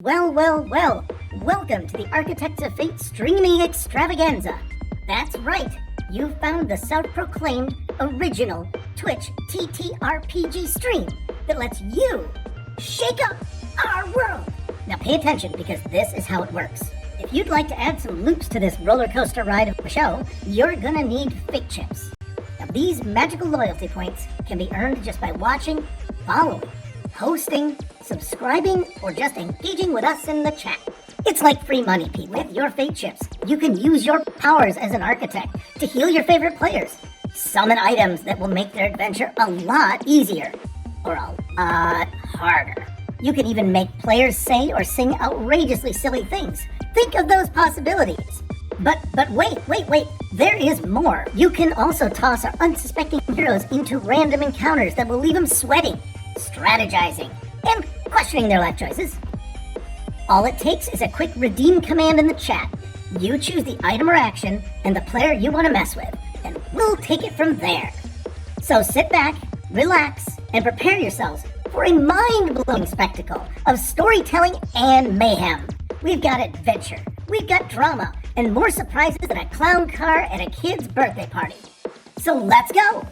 Well. Welcome to the Architects of Fate streaming extravaganza. That's right, you found the self-proclaimed original Twitch TTRPG stream that lets you shake up our world. Now pay attention, because this is how it works. If you'd like to add some loops to this roller coaster ride of a show, you're gonna need fate chips. Now these magical loyalty points can be earned just by watching, following, hosting, subscribing, or just engaging with us in the chat. It's like free money, Pete. With your fate chips, you can use your powers as an architect to heal your favorite players, summon items that will make their adventure a lot easier, or a lot harder. You can even make players say or sing outrageously silly things. Think of those possibilities. But wait, there is more. You can also toss our unsuspecting heroes into random encounters that will leave them sweating, strategizing, and questioning their life choices. All it takes is a quick redeem command in the chat. You choose the item or action and the player you want to mess with, and we'll take it from there. So sit back, relax, and prepare yourselves for a mind-blowing spectacle of storytelling and mayhem. We've got adventure, we've got drama, and more surprises than a clown car at a kid's birthday party. So let's go!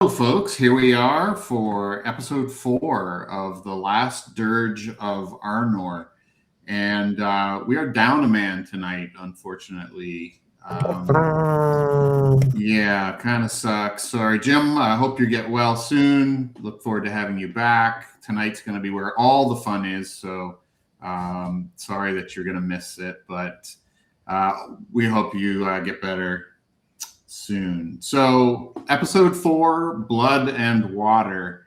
Hello, folks. Here we are for episode 4 of the last Dirge of Arnor. And we are down a man tonight, unfortunately. Yeah, kind of sucks. Sorry, Jim. I hope you get well soon. Look forward to having you back. Tonight's going to be where all the fun is. So sorry that you're going to miss it, but we hope you get better soon. So episode 4, Blood and Water.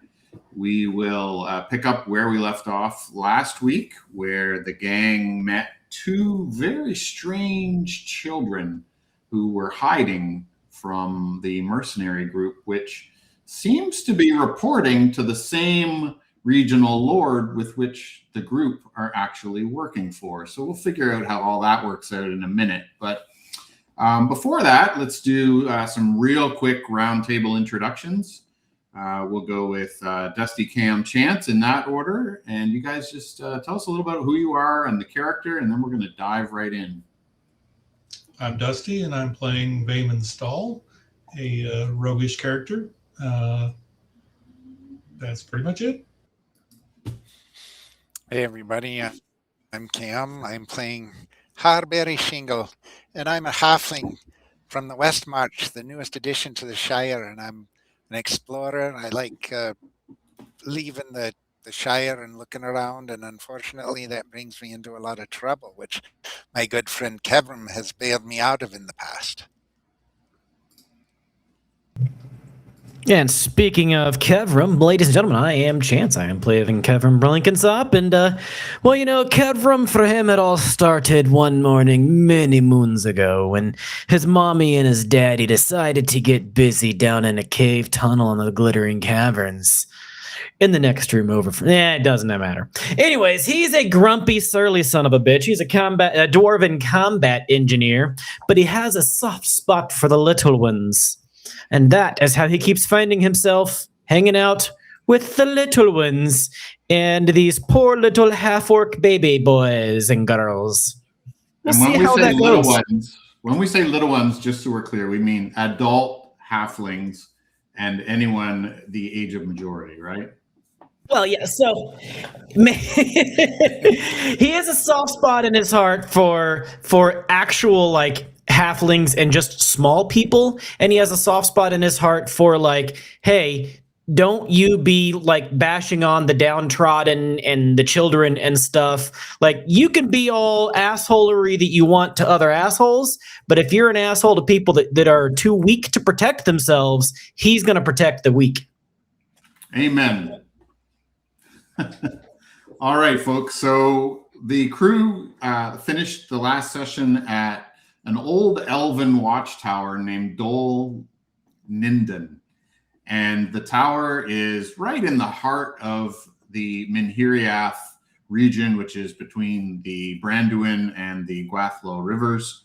We will pick up where we left off last week, where the gang met 2 very strange children who were hiding from the mercenary group, which seems to be reporting to the same regional lord with which the group are actually working for. So we'll figure out how all that works out in a minute. But before that, let's do some real quick roundtable introductions. We'll go with Dusty, Cam, Chance in that order. And you guys just tell us a little about who you are and the character, and then we're going to dive right in. I'm Dusty, and I'm playing Vayman Stahl, a roguish character. That's pretty much it. Hey, everybody. I'm Cam. I'm playing Harberry Shingle, and I'm a halfling from the West March, the newest addition to the Shire, and I'm an explorer. I like leaving the Shire and looking around, and unfortunately that brings me into a lot of trouble, which my good friend Kevin has bailed me out of in the past. And speaking of Kevram, ladies and gentlemen, I am Chance. I am playing Kevram Blinkinsop, and, well, you know, Kevram, for him, it all started one morning many moons ago when his mommy and his daddy decided to get busy down in a cave tunnel in the Glittering Caverns. In the next room over from, it doesn't matter. Anyways, he's a grumpy, surly son of a bitch. He's a dwarven combat engineer, but he has a soft spot for the little ones. And that is how he keeps finding himself hanging out with the little ones and these poor little half-orc baby boys and girls. We'll And see when we how say that little goes. ones, when we say little ones, just so we're clear, we mean adult halflings and anyone the age of majority, right? Well, yeah, so he has a soft spot in his heart for actual like halflings and just small people, and he has a soft spot in his heart for like, hey, don't you be like bashing on the downtrodden and the children and stuff. Like, you can be all assholery that you want to other assholes, but if you're an asshole to people that are too weak to protect themselves, he's going to protect the weak. Amen. All right, folks. So the crew finished the last session at an old elven watchtower named Dol Ninden. And the tower is right in the heart of the Minhiriath region, which is between the Branduin and the Gwathlo rivers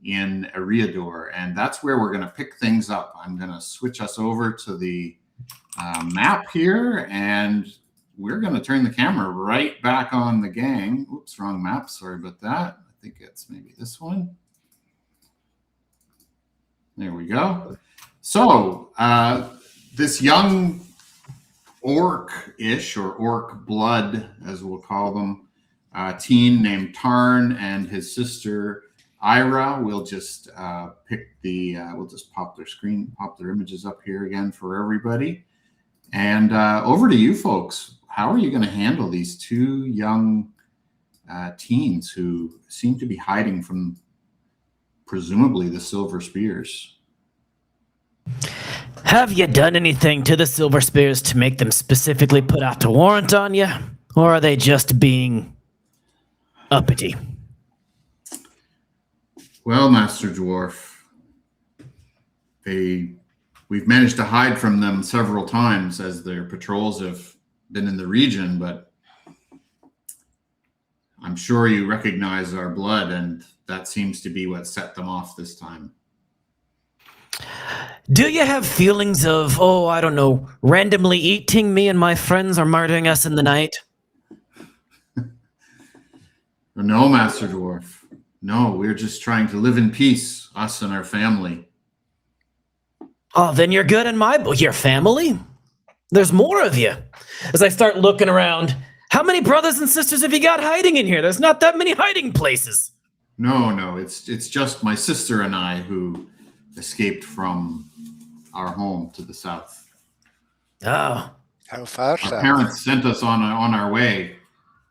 in Eriador. And that's where we're going to pick things up. I'm going to switch us over to the map here, and we're going to turn the camera right back on the gang. Oops, wrong map. Sorry about that. I think it's maybe this one. There we go. So this young orc-ish, or orc blood, as we'll call them, teen named Tarn and his sister Ira. We'll just we'll just pop their images up here again for everybody. And over to you folks. How are you going to handle these two young teens who seem to be hiding from presumably the Silver Spears? Have you done anything to the Silver Spears to make them specifically put out a warrant on you? Or are they just being uppity? Well, Master Dwarf, we've managed to hide from them several times as their patrols have been in the region, but I'm sure you recognize our blood, and that seems to be what set them off this time. Do you have feelings of, I don't know, randomly eating me and my friends or murdering us in the night? No, Master Dwarf. No, we're just trying to live in peace, us and our family. Oh, then you're good in my book. Your family? There's more of you. As I start looking around, how many brothers and sisters have you got hiding in here? There's not that many hiding places. No, it's just my sister and I who escaped from our home to the south. Oh. How far Our south? parents sent us on our way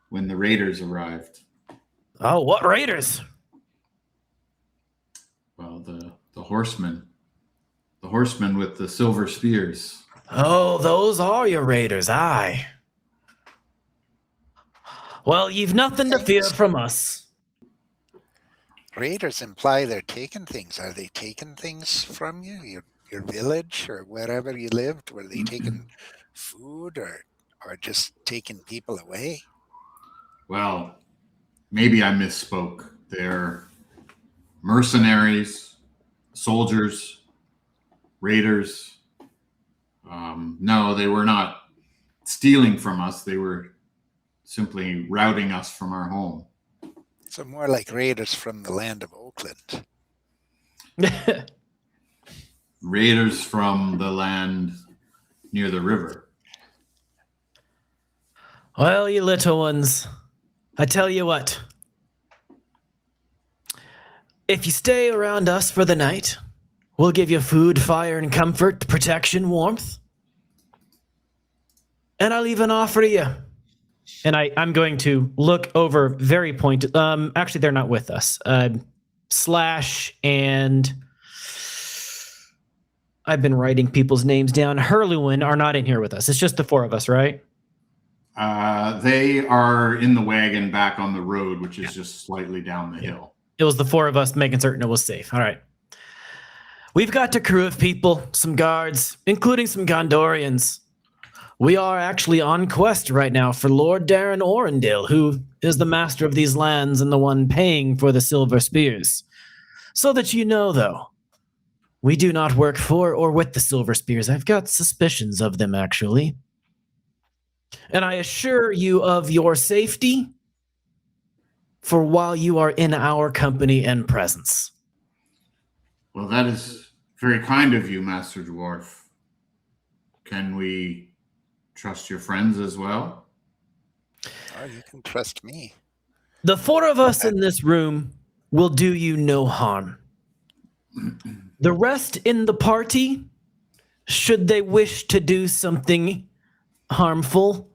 when the raiders arrived. Oh, what raiders? Well, the horsemen. The horsemen with the silver spears. Oh, those are your raiders, aye. Well, you've nothing to fear from us. Raiders imply they're taking things. Are they taking things from you? Your village or wherever you lived? Were they taking food or just taking people away? Well, maybe I misspoke. They're mercenaries, soldiers, raiders. No, they were not stealing from us. They were simply routing us from our home. So more like raiders from the land of Oakland. Raiders from the land near the river. Well, you little ones, I tell you what. If you stay around us for the night, we'll give you food, fire, and comfort, protection, warmth. And I'll even offer you. And I'm going to look over very pointed. Actually, they're not with us. Slash and I've been writing people's names down. Herluin are not in here with us. It's just the four of us, right? They are in the wagon back on the road, which is just slightly down the hill. It was the four of us making certain it was safe. All right. We've got a crew of people, some guards, including some Gondorians. We are actually on quest right now for Lord Darren Orendil, who is the master of these lands and the one paying for the Silver Spears. So that you know, though, we do not work for or with the Silver Spears. I've got suspicions of them, actually. And I assure you of your safety for while you are in our company and presence. Well, that is very kind of you, Master Dwarf. Can we trust your friends as well? Oh, you can trust me. The four of us in this room will do you no harm. The rest in the party, should they wish to do something harmful,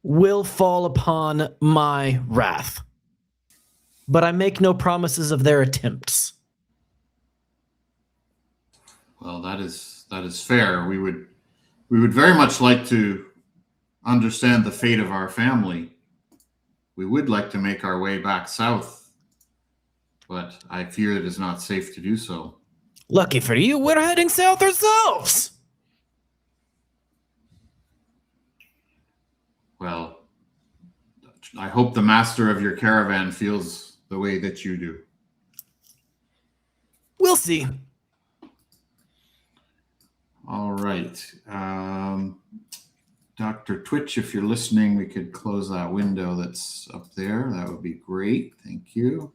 will fall upon my wrath. But I make no promises of their attempts. Well, that is fair. We would very much like to understand the fate of our family. We would like to make our way back south, but I fear it is not safe to do so. Lucky for you, we're heading south ourselves. Well, I hope the master of your caravan feels the way that you do. We'll see. All right. Dr. Twitch, if you're listening, we could close that window that's up there. That would be great. Thank you.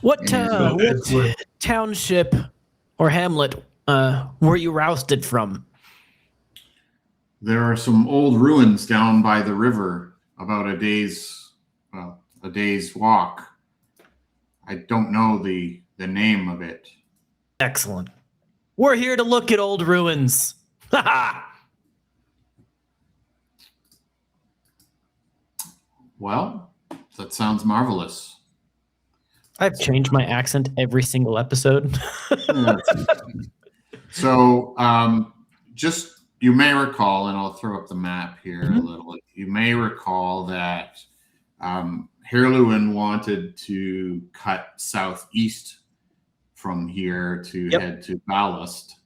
What township or hamlet were you rousted from? There are some old ruins down by the river, about a day's walk. I don't know the name of it. Excellent. We're here to look at old ruins. Ha ha! Well, that sounds marvelous. I've changed my accent every single episode. So, just you may recall, and I'll throw up the map here a little. You may recall that Herluin wanted to cut southeast from here to head to Balost.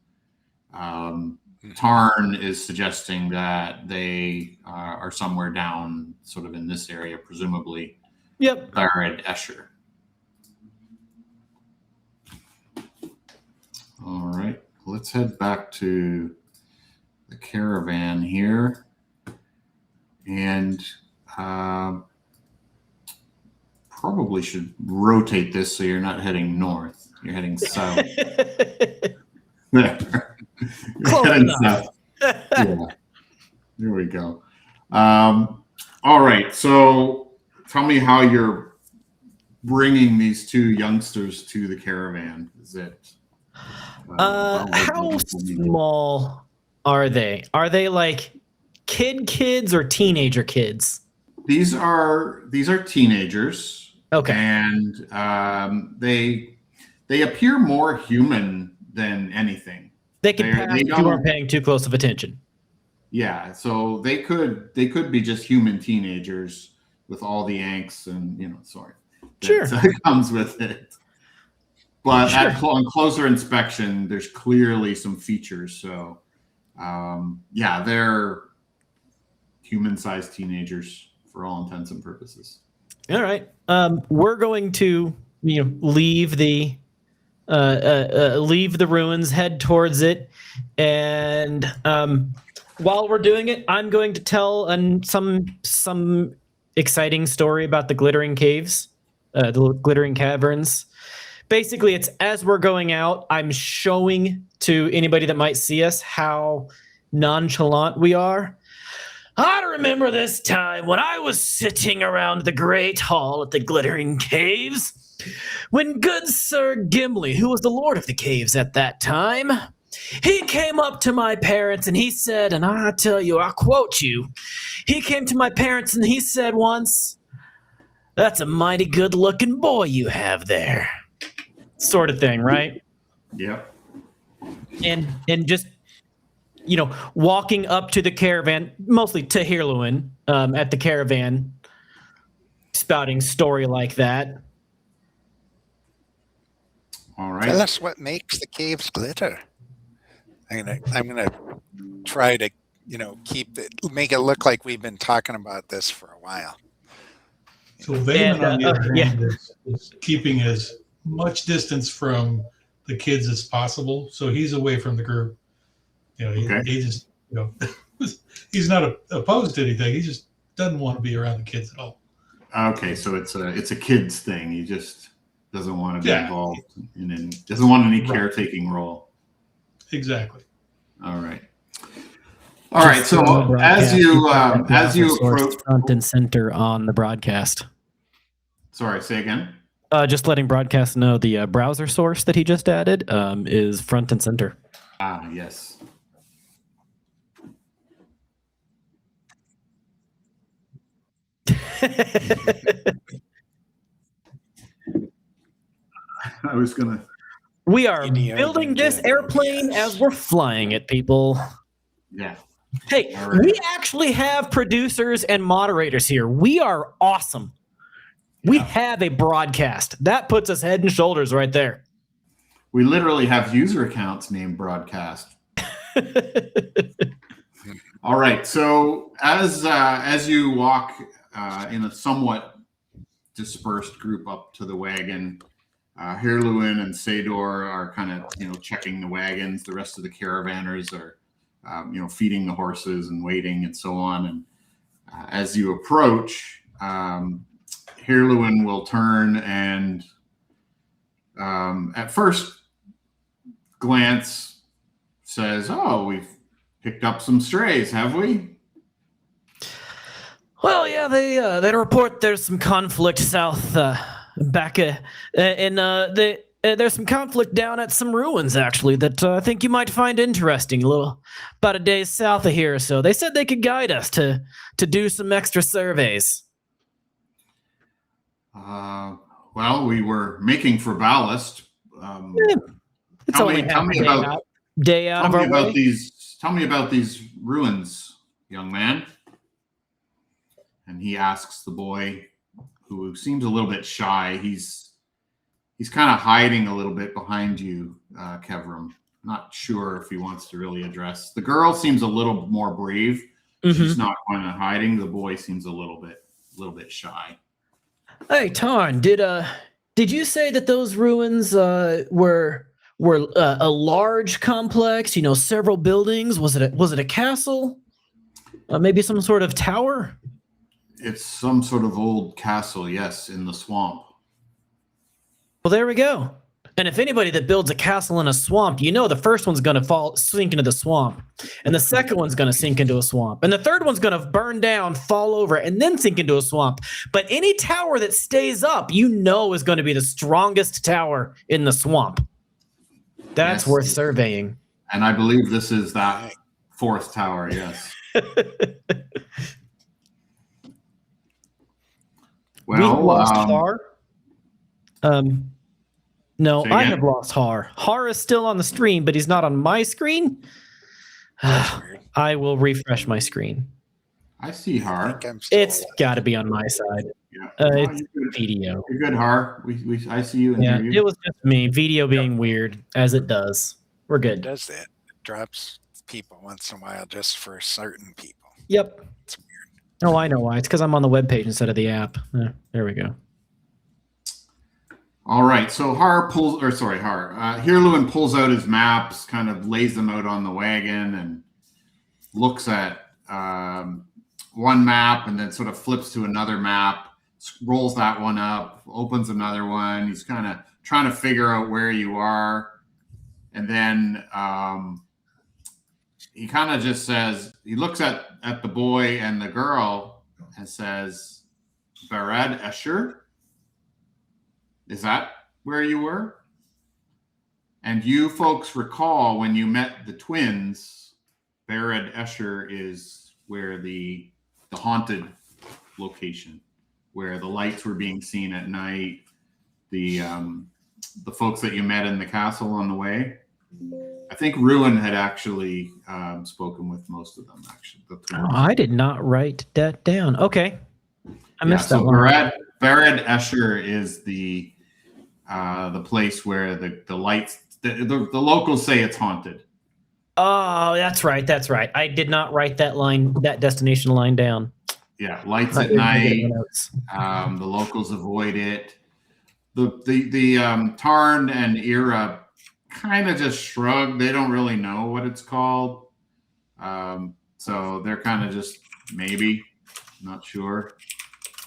Tarn is suggesting that they are somewhere down, sort of in this area, presumably. Yep. Barad Esher. All right, let's head back to the caravan here, and probably should rotate this so you're not heading north. You're heading south. There. You're heading south. Yeah. There we go. All right, so tell me how you're bringing these two youngsters to the caravan. Is it? How small are they? Are they like kids or teenager kids? These are teenagers. Okay. And they appear more human than anything. They can pass if you aren't paying too close of attention. Yeah, so they could be just human teenagers with all the angst and that comes with it. But on closer inspection, there's clearly some features. So, they're human-sized teenagers for all intents and purposes. All right. We're going to leave the ruins, head towards it, and while we're doing it, I'm going to tell some exciting story about the glittering caves, the glittering caverns. Basically, it's as we're going out, I'm showing to anybody that might see us how nonchalant we are. I remember this time when I was sitting around the great hall at the glittering caves, when good Sir Gimli, who was the lord of the caves at that time, he came up to my parents and he said, and I tell you, I quote you, he came to my parents and he said once, "That's a mighty good-looking boy you have there." Sort of thing, right? Yep. And just walking up to the caravan, mostly to Herluin, at the caravan, spouting story like that. All right. Tell us what makes the caves glitter. I'm gonna try to make it look like we've been talking about this for a while. So Vayman, on the other hand, is keeping as much distance from the kids as possible, so he's away from the group. He just He's not opposed to anything. He just doesn't want to be around the kids at all. Okay, so it's a kids thing. He just doesn't want to be Yeah. involved doesn't want any Right. caretaking role. Exactly. All right. All right. Just So on the broadcast, as you got that as you source approach, front and center on the broadcast. sorry, say again. Just letting broadcast know the browser source that he just added is front and center. Ah, yes. I was gonna. We are Indiana building this Ninja, airplane yes. as we're flying it, people. Yeah. Hey, All right. we actually have producers and moderators here. We are awesome. We Yeah. have a broadcast. That puts us head and shoulders right there. We literally have user accounts named Broadcast. All right. So as you walk in a somewhat dispersed group up to the wagon, Hirluin and Sador are kind of checking the wagons. The rest of the caravanners are feeding the horses and waiting and so on. And as you approach, Hirluin will turn and at first glance says, "Oh, we've picked up some strays, have we?" Well, yeah, they report there's some conflict south back there's some conflict down at some ruins actually that I think you might find interesting. About a day south of here or so. They said they could guide us to do some extra surveys. Well, we were making for Balost. It's Tell only me- half tell a me day about- out, day out of our way. Tell me about these ruins, young man. And he asks the boy, who seems a little bit shy. He's kind of hiding a little bit behind you, Kevram. Not sure if he wants to really address. The girl seems a little more brave. She's not kind of hiding. The boy seems a little bit shy. Hey, Tarn, did you say that those ruins were a large complex? Several buildings. Was it a castle? Maybe some sort of tower? It's some sort of old castle, yes, in the swamp. Well, there we go. And if anybody that builds a castle in a swamp, the first one's going to sink into the swamp, and the second one's going to sink into a swamp, and the third one's going to burn down, fall over, and then sink into a swamp. But any tower that stays up, is going to be the strongest tower in the swamp. That's Yes. worth surveying. And I believe this is that fourth tower, yes. We've Well, lost Har. No, Say I again? have lost Har. Har is still on the stream, but he's not on my screen. That's weird. I will refresh my screen. I see I Har. think I'm still It's got to be on my side. Yeah. It's you're good. video. You're good, Har. I see you and Yeah, hear you. it was just me. Video being weird, as it does. We're It good. does that. It drops people once in a while just for certain people. Yep. It's weird. Oh, I know why. It's because I'm on the webpage instead of the app. There we go. All right. So Hirluin pulls out his maps, kind of lays them out on the wagon, and looks at one map, and then sort of flips to another map, rolls that one up, opens another one. He's kind of trying to figure out where you are, and then he kind of just says, he looks at the boy and the girl and says, "Barad Esher? Is that where you were?" And you folks recall when you met the twins, Barad Esher is where the haunted location, where the lights were being seen at night. The folks that you met in the castle on the way. I think Ruin had actually spoken with most of them. Actually, the twins. I did not write that down. Okay, I missed that so one. Barad Esher is the place where the lights. The locals say it's haunted. Oh, that's right. That's right. I did not write that destination line down. Yeah, lights I at didn't get night. the notes. The locals avoid it. The Tarn and Ira kind of just shrug. They don't really know what it's called. So they're kind of just maybe, not sure.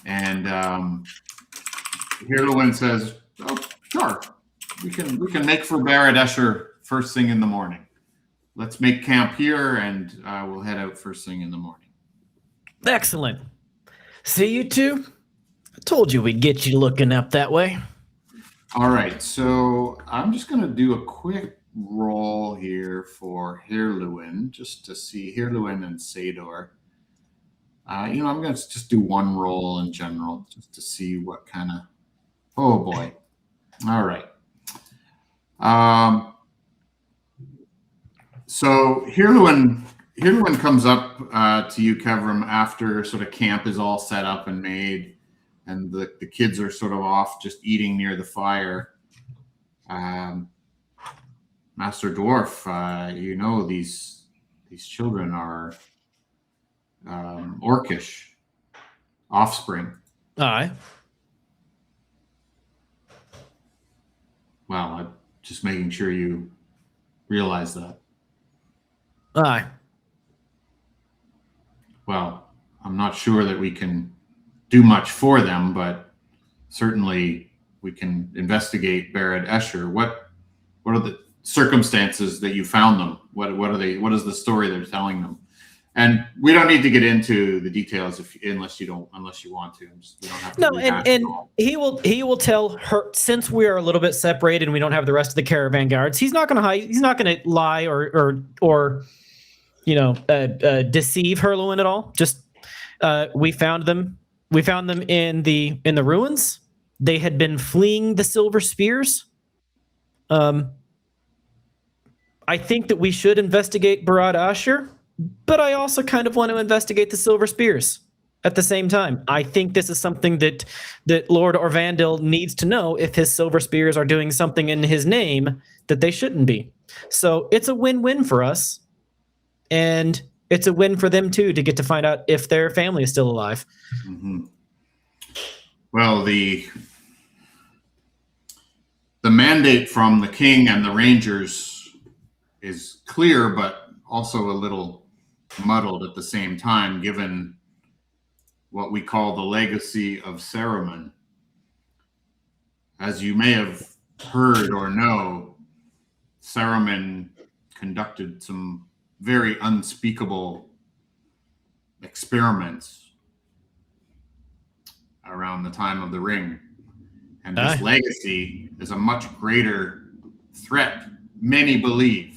And Hirlwin says, "Oh, sure, we can make for Barad Esher first thing in the morning. Let's make camp here, and we'll head out first thing in the morning." Excellent. See you two? I told you we'd get you looking up that way. All right, so I'm just going to do a quick roll here for Hirlwin, just to see Hirlwin and Sador. I'm going to just do one roll in general, just to see what kind of. Oh boy! All right. So Hirlwin comes up to you, Kevram, after sort of camp is all set up and made, and the kids are sort of off just eating near the fire. Master Dwarf, these children are orcish offspring. Aye. Well, I'm just making sure you realize that. Aye. Well, I'm not sure that we can do much for them, but certainly we can investigate Barad Esher. What are the circumstances that you found them? What are they? What is the story they're telling them? And we don't need to get into the details unless you want to. We don't have to. No, and he will tell her, since we are a little bit separated and we don't have the rest of the caravan guards. He's not going to hide. He's not going to lie or deceive Hirlwin at all. Just we found them. We found them in the ruins. They had been fleeing the Silver Spears. I think that we should investigate Barad Esher, but I also kind of want to investigate the Silver Spears at the same time. I think this is something that Lord Orvandil needs to know if his Silver Spears are doing something in his name that they shouldn't be. So it's a win-win for us, and it's a win for them too to get to find out if their family is still alive. Mm-hmm. Well, the mandate from the king and the rangers is clear, but also a little muddled at the same time, given what we call the legacy of Saruman. As you may have heard or know, Saruman conducted some very unspeakable experiments around the time of the Ring. And this legacy is a much greater threat, many believe,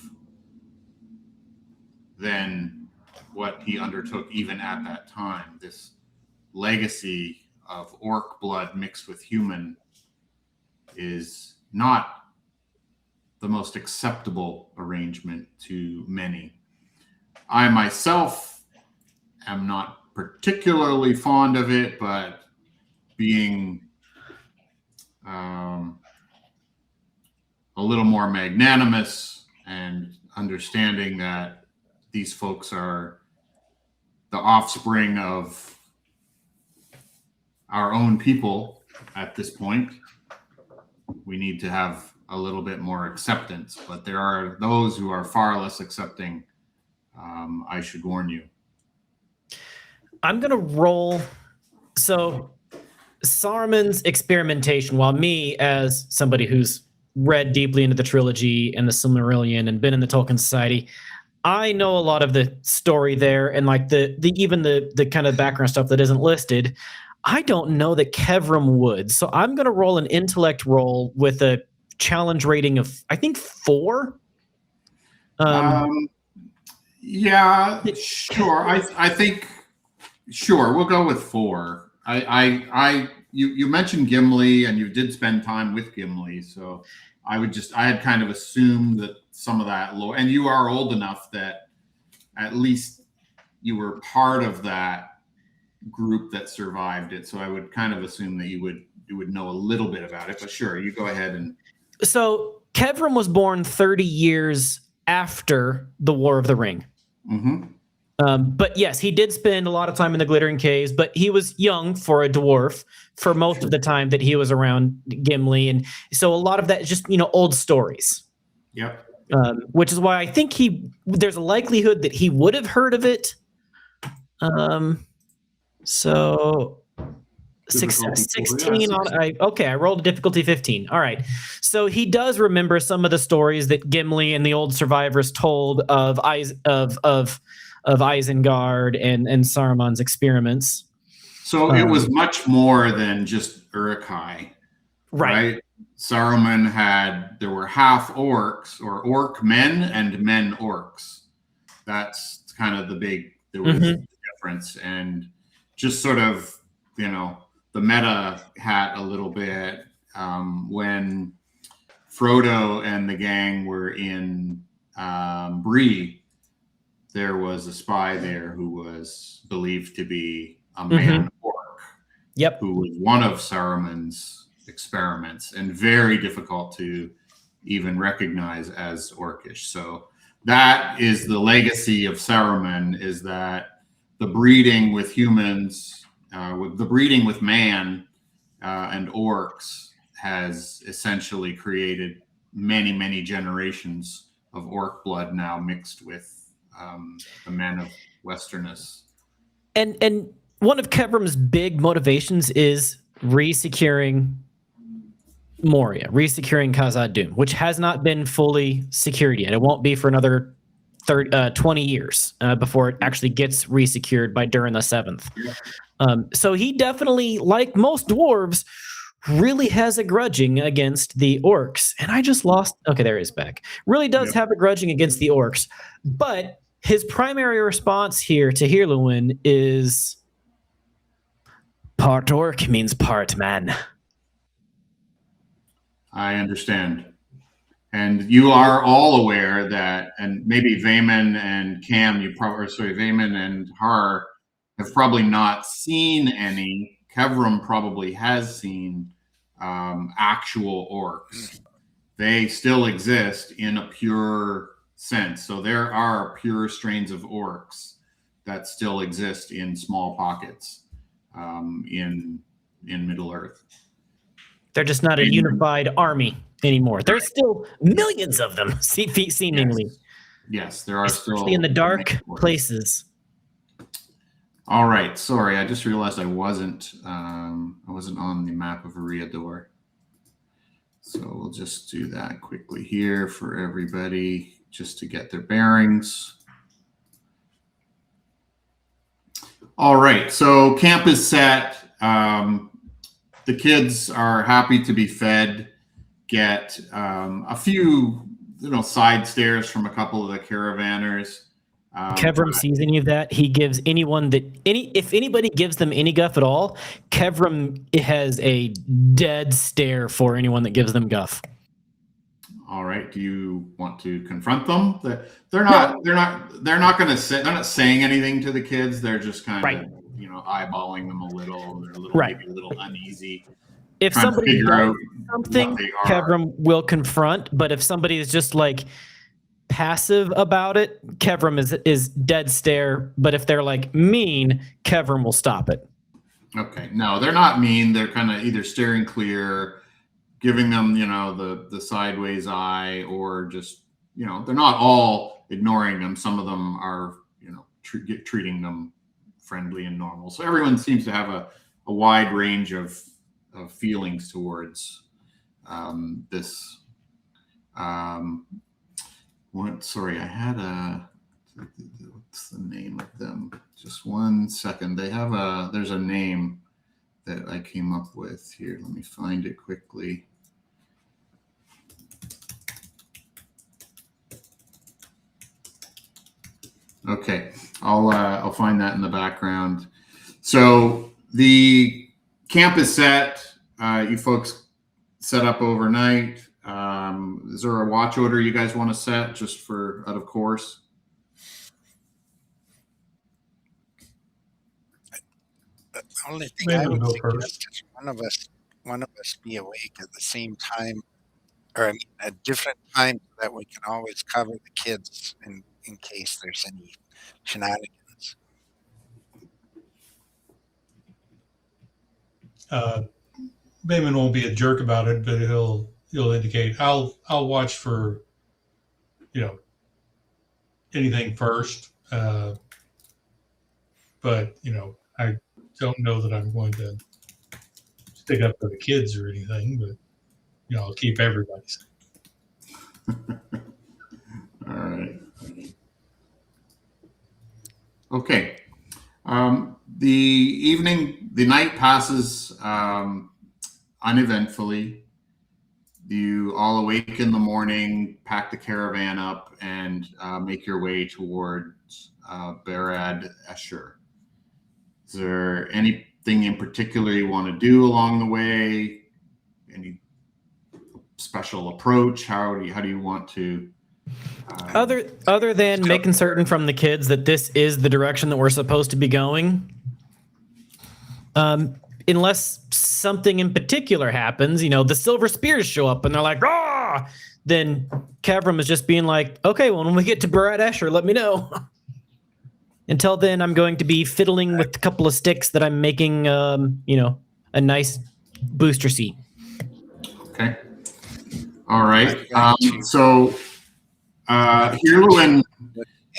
than what he undertook even at that time. This legacy of orc blood mixed with human is not the most acceptable arrangement to many. I myself am not particularly fond of it, but being a little more magnanimous and understanding that these folks are the offspring of our own people at this point, we need to have a little bit more acceptance. But there are those who are far less accepting. I should warn you. I'm going to roll. So Saruman's experimentation, while me, as somebody who's read deeply into the trilogy and the Silmarillion and been in the Tolkien Society, I know a lot of the story there and like the even the kind of background stuff that isn't listed. I don't know that Kevram would. So I'm going to roll an intellect roll with a challenge rating of, I think, 4. Yeah, sure. I think, sure, we'll go with 4. You mentioned Gimli, and you did spend time with Gimli, so I had kind of assumed that some of that lore, and you are old enough that at least you were part of that group that survived it. So I would kind of assume that you would know a little bit about it. But sure, you go ahead and. So Kevram was born 30 years after the War of the Ring. Mm-hmm. But yes, he did spend a lot of time in the Glittering Caves, but he was young for a dwarf for most of the time that he was around Gimli. And so a lot of that is just, old stories. Yep. Which is why I think there's a likelihood that he would have heard of it, So success Difficulty 16 on I rolled a difficulty 15. All right. So he does remember some of the stories that Gimli and the old survivors told of Isengard and Saruman's experiments. So it was much more than just Uruk-hai, right? Saruman there were half orcs or orc men and men orcs. That's kind of there was a difference. And just sort of, the meta hat a little bit when Frodo and the gang were in Bree, there was a spy there who was believed to be a man orc. Yep. Who was one of Saruman's experiments and very difficult to even recognize as orcish. So that is the legacy of Saruman, is that the breeding with humans, the breeding with man and orcs has essentially created many, many generations of orc blood now mixed with the men of Westerness. And one of Kevram's big motivations is resecuring Moria, resecuring Khazad-dûm, which has not been fully secured yet. It won't be for another 20 years before it actually gets resecured by Durin the Seventh. So he definitely, like most dwarves, really has a grudging against the orcs. And I just lost. Okay, there he is back. Really does have a grudging against the orcs. But his primary response here to Hirluin is part orc means part man. I understand. And you are all aware that, and maybe Vayman and Cam, Vayman and Har have probably not seen any. Kevram probably has seen actual orcs. They still exist in a pure sense. So there are pure strains of orcs that still exist in small pockets in Middle-earth. They're just not a unified army anymore. There's still millions of them, seemingly. Yes, there are especially still in the dark places. All right, sorry, I just realized I wasn't on the map of Eriador. So we'll just do that quickly here for everybody, just to get their bearings. All right, so camp is set. The kids are happy to be fed, get a few side stares from a couple of the caravanners. Kevram sees any of that. He gives if anybody gives them any guff at all, Kevram has a dead stare for anyone that gives them guff. All right. Do you want to confront them? They're not going to say, they're not saying anything to the kids. They're just kind of, eyeballing them a little. They're maybe a little uneasy. If somebody does something, Kevram will confront. But if somebody is just like passive about it, Kevram is dead stare. But if they're like mean, Kevram will stop it. Okay. No, they're not mean. They're kind of either staring clear, giving them, the sideways eye, or just, they're not all ignoring them. Some of them are, treating them friendly and normal. So everyone seems to have a wide range of feelings towards this. I had what's the name of them? Just 1 second. There's a name that I came up with here. Let me find it quickly. Okay, I'll find that in the background. So the camp is set. You folks set up overnight. Is there a watch order you guys want to set just for out of course? The only thing I would suggest is one of us be awake at the same time, or at different times, so that we can always cover the kids in case there's any shenanigans. Bayman won't be a jerk about it, but he'll indicate I'll watch for anything first. but I don't know that I'm going to stick up for the kids or anything, but I'll keep everybody safe. All right. Okay. The night passes uneventfully. You all awake in the morning, pack the caravan up, and make your way towards Barad Esher. Is there anything in particular you want to do along the way? Any special approach? How do you want to? Other than making certain from the kids that this is the direction that we're supposed to be going, unless something in particular happens, the silver spears show up and they're like, "Ah!" Then Kevram is just being like, "Okay, well, when we get to Barad Esher, let me know." Until then, I'm going to be fiddling with a couple of sticks that I'm making, a nice booster seat. Okay. All right. So. Hirluin,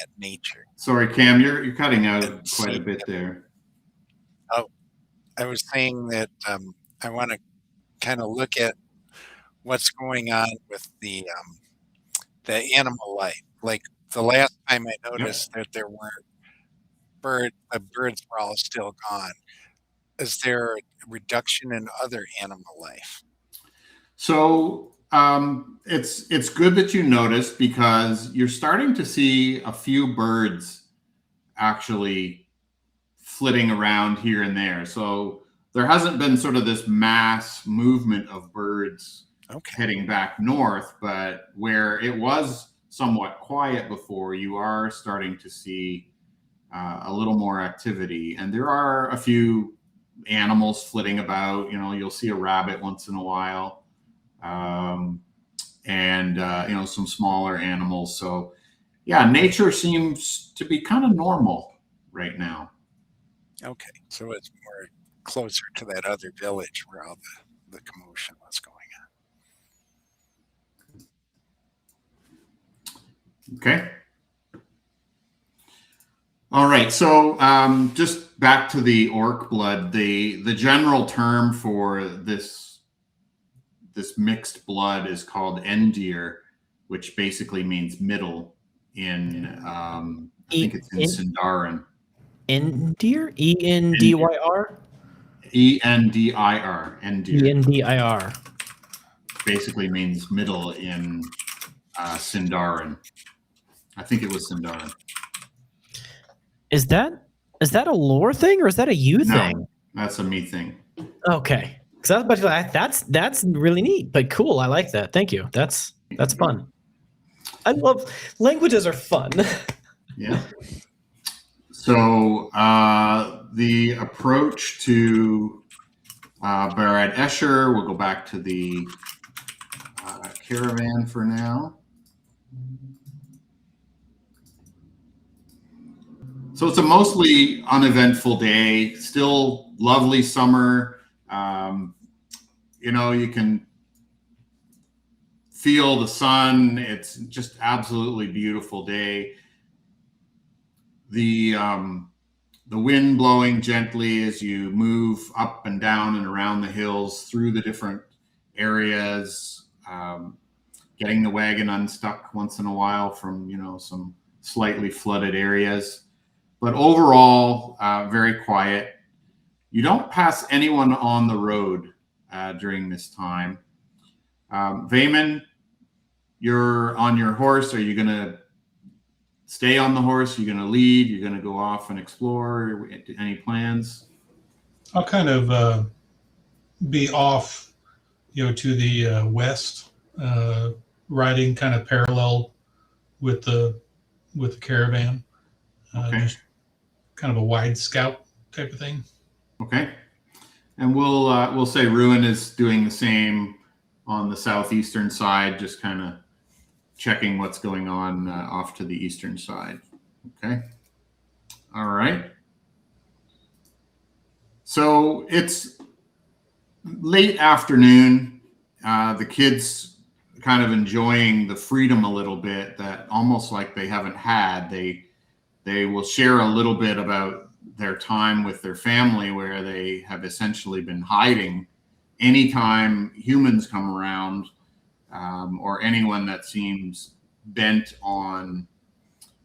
at nature. sorry, Cam, you're cutting out quite a bit there. Oh, I was saying that I want to kind of look at what's going on with the animal life. Like the last time I noticed that there weren't the birds were all still gone. Is there a reduction in other animal life? So it's good that you noticed, because you're starting to see a few birds actually flitting around here and there. So there hasn't been sort of this mass movement of birds heading back north, but where it was somewhat quiet before, you are starting to see a little more activity. And there are a few animals flitting about. You'll see a rabbit once in a while. And some smaller animals. So yeah, nature seems to be kind of normal right now. Okay, so it's more closer to that other village where all the commotion was going on. Okay. All right. So just back to the orc blood, the general term for this mixed blood is called Endir, which basically means middle in I think it's in Sindarin. Endir? E-N-D-Y-R? E-N-D-I-R. Endir. E-N-D-I-R. Basically means middle in Sindarin. I think it was Sindarin. Is that a lore thing or is that a you thing? That's a me thing. Okay. Because I was about to say, that's really neat, but cool. I like that. Thank you. That's fun. I love languages are fun. Yeah. So the approach to Barad Esher, we'll go back to the caravan for now. So it's a mostly uneventful day, still lovely summer. You can feel the sun. It's just absolutely beautiful day. The wind blowing gently as you move up and down and around the hills through the different areas, getting the wagon unstuck once in a while from, some slightly flooded areas. But overall, very quiet. You don't pass anyone on the road during this time. Vayman, you're on your horse. Are you going to stay on the horse? You're going to lead? You're going to go off and explore? Any plans? I'll kind of be off, to the west, riding kind of parallel with the caravan. Okay. Just kind of a wide scout type of thing. Okay. And we'll say Ruin is doing the same on the southeastern side, just kind of checking what's going on off to the eastern side. Okay. All right. So it's late afternoon. The kids kind of enjoying the freedom a little bit that almost like they haven't had. They will share a little bit about their time with their family, where they have essentially been hiding anytime humans come around, or anyone that seems bent on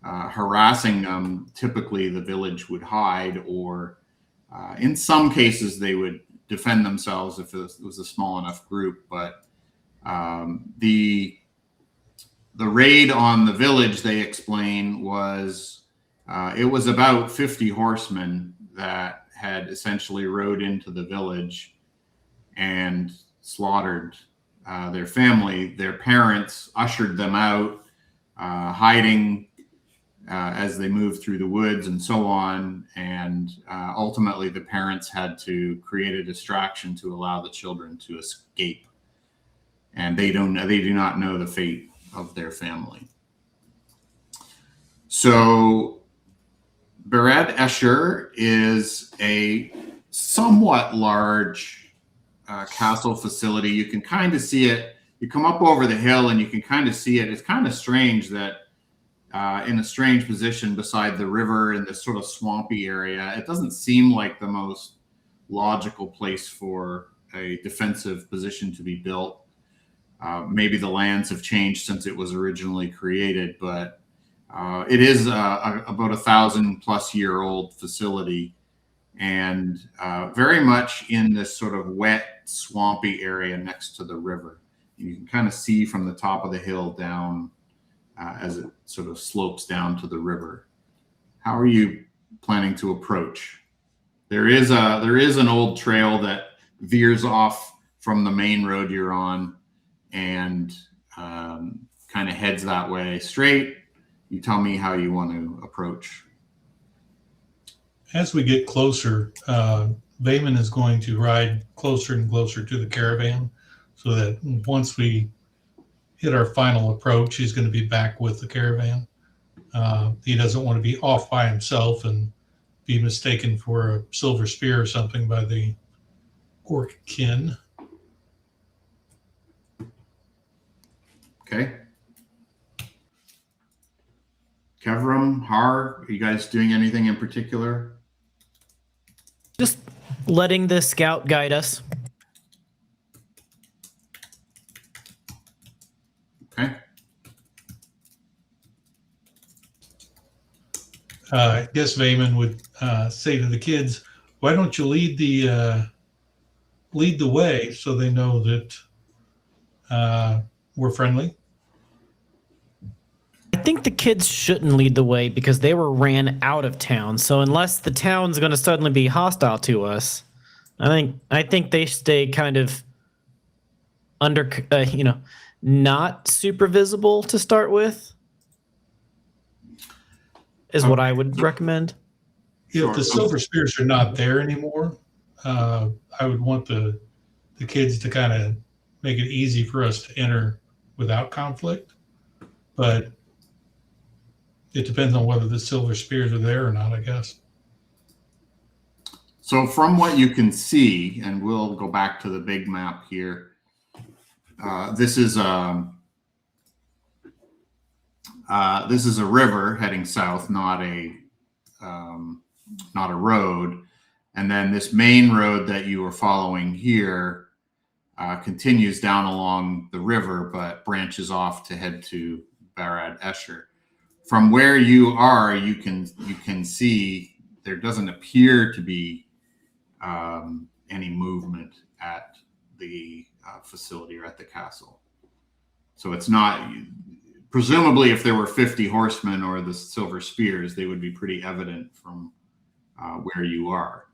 harassing them. Typically, the village would hide, or in some cases, they would defend themselves if it was a small enough group. But the raid on the village, they explain, was it was about 50 horsemen that had essentially rode into the village and slaughtered their family. Their parents ushered them out, hiding as they moved through the woods and so on. And ultimately, the parents had to create a distraction to allow the children to escape. And they do not know the fate of their family. So Barad Esher is a somewhat large castle facility. You can kind of see it. You come up over the hill and you can kind of see it. It's kind of strange that in a strange position beside the river in this sort of swampy area. It doesn't seem like the most logical place for a defensive position to be built. Maybe the lands have changed since it was originally created, but it is about 1,000+ year old facility, and very much in this sort of wet, swampy area next to the river. You can kind of see from the top of the hill down as it sort of slopes down to the river. How are you planning to approach? There is an old trail that veers off from the main road you're on and kind of heads that way straight. You tell me how you want to approach. As we get closer, Vayman is going to ride closer and closer to the caravan, so that once we hit our final approach, he's going to be back with the caravan. He doesn't want to be off by himself and be mistaken for a silver spear or something by the orc kin. Okay. Kevram, Har, are you guys doing anything in particular? Just letting the scout guide us. Okay. I guess Vayman would say to the kids, "Why don't you lead the way so they know that we're friendly?" I think the kids shouldn't lead the way because they were ran out of town. So unless the town's going to suddenly be hostile to us, I think they stay kind of under, not super visible to start with. Is what I would recommend. If the silver spears are not there anymore, I would want the kids to kind of make it easy for us to enter without conflict. But it depends on whether the silver spears are there or not, I guess. So from what you can see, and we'll go back to the big map here, this is a river heading south, not a road. And then this main road that you are following here continues down along the river, but branches off to head to Barad Esher. From where you are, you can see there doesn't appear to be any movement at the facility or at the castle. So it's not, presumably if there were 50 horsemen or the silver spears, they would be pretty evident from where you are.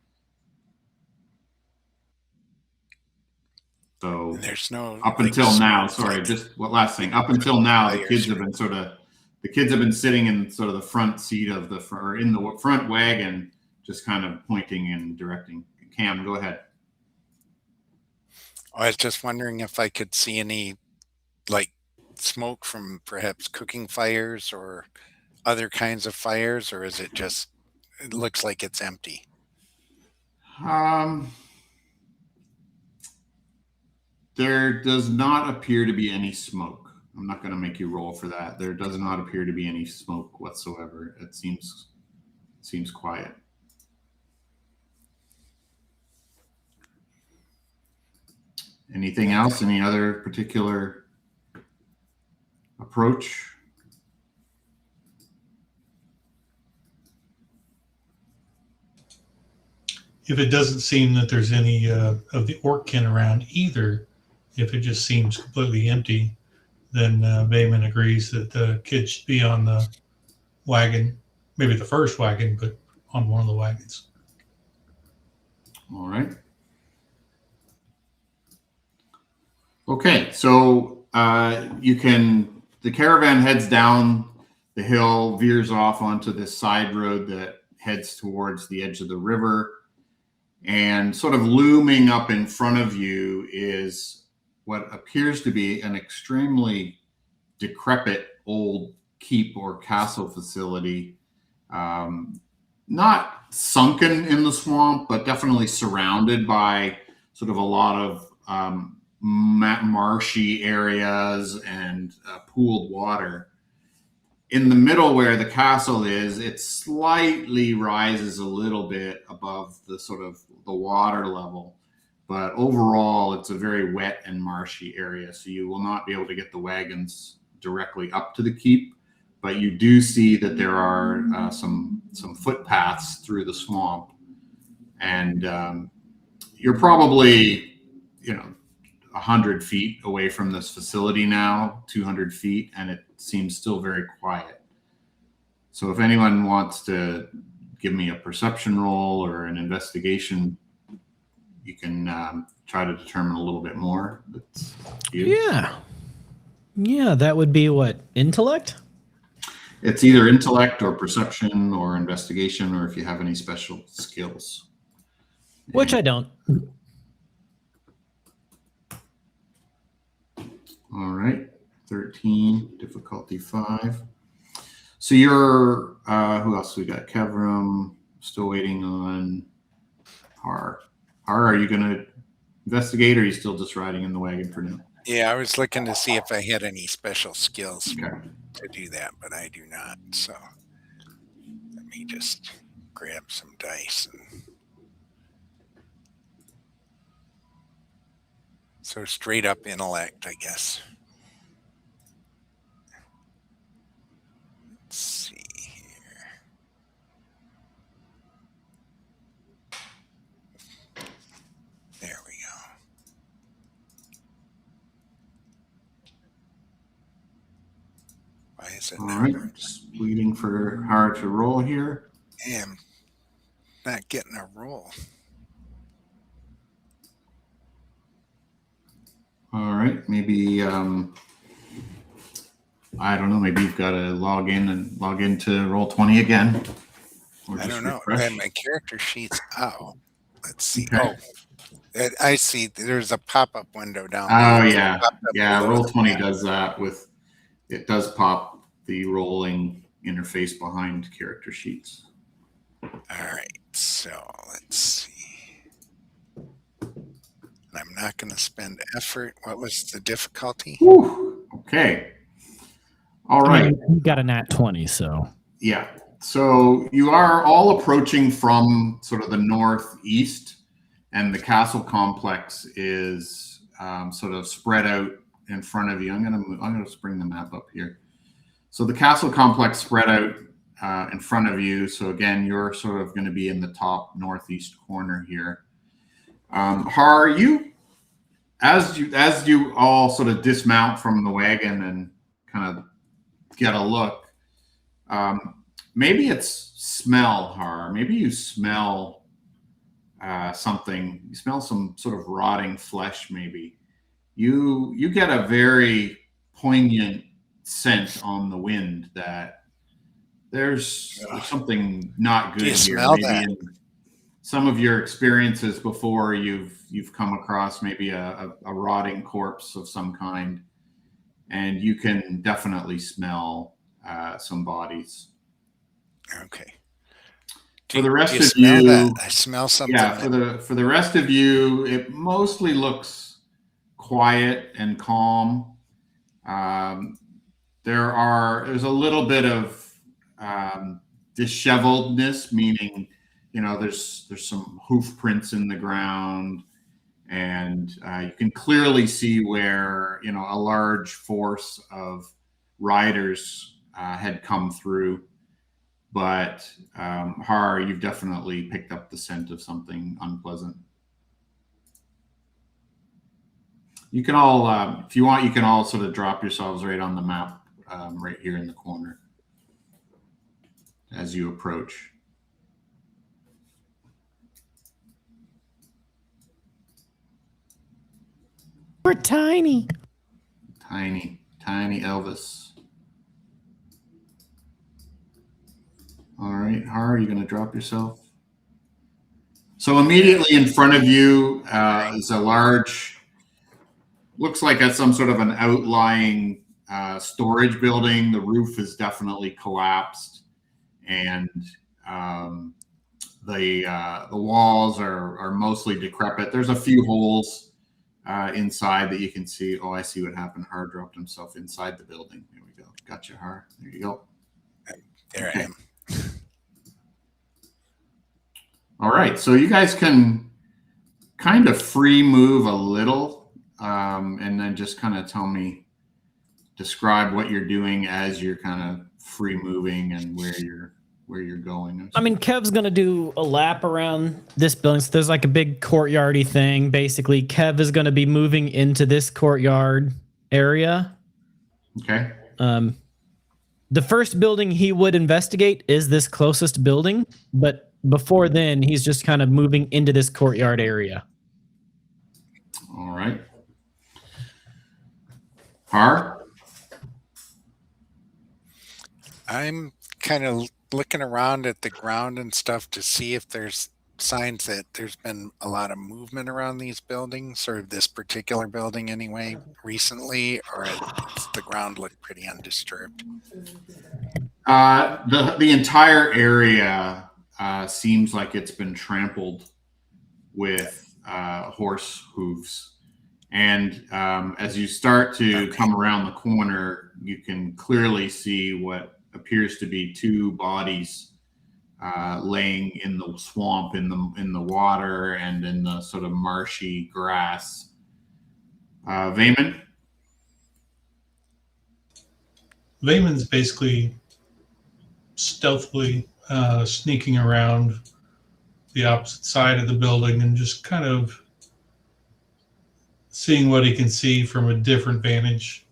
So there's no up until now, sorry, just what last thing, up until now, the kids have been sitting in sort of the front seat of or in the front wagon, just kind of pointing and directing. Cam, go ahead. I was just wondering if I could see any smoke from perhaps cooking fires or other kinds of fires, or is it just, it looks like it's empty? There does not appear to be any smoke. I'm not going to make you roll for that. There does not appear to be any smoke whatsoever. It seems quiet. Anything else? Any other particular approach? If it doesn't seem that there's any of the Orkkin around either, if it just seems completely empty, then Bayman agrees that the kid should be on the wagon, maybe the first wagon, but on one of the wagons. All right. Okay, so the caravan heads down the hill, veers off onto this side road that heads towards the edge of the river. And sort of looming up in front of you is what appears to be an extremely decrepit old keep or castle facility. Not sunken in the swamp, but definitely surrounded by sort of a lot of marshy areas and pooled water. In the middle where the castle is, it slightly rises a little bit above the sort of the water level, but overall it's a very wet and marshy area. So you will not be able to get the wagons directly up to the keep, but you do see that there are some footpaths through the swamp, and you're probably 100 feet away from this facility now, 200 feet, and it seems still very quiet. So if anyone wants to give me a perception roll or an investigation, you can try to determine a little bit more. That's you. Yeah, that would be what? Intellect? It's either intellect or perception or investigation, or if you have any special skills. Which I don't. All right, 13, difficulty 5. So you're, who else we got? Kevram, still waiting on Har. Har, are you going to investigate, or are you still just riding in the wagon for now? Yeah, I was looking to see if I had any special skills Okay. to do that, but I do not. So let me just grab some dice. So straight up intellect, I guess. Let's see here. There we go. Why is it All not? right, just waiting for Har to roll here. I'm not getting a roll. All right, maybe I don't know. Maybe you've got to log into Roll20 again. Or I just don't know. refresh. I have my character sheets out. Let's see. Okay. Oh, I see. There's a pop-up window down Oh there. yeah, yeah. below Roll20 that. does that with. It does pop the rolling interface behind character sheets. All right. So let's see. I'm not going to spend effort. What was the difficulty? Whew. Okay. All right. You got a nat 20, so. Yeah. So you are all approaching from sort of the northeast, and the castle complex is sort of spread out in front of you. I'm gonna just bring the map up here. So the castle complex spread out in front of you. So again, you're sort of going to be in the top northeast corner here. Har, as you all sort of dismount from the wagon and kind of get a look, maybe it's smell, Har. Maybe you smell something. You smell some sort of rotting flesh. Maybe you get a very poignant scent on the wind that there's something not good Do you here. smell Maybe that? in some of your experiences before, you've come across maybe a rotting corpse of some kind, and you can definitely smell some bodies. Okay. For the rest Do you of smell you, that? I smell something. yeah, for the rest of you, it mostly looks quiet and calm. There's a little bit of disheveledness, meaning there's some hoof prints in the ground, and you can clearly see where a large force of riders had come through. But Har, you've definitely picked up the scent of something unpleasant. You can all, if you want, you can all sort of drop yourselves right on the map, right here in the corner as you approach. We're tiny. Tiny Elvis. All right, Har, are you going to drop yourself? So immediately in front of you is a large, looks like some sort of an outlying storage building. The roof is definitely collapsed, and the walls are mostly decrepit. There's a few holes inside that you can see. Oh, I see what happened. Har dropped himself inside the building. There we go. Gotcha, Har. There you go. There I am. All right, so you guys can kind of free move a little, and then just kind of describe what you're doing as you're kind of free moving and where you're going. I mean, Kev's gonna do a lap around this building. So there's like a big courtyardy thing. Basically, Kev is gonna be moving into this courtyard area. Okay. The first building he would investigate is this closest building, but before then, he's just kind of moving into this courtyard area. All right. Har? I'm kind of looking around at the ground and stuff to see if there's signs that there's been a lot of movement around these buildings, or this particular building anyway, recently, or does the ground look pretty undisturbed? The entire area seems like it's been trampled with horse hooves. And as you start to come around the corner, you can clearly see what appears to be two bodies laying in the swamp, in the water, and in the sort of marshy grass. Vayman? Vayman's basically stealthily sneaking around the opposite side of the building and just kind of seeing what he can see from a different vantage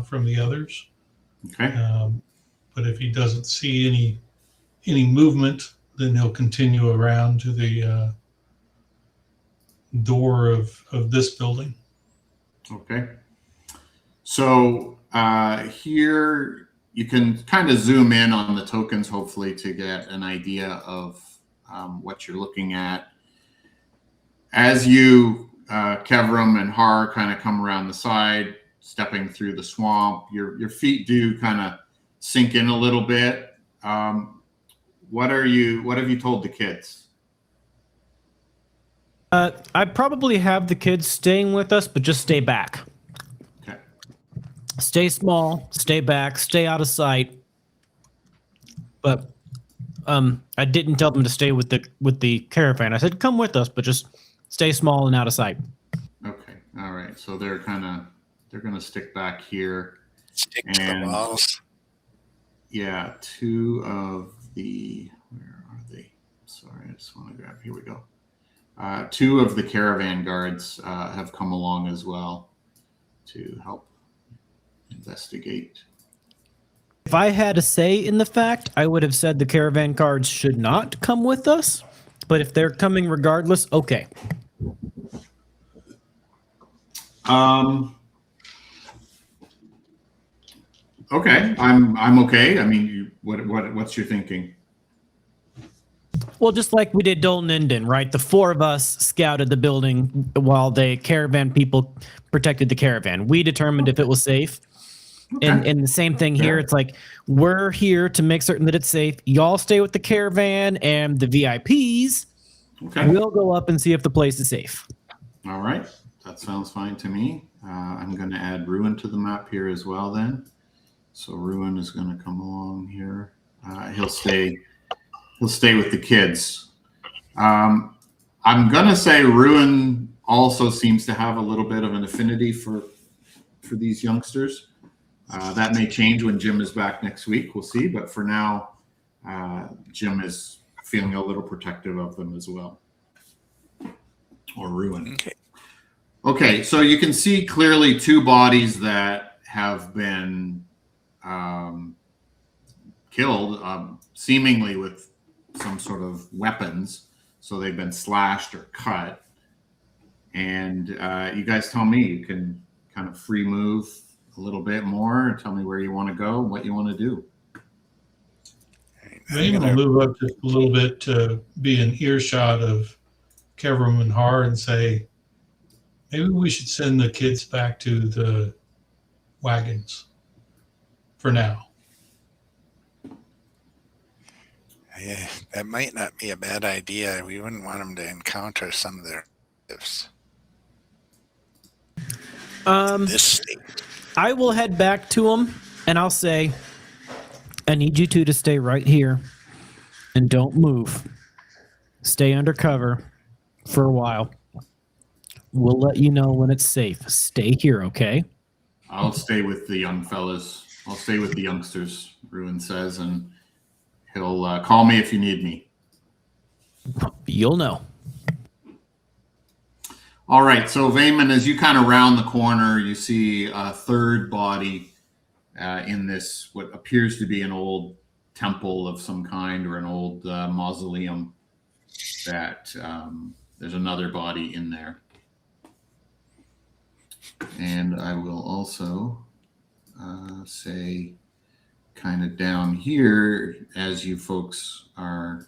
from the others. Okay. But if he doesn't see any movement, then he'll continue around to the door of this building. Okay. So here you can kind of zoom in on the tokens, hopefully, to get an idea of what you're looking at. As you, Kevram and Har, kind of come around the side, stepping through the swamp, your feet do kind of sink in a little bit. What have you told the kids? I probably have the kids staying with us, but just stay back. Okay. Stay small, stay back, stay out of sight. But I didn't tell them to stay with the caravan. I said, come with us, but just stay small and out of sight. Okay. All right. So they're going to stick back here. Stick to the walls. Yeah, two of the, where are they? Sorry, I just want to grab, here we go. Two of the caravan guards have come along as well to help investigate. If I had a say in the fact, I would have said the caravan guards should not come with us. But if they're coming regardless, okay. Okay, I'm okay. I mean, what's your thinking? Well, just like we did Dolan Inden, right? The four of us scouted the building while the caravan people protected the caravan. We determined if it was safe. Okay. And the same thing here. It's like, we're here to make certain that it's safe. Y'all stay with the caravan, and the VIPs will go up and see if the place is safe. All right. That sounds fine to me. I'm going to add Ruin to the map here as well then. So Ruin is going to come along here. He'll stay with the kids. I'm going to say Ruin also seems to have a little bit of an affinity for these youngsters. That may change when Jim is back next week. We'll see. But for now, Jim is feeling a little protective of them as well. Or Ruin. Okay, so you can see clearly two bodies that have been killed, seemingly with some sort of weapons. So they've been slashed or cut. And you guys tell me, you can kind of free move a little bit more. Tell me where you want to go, what you want to do. Maybe we'll move up just a little bit to be an earshot of Kevram and Har and say, maybe we should send the kids back to the wagons for now. Yeah, that might not be a bad idea. We wouldn't want them to encounter some of their relatives. This state. I will head back to them and I'll say, I need you two to stay right here and don't move. Stay undercover for a while. We'll let you know when it's safe. Stay here, okay? I'll stay with the young fellas. I'll stay with the youngsters, Ruin says, and he'll call me if you need me. You'll know. All right, so Vayman, as you kind of round the corner, you see a third body in this, what appears to be an old temple of some kind or an old mausoleum that there's another body in there. And I will also say kind of down here as you folks are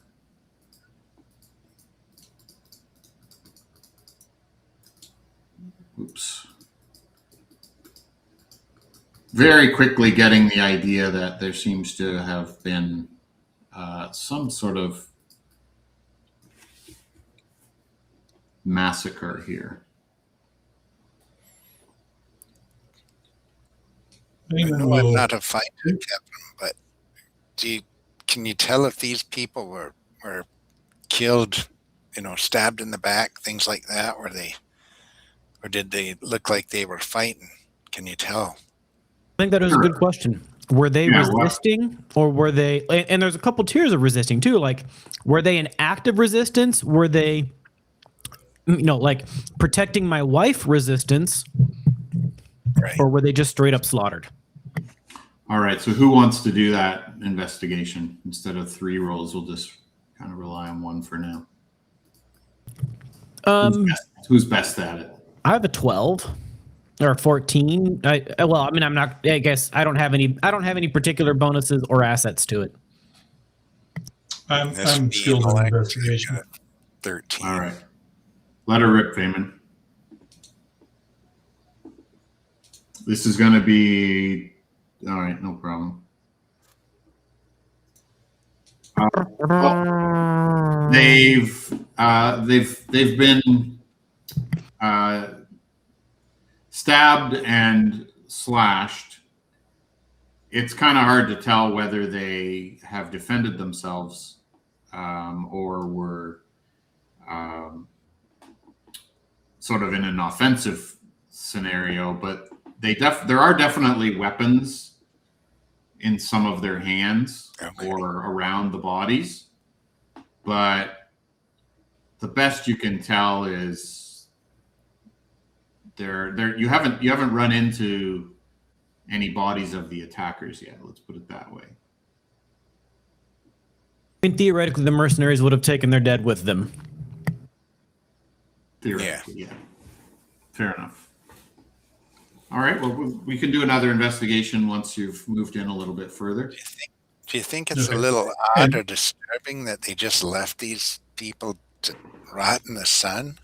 very quickly getting the idea that there seems to have been some sort of massacre here. I know I'm not a fighter, Captain, but can you tell if these people were killed, stabbed in the back, things like that, or did they look like they were fighting? Can you tell? I think that is a good question. Were they resisting, or were they? And there's a couple tiers of resisting too. Like, were they in active resistance? Were they, like protecting my wife resistance, right? Or were they just straight up slaughtered? All right. So who wants to do that investigation instead of 3 rolls? We'll just kind of rely on 1 for now. Who's best at it? I have a 12 or 14. I'm not. I guess I don't have any particular bonuses or assets to it. I'm skilled in investigation. 13. All right. Let her rip, Vayman. This is going to be all right. No problem. They've been stabbed and slashed. It's kind of hard to tell whether they have defended themselves or were sort of in an offensive scenario, but there are definitely weapons in some of their hands or around the bodies, but the best you can tell is you haven't run into any bodies of the attackers yet. Let's put it that way. I mean, theoretically, the mercenaries would have taken their dead with them. Theoretically, yeah. Fair enough. All right. Well, we can do another investigation once you've moved in a little bit further. Do you think it's a little odd or disturbing that they just left these people to rot in the sun?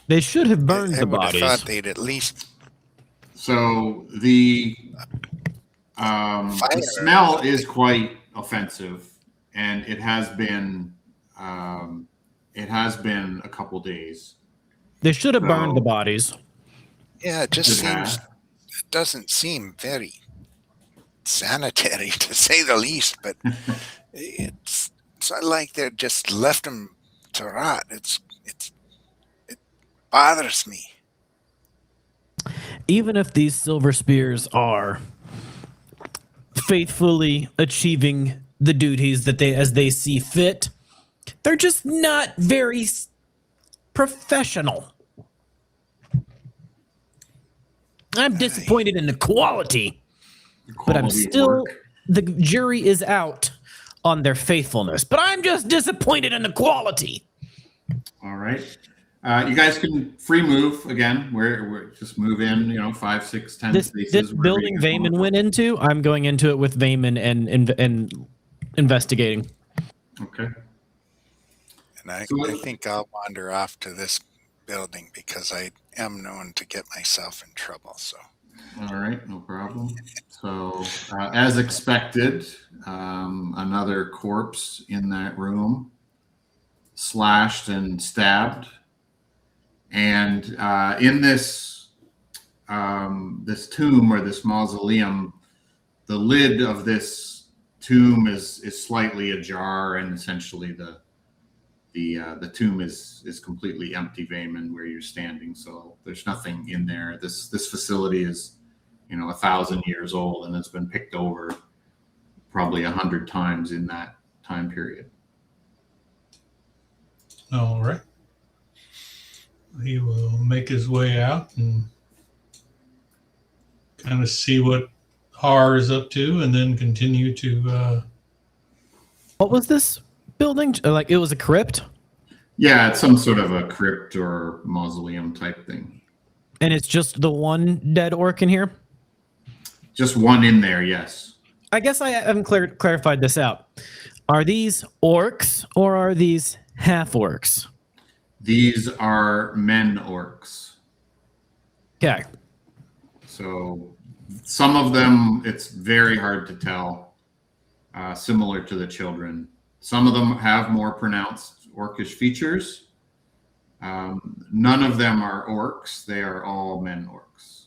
They should have burned the I would bodies. have thought they'd at least. So the smell is quite offensive, and it has been a couple days. They should have burned the bodies. Yeah, it just seems. It doesn't seem very sanitary, to say the least. But it's not like they just left them to rot. bothers me. Even if these silver spears are faithfully achieving the duties that they as they see fit, they're just not very professional. I'm disappointed in the quality, but I'm Quality of still work. the jury is out on their faithfulness, but I'm just disappointed in the quality. All right. You guys can free move again. We're just move in, 5, 6, 10 This spaces. building Vayman went into, I'm going into it with Vayman and investigating. Okay. And I So- think I'll wander off to this building because I am known to get myself in trouble. So, All right, no problem. So, as expected, another corpse in that room, slashed and stabbed. And in this this tomb or this mausoleum, the lid of this tomb is slightly ajar, and essentially the tomb is completely empty, Vayman, where you're standing. So there's nothing in there. This facility is 1,000 years old, and it's been picked over probably 100 times in that time period. All right. He will make his way out and kind of see what Har is up to, and then continue to. What was this building? Like it was a crypt, Yeah, it's some sort of a crypt or mausoleum type thing. and it's just the one dead orc in here. Just one in there, yes. I guess I haven't clarified this out. Are these orcs or are these half orcs? These are men orcs. Okay. So some of them, it's very hard to tell, similar to the children. Some of them have more pronounced orcish features. None of them are orcs. They are all men orcs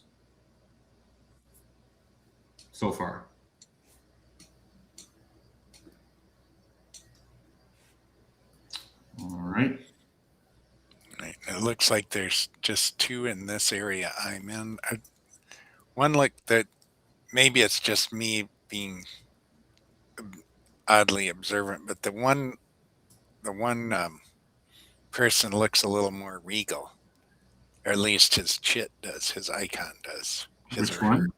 so far. All right. right, it looks like there's just two in this area I'm in. One looked that maybe it's just me being oddly observant, but the one person looks a little more regal, or at least his chit does, his icon does. His Which or her. one?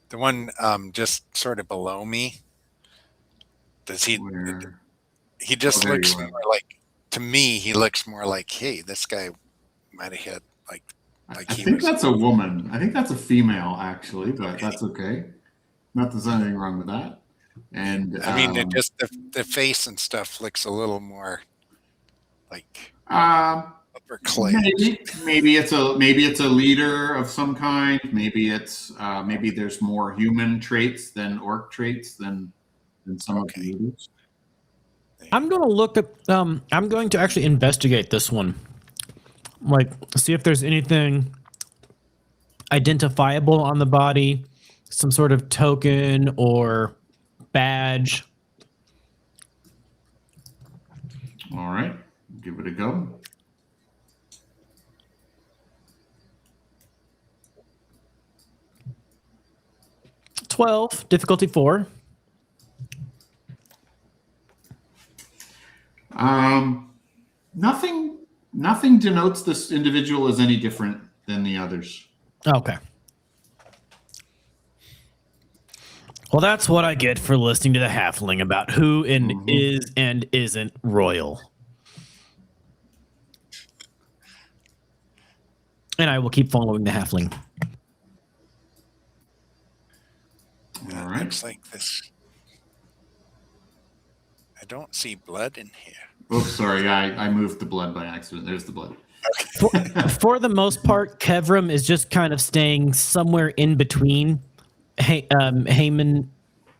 The one just sort of below me. Does he? Where? He just there looks you are. more like, to me, he looks more like, hey, this guy might have had like I he think was. that's a woman. I think that's a female, actually, but that's okay. Not that there's anything wrong with that. And I mean, it just the face and stuff looks a little more like upper class. maybe it's a leader of some kind. Maybe it's maybe there's more human traits than orc traits than some of the leaders. I'm going to look at. I'm going to actually investigate this one. Like, see if there's anything identifiable on the body, some sort of token or badge. All right, give it a go. Difficulty 4. Nothing denotes this individual as any different than the others. Okay. Well, that's what I get for listening to the halfling about who is and isn't royal. And I will keep following the halfling. All right. Looks like this. I don't see blood in here. Oh, sorry, I moved the blood by accident. There's the blood. For the most part, Kevrim is just kind of staying somewhere in between Vayman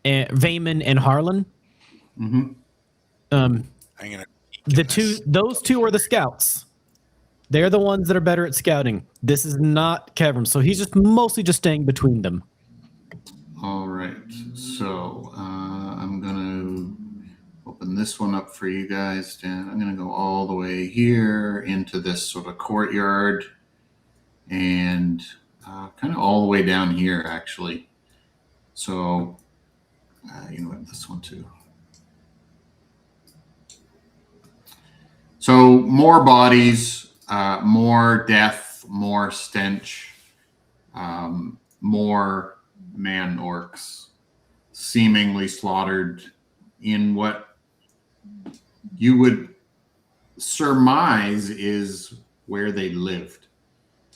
and Harlan. Mm-hmm. I'm gonna. Those two are the scouts. They're the ones that are better at scouting. This is not Kevrim, so he's just mostly just staying between them. All right, so I'm gonna open this one up for you guys. Dan, I'm going to go all the way here into this sort of courtyard and kind of all the way down here, actually. So, you know what, this one too. So more bodies, more death, more stench, more man orcs seemingly slaughtered in what you would surmise is where they lived.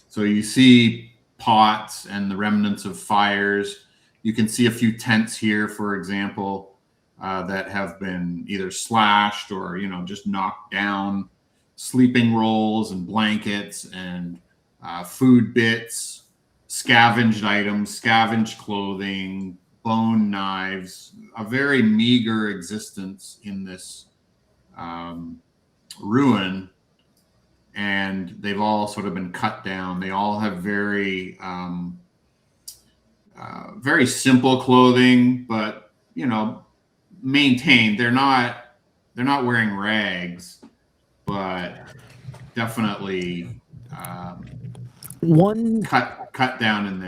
So you see pots and the remnants of fires. You can see a few tents here, for example, that have been either slashed or, you know, just knocked down. Sleeping rolls and blankets and food bits, scavenged items, scavenged clothing, bone knives, a very meager existence in this ruin. And they've all sort of been cut down. They all have very, very simple clothing, but, you know, maintained. They're not wearing rags, but definitely One cut down in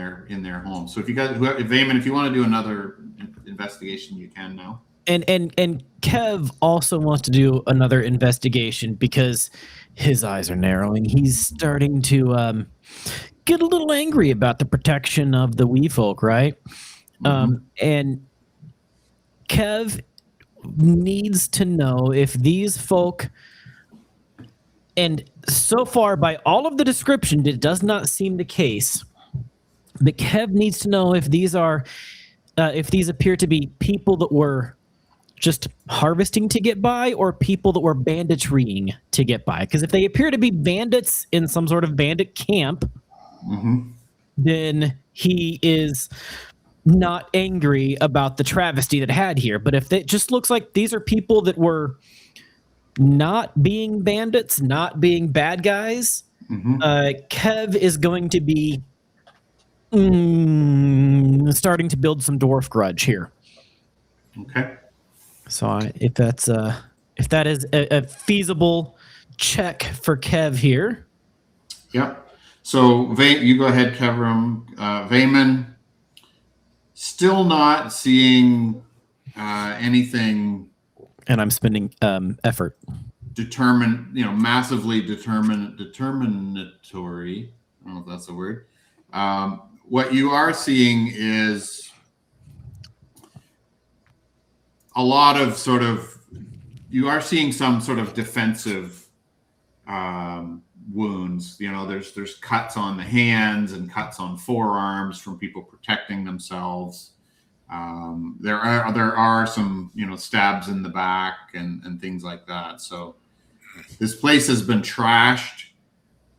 their home. So if you guys, Vayman, if you want to do another investigation, you can now. and Kev also wants to do another investigation because his eyes are narrowing. He's starting to get a little angry about the protection of the wee folk, right? And Kev needs to know if these folk, and so far by all of the description, it does not seem the case. But Kev needs to know if these are, if these appear to be people that were just harvesting to get by or people that were banditrying to get by. Because if they appear to be bandits in some sort of bandit camp, then he is not angry about the travesty that had here. But if it just looks like these are people that were not being bandits, not being bad guys, Kev is going to be starting to build some dwarf grudge here. Okay. So if that is a feasible check for Kev here. Yep. So you go ahead, Kevram. Vayman, still not seeing anything. And I'm spending effort. Massively determinatory. I don't know if that's a word. What you are seeing is a lot of you are seeing some sort of defensive wounds. You know, there's cuts on the hands and cuts on forearms from people protecting themselves. There are some, stabs in the back and things like that. So this place has been trashed.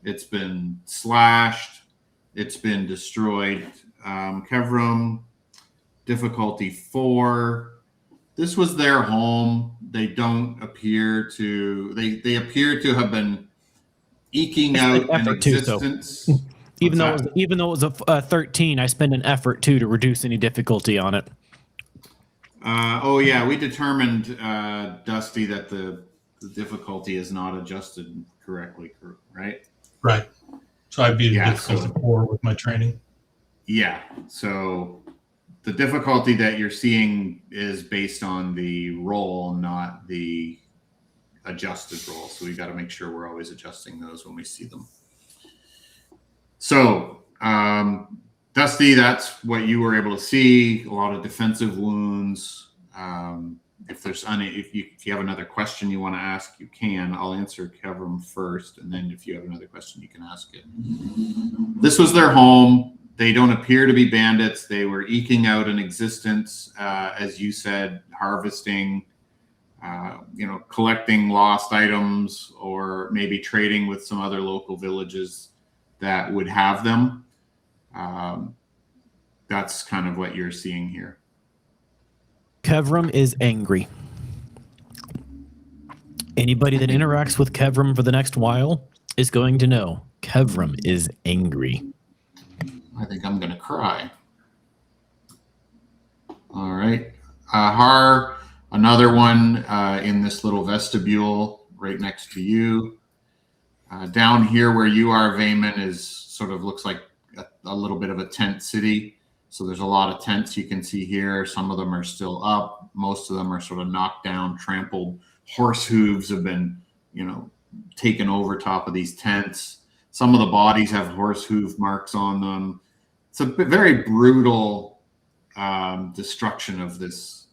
It's been slashed. It's been destroyed. Kevram, difficulty 4. This was their home. They don't appear to. They appear to have been eking out an existence. Even though it was a 13, I spent an effort too to reduce any difficulty on it. We determined, Dusty, that the difficulty is not adjusted correctly, right? Right. So I beat a difficulty 4 with my training. Yeah. So the difficulty that you're seeing is based on the roll, not the adjusted roll. So we got to make sure we're always adjusting those when we see them. So, Dusty, that's what you were able to see. A lot of defensive wounds. If you have another question you want to ask, you can. I'll answer Kevram first, and then if you have another question, you can ask it. This was their home. They don't appear to be bandits. They were eking out an existence, as you said, harvesting, collecting lost items, or maybe trading with some other local villages that would have them. That's kind of what you're seeing here. Kevram is angry. Anybody that interacts with Kevram for the next while is going to know Kevram is angry. I think I'm going to cry. All right. Har, Another one in this little vestibule right next to you. Down here where you are, Vayman, is sort of looks like a little bit of a tent city. So there's a lot of tents you can see here. Some of them are still up. Most of them are sort of knocked down, trampled. Horse hooves have been, taken over top of these tents. Some of the bodies have horse hoof marks on them. It's a very brutal destruction of this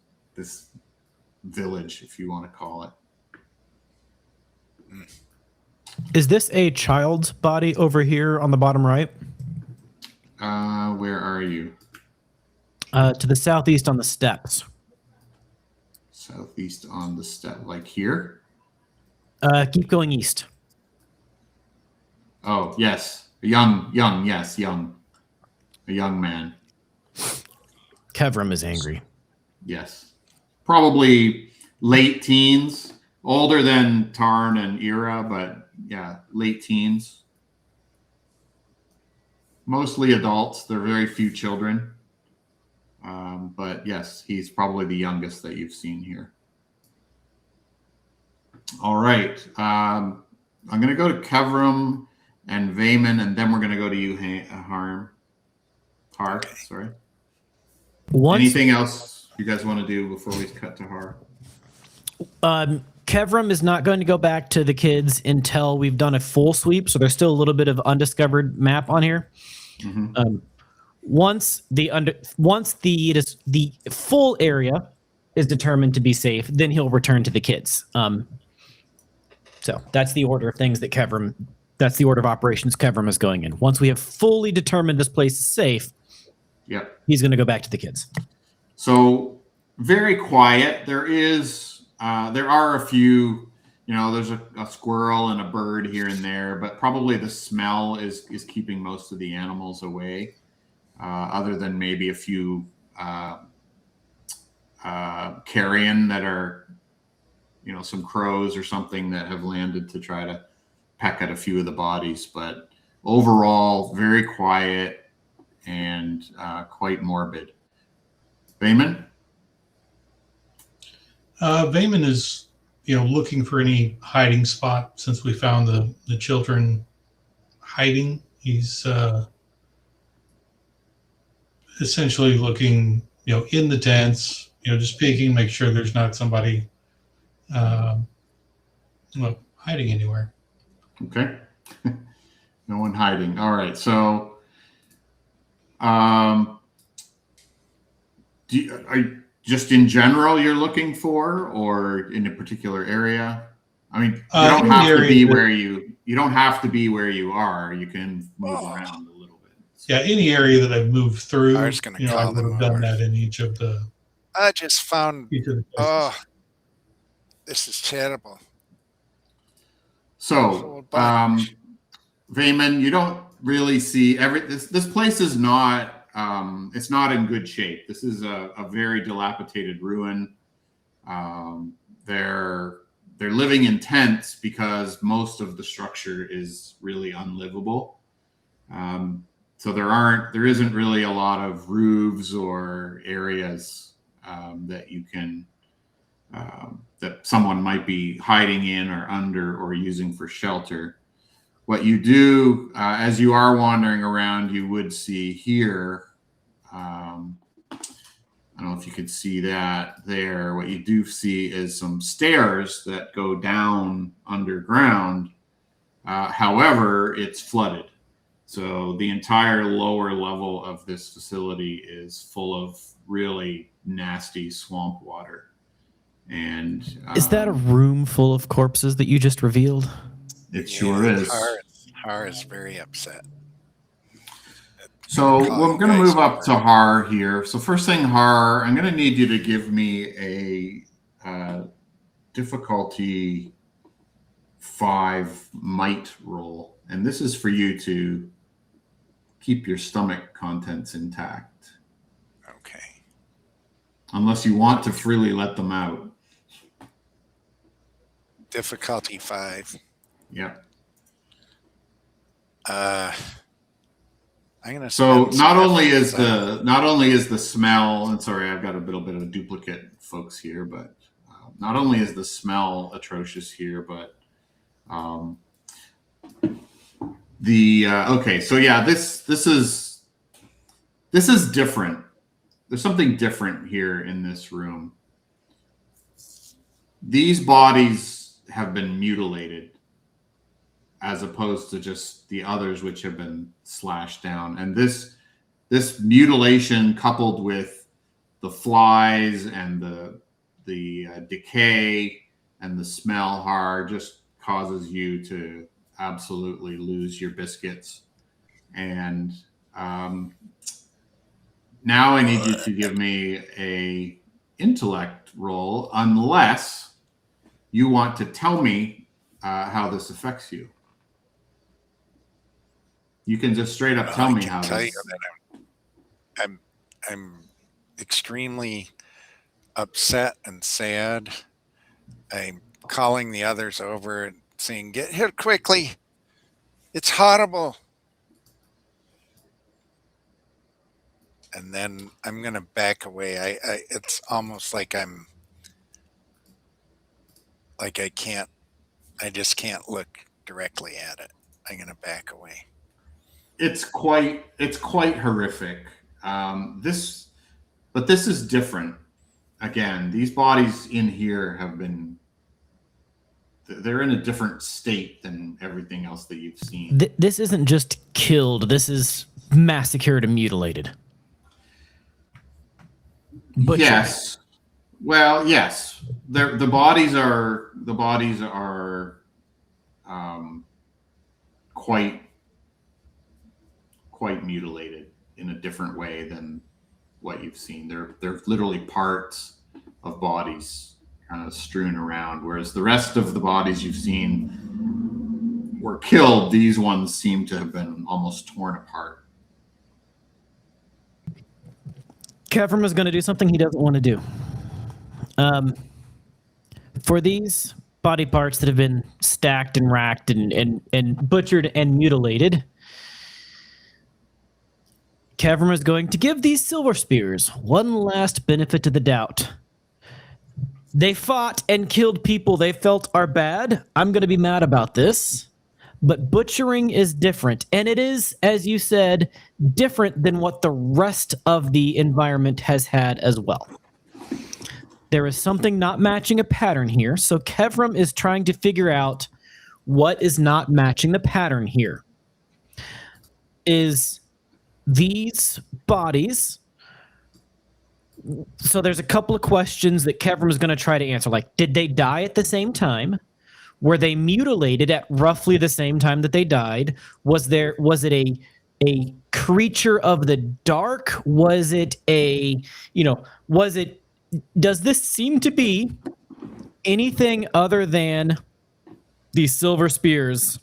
village, if you want to call it. Is this a child's body over here on the bottom right? Where are you? To the southeast on the steps. Southeast on the step, like here? Keep going east. Oh, yes. A young man. Kevram is angry. Yes. Probably late teens, older than Tarn and Ira, but yeah, late teens. Mostly adults. There are very few children. But yes, he's probably the youngest that you've seen here. All right. I'm going to go to Kevram and Vayman, and then we're going to go to you, Har. Sorry. Anything else you guys want to do before we cut to Har? Kevram is not going to go back to the kids until we've done a full sweep, so there's still a little bit of undiscovered map on here. Mm-hmm. Once the full area is determined to be safe, then he'll return to the kids. So that's the order of things that Kevram. That's the order of operations Kevram is going in. Once we have fully determined this place is safe, he's going to go back to the kids. So very quiet. There are a few. There's a squirrel and a bird here and there, but probably the smell is keeping most of the animals away. Other than maybe a few carrion that are, some crows or something that have landed to try to peck at a few of the bodies. But overall, very quiet and quite morbid. Vayman? Vayman is, looking for any hiding spot since we found the children hiding. He's essentially looking, in the tents, just peeking, make sure there's not somebody hiding anywhere. Okay. No one hiding. All right. So, just in general you're looking for, or in a particular area? I mean, you don't have to be where you don't have to be where you are. You can move around a little bit. Yeah, any area that I've moved through, I was going to I call would them have done over. that in each of the. I just found. Each of the places. This is terrible. So, Vayman, you don't really see this place is not it's not in good shape. This is a very dilapidated ruin. They're living in tents because most of the structure is really unlivable. So there isn't really a lot of roofs or areas that you can that someone might be hiding in or under or using for shelter. What you do as you are wandering around, you would see here. I don't know if you could see that there. What you do see is some stairs that go down underground. However, it's flooded. So the entire lower level of this facility is full of really nasty swamp water. And is that a room full of corpses that you just revealed? It sure is. Har is very upset. So we're going to move up to Har here. So first thing, Har, I'm going to need you to give me a difficulty 5 might roll. And this is for you to keep your stomach contents intact. Okay. Unless you want to freely let them out. Difficulty 5. Yeah. I'm gonna. So not only is the smell, and sorry, I've got a little bit of duplicate folks here, but not only is the smell atrocious here, but okay, so yeah, this is different. There's something different here in this room. These bodies have been mutilated, as opposed to just the others which have been slashed down. And this mutilation, coupled with the flies and the decay and the smell hard, just causes you to absolutely lose your biscuits. And now I need you to give me a intellect roll, unless you want to tell me how this affects you. You can just straight up tell me how tell this. You that I'm extremely upset and sad. I'm calling the others over and saying, "Get here quickly! It's horrible." And then I'm gonna back away. It's almost like I just can't look directly at it. I'm gonna back away. It's quite horrific. But this is different. Again, these bodies in here they're in a different state than everything else that you've seen. This isn't just killed. This is massacred and mutilated. Butchered. Yes. Well, yes. The bodies are quite mutilated in a different way than what you've seen. They're literally parts of bodies kind of strewn around, whereas the rest of the bodies you've seen were killed. These ones seem to have been almost torn apart. Kevram is going to do something he doesn't want to do. For these body parts that have been stacked and racked and butchered and mutilated, Kevram is going to give these silver spears one last benefit of the doubt. They fought and killed people they felt are bad. I'm going to be mad about this. But butchering is different. And it is, as you said, different than what the rest of the environment has had as well. There is something not matching a pattern here. So Kevram is trying to figure out what is not matching the pattern here. Is these bodies... So there's a couple of questions that Kevram is going to try to answer. Like, did they die at the same time? Were they mutilated at roughly the same time that they died? Was it a creature of the dark? Was it does this seem to be anything other than these silver spears?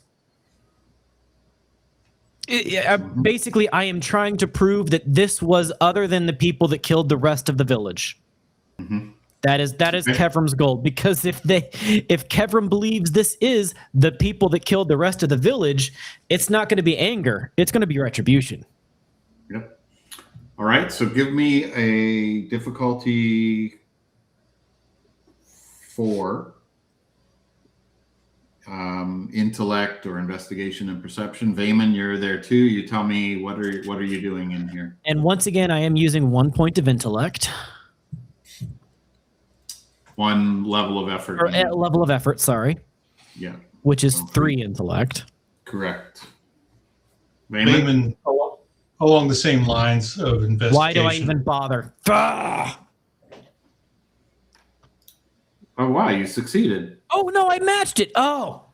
Basically, I am trying to prove that this was other than the people that killed the rest of the village. Mm-hmm. That is Kevram's goal, because if Kevram believes this is the people that killed the rest of the village, it's not going to be anger. It's going to be retribution. Yep. All right. So give me a difficulty 4, intellect or investigation and perception. Vayman, you're there too. You tell me what are you doing in here? And once again, I am using 1 point of intellect. 1 level of effort. Or a level of effort, sorry. Yeah. Which is 3 intellect. Correct. Vayman, along the same lines of investigation. Why do I even bother? Ah! Oh, wow. You succeeded. Oh, no, I matched it. Oh,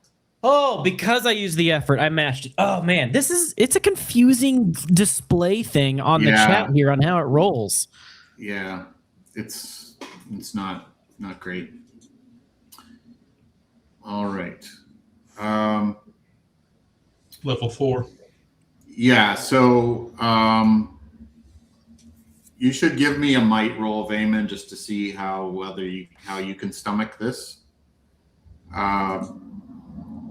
because I used the effort, I matched it. Oh, man, it's a confusing display thing on the chat here on how it rolls. Yeah, it's not great. All right. Level 4. Yeah, so you should give me a might roll, Vayman, just to see how you can stomach this.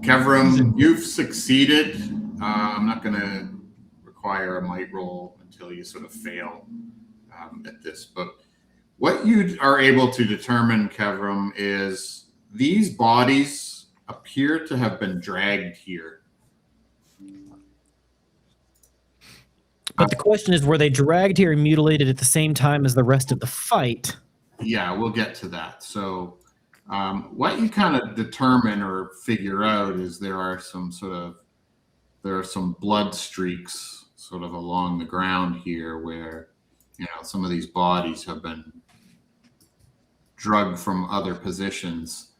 Kevram, you've succeeded. I'm not going to require a might roll until you sort of fail at this, but What you are able to determine, Kevram, is these bodies appear to have been dragged here. But the question is, were they dragged here and mutilated at the same time as the rest of the fight? Yeah, we'll get to that. So what you kind of determine or figure out is there are some blood streaks sort of along the ground here where, some of these bodies have been drugged from other positions.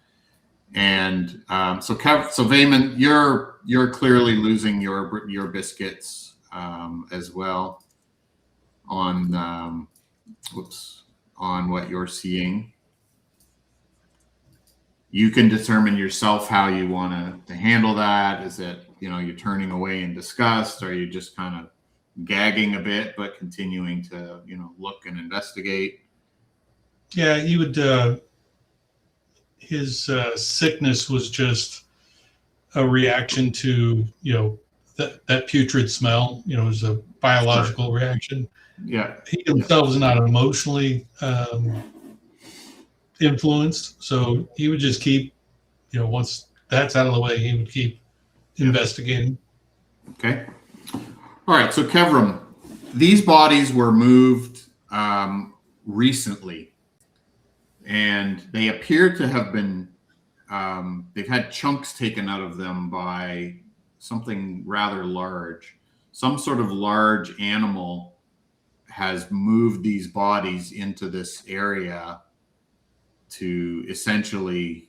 And so Vayman, you're clearly losing your biscuits as well on what you're seeing. You can determine yourself how you want to handle that. Is it, you're turning away in disgust? Or are you just kind of gagging a bit, but continuing to, look and investigate? Yeah, he would, his sickness was just a reaction to, that putrid smell, it was a biological reaction. Yeah. He himself is not emotionally influenced, so he would just keep, once that's out of the way, he would keep investigating. Okay. All right. So Kevram, these bodies were moved recently, and they appear to have been, they've had chunks taken out of them by something rather large. Some sort of large animal has moved these bodies into this area to essentially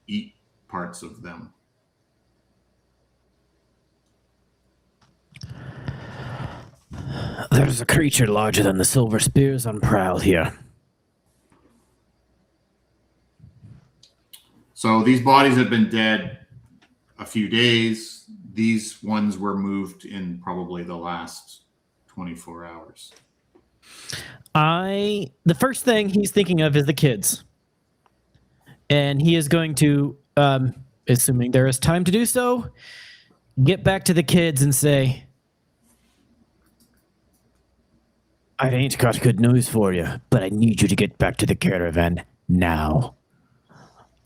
eat parts of them. There's a creature larger than the silver spears on prowl here. So these bodies have been dead a few days. These ones were moved in probably the last 24 hours. The first thing he's thinking of is the kids. And he is going to, assuming there is time to do so, get back to the kids and say, I ain't got good news for you, but I need you to get back to the caravan now.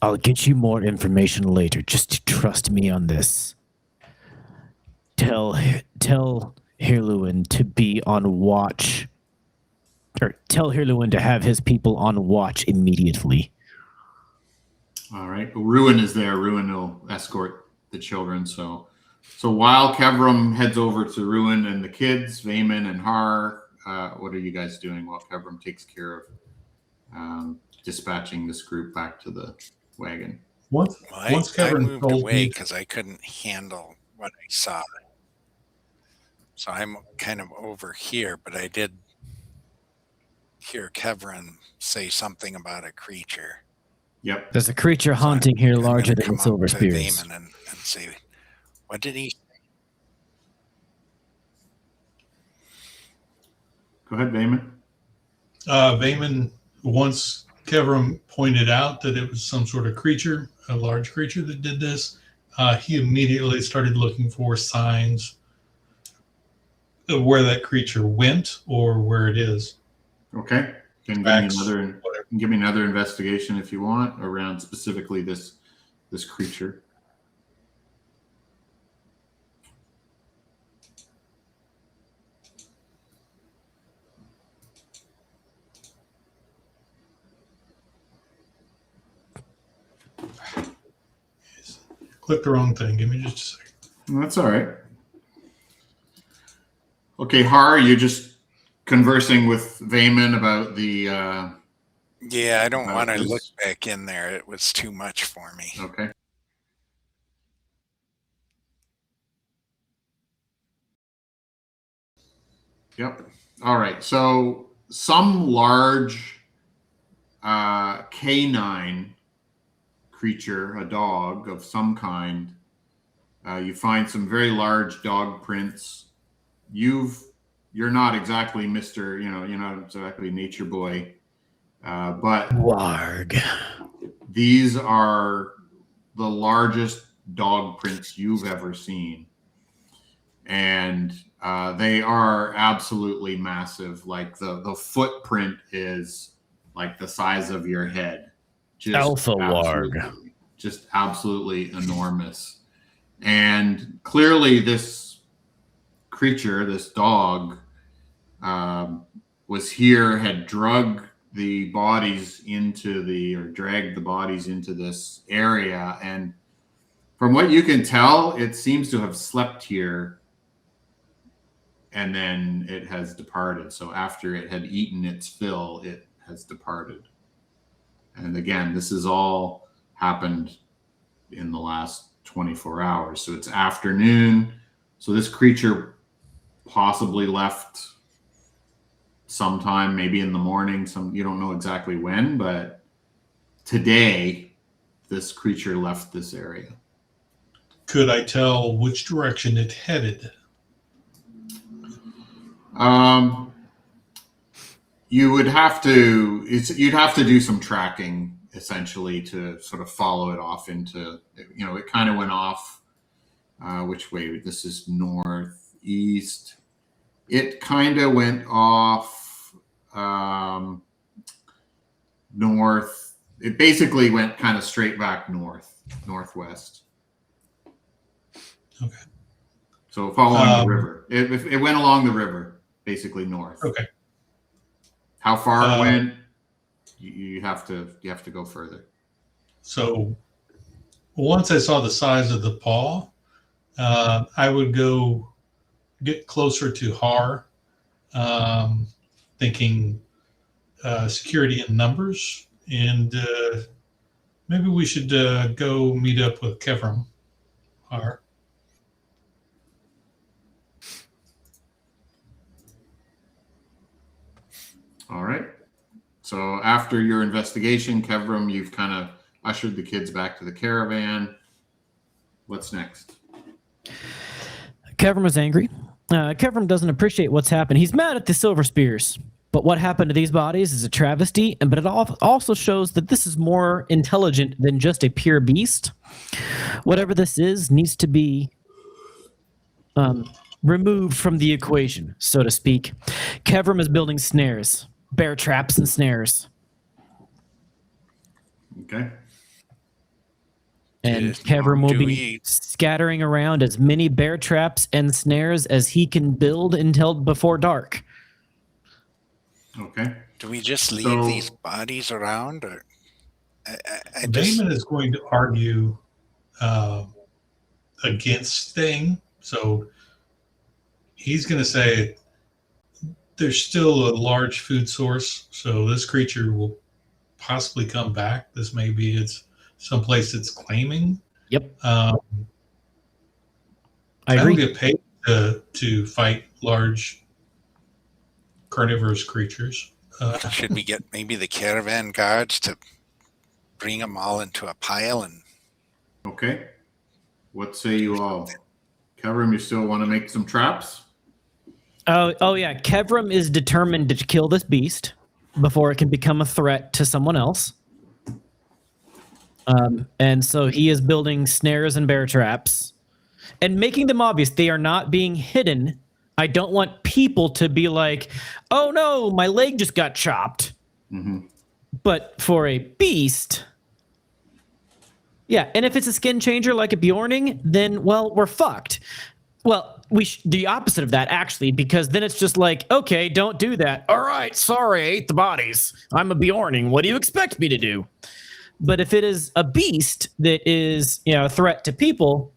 I'll get you more information later. Just trust me on this. Tell Hirluin to be on watch. Or tell Hirluin to have his people on watch immediately. All right. Ruin is there. Ruin will escort the children. So while Kevram heads over to Ruin and the kids, Vayman and Har, what are you guys doing while Kevram takes care of dispatching this group back to the wagon? Once I Kevram moved told away me, because I couldn't handle what I saw. So I'm kind of over here, but I did hear Kevram say something about a creature. Yep. There's a creature haunting here I'm gonna larger than come the up silver to spears. Vayman and say, what did he say? Go ahead, Vayman. Vayman, once Kevram pointed out that it was some sort of creature, a large creature that did this, he immediately started looking for signs of where that creature went or where it is. Okay. Can give me another investigation if you want around specifically this creature. Click the wrong thing. Give me just a second. That's all right. Okay, Har, you're just conversing with Vayman about the. Yeah, I don't want to this. look back in there. It was too much for me. Okay. Yep. All right. So some large canine creature, a dog of some kind. You find some very large dog prints. You're not exactly Mr. You're not exactly Nature Boy, but Warg. these are the largest dog prints you've ever seen, and they are absolutely massive. Like the footprint is like the size of your head. Just Alpha absolutely, warg. just absolutely enormous. And clearly this creature, this dog, was here, had dragged the bodies into this area. And from what you can tell, it seems to have slept here and then it has departed. So after it had eaten its fill, it has departed. And again, this has all happened in the last 24 hours. So it's afternoon. So this creature possibly left sometime, maybe in the morning. You don't know exactly when, but today this creature left this area. Could I tell which direction it headed? You'd have to do some tracking essentially to sort of follow it off into, it kind of went off, which way? This is northeast. It kind of went off north. It basically went kind of straight back northwest. Okay. So following the river. It went along the river, basically north. Okay. How far it went, you have to go further. So once I saw the size of the paw, I would go get closer to Har, thinking security in numbers, and maybe we should go meet up with Kevram. Har. All right. So after your investigation, Kevram, you've kind of ushered the kids back to the caravan. What's next? Kevram is angry. Kevram doesn't appreciate what's happened. He's mad at the Silver Spears. But what happened to these bodies is a travesty, but it also shows that this is more intelligent than just a pure beast. Whatever this is needs to be removed from the equation, so to speak. Kevram is building snares, bear traps and snares. Okay. And Kevram will be scattering around as many bear traps and snares as he can build until before dark. Okay. Do we just leave these bodies around, or Damon is going to argue against staying, so he's going to say there's still a large food source, so this creature will possibly come back. This may be it's someplace it's claiming. Yep. I agree. don't get paid to fight large carnivorous creatures. Should we get maybe the caravan guards to bring them all into a pile? And Okay. What say you all? Kevram, you still want to make some traps? Oh yeah. Kevram is determined to kill this beast before it can become a threat to someone else. And so he is building snares and bear traps and making them obvious. They are not being hidden. I don't want people to be like, oh no, my leg just got chopped. Mm-hmm. But for a beast, yeah. And if it's a skin changer like a Bjorning, then, well, we're fucked. Well, the opposite of that, actually, because then it's just like, okay, don't do that. All right, sorry, I ate the bodies. I'm a Bjorning. What do you expect me to do? But if it is a beast that is, a threat to people,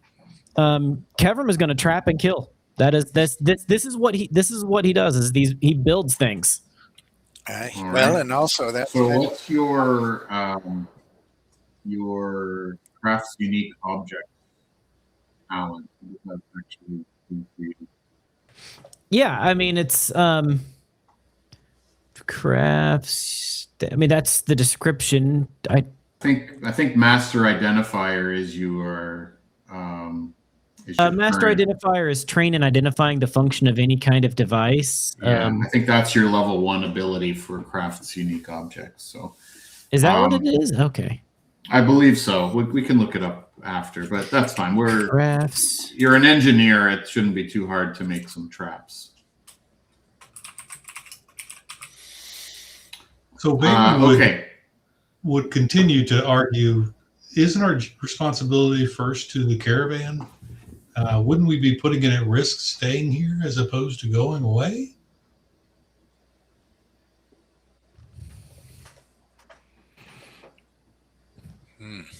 Kevram is going to trap and kill. That is this is what he does. He builds things. Right. Well, and also that's so. What's your craft's unique object, Alan? That's actually yeah, I mean it's crafts. I mean that's the description. I think master identifier is your master current. identifier is trained in identifying the function of any kind of device. Yeah, I think that's your level 1 ability for craft's unique objects. So is that what it is? Okay, I believe so. We can look it up after, but that's fine. Crafts. You're an engineer. It shouldn't be too hard to make some traps. So Bateman Okay. would continue to argue, isn't our responsibility first to the caravan? Wouldn't we be putting it at risk staying here as opposed to going away?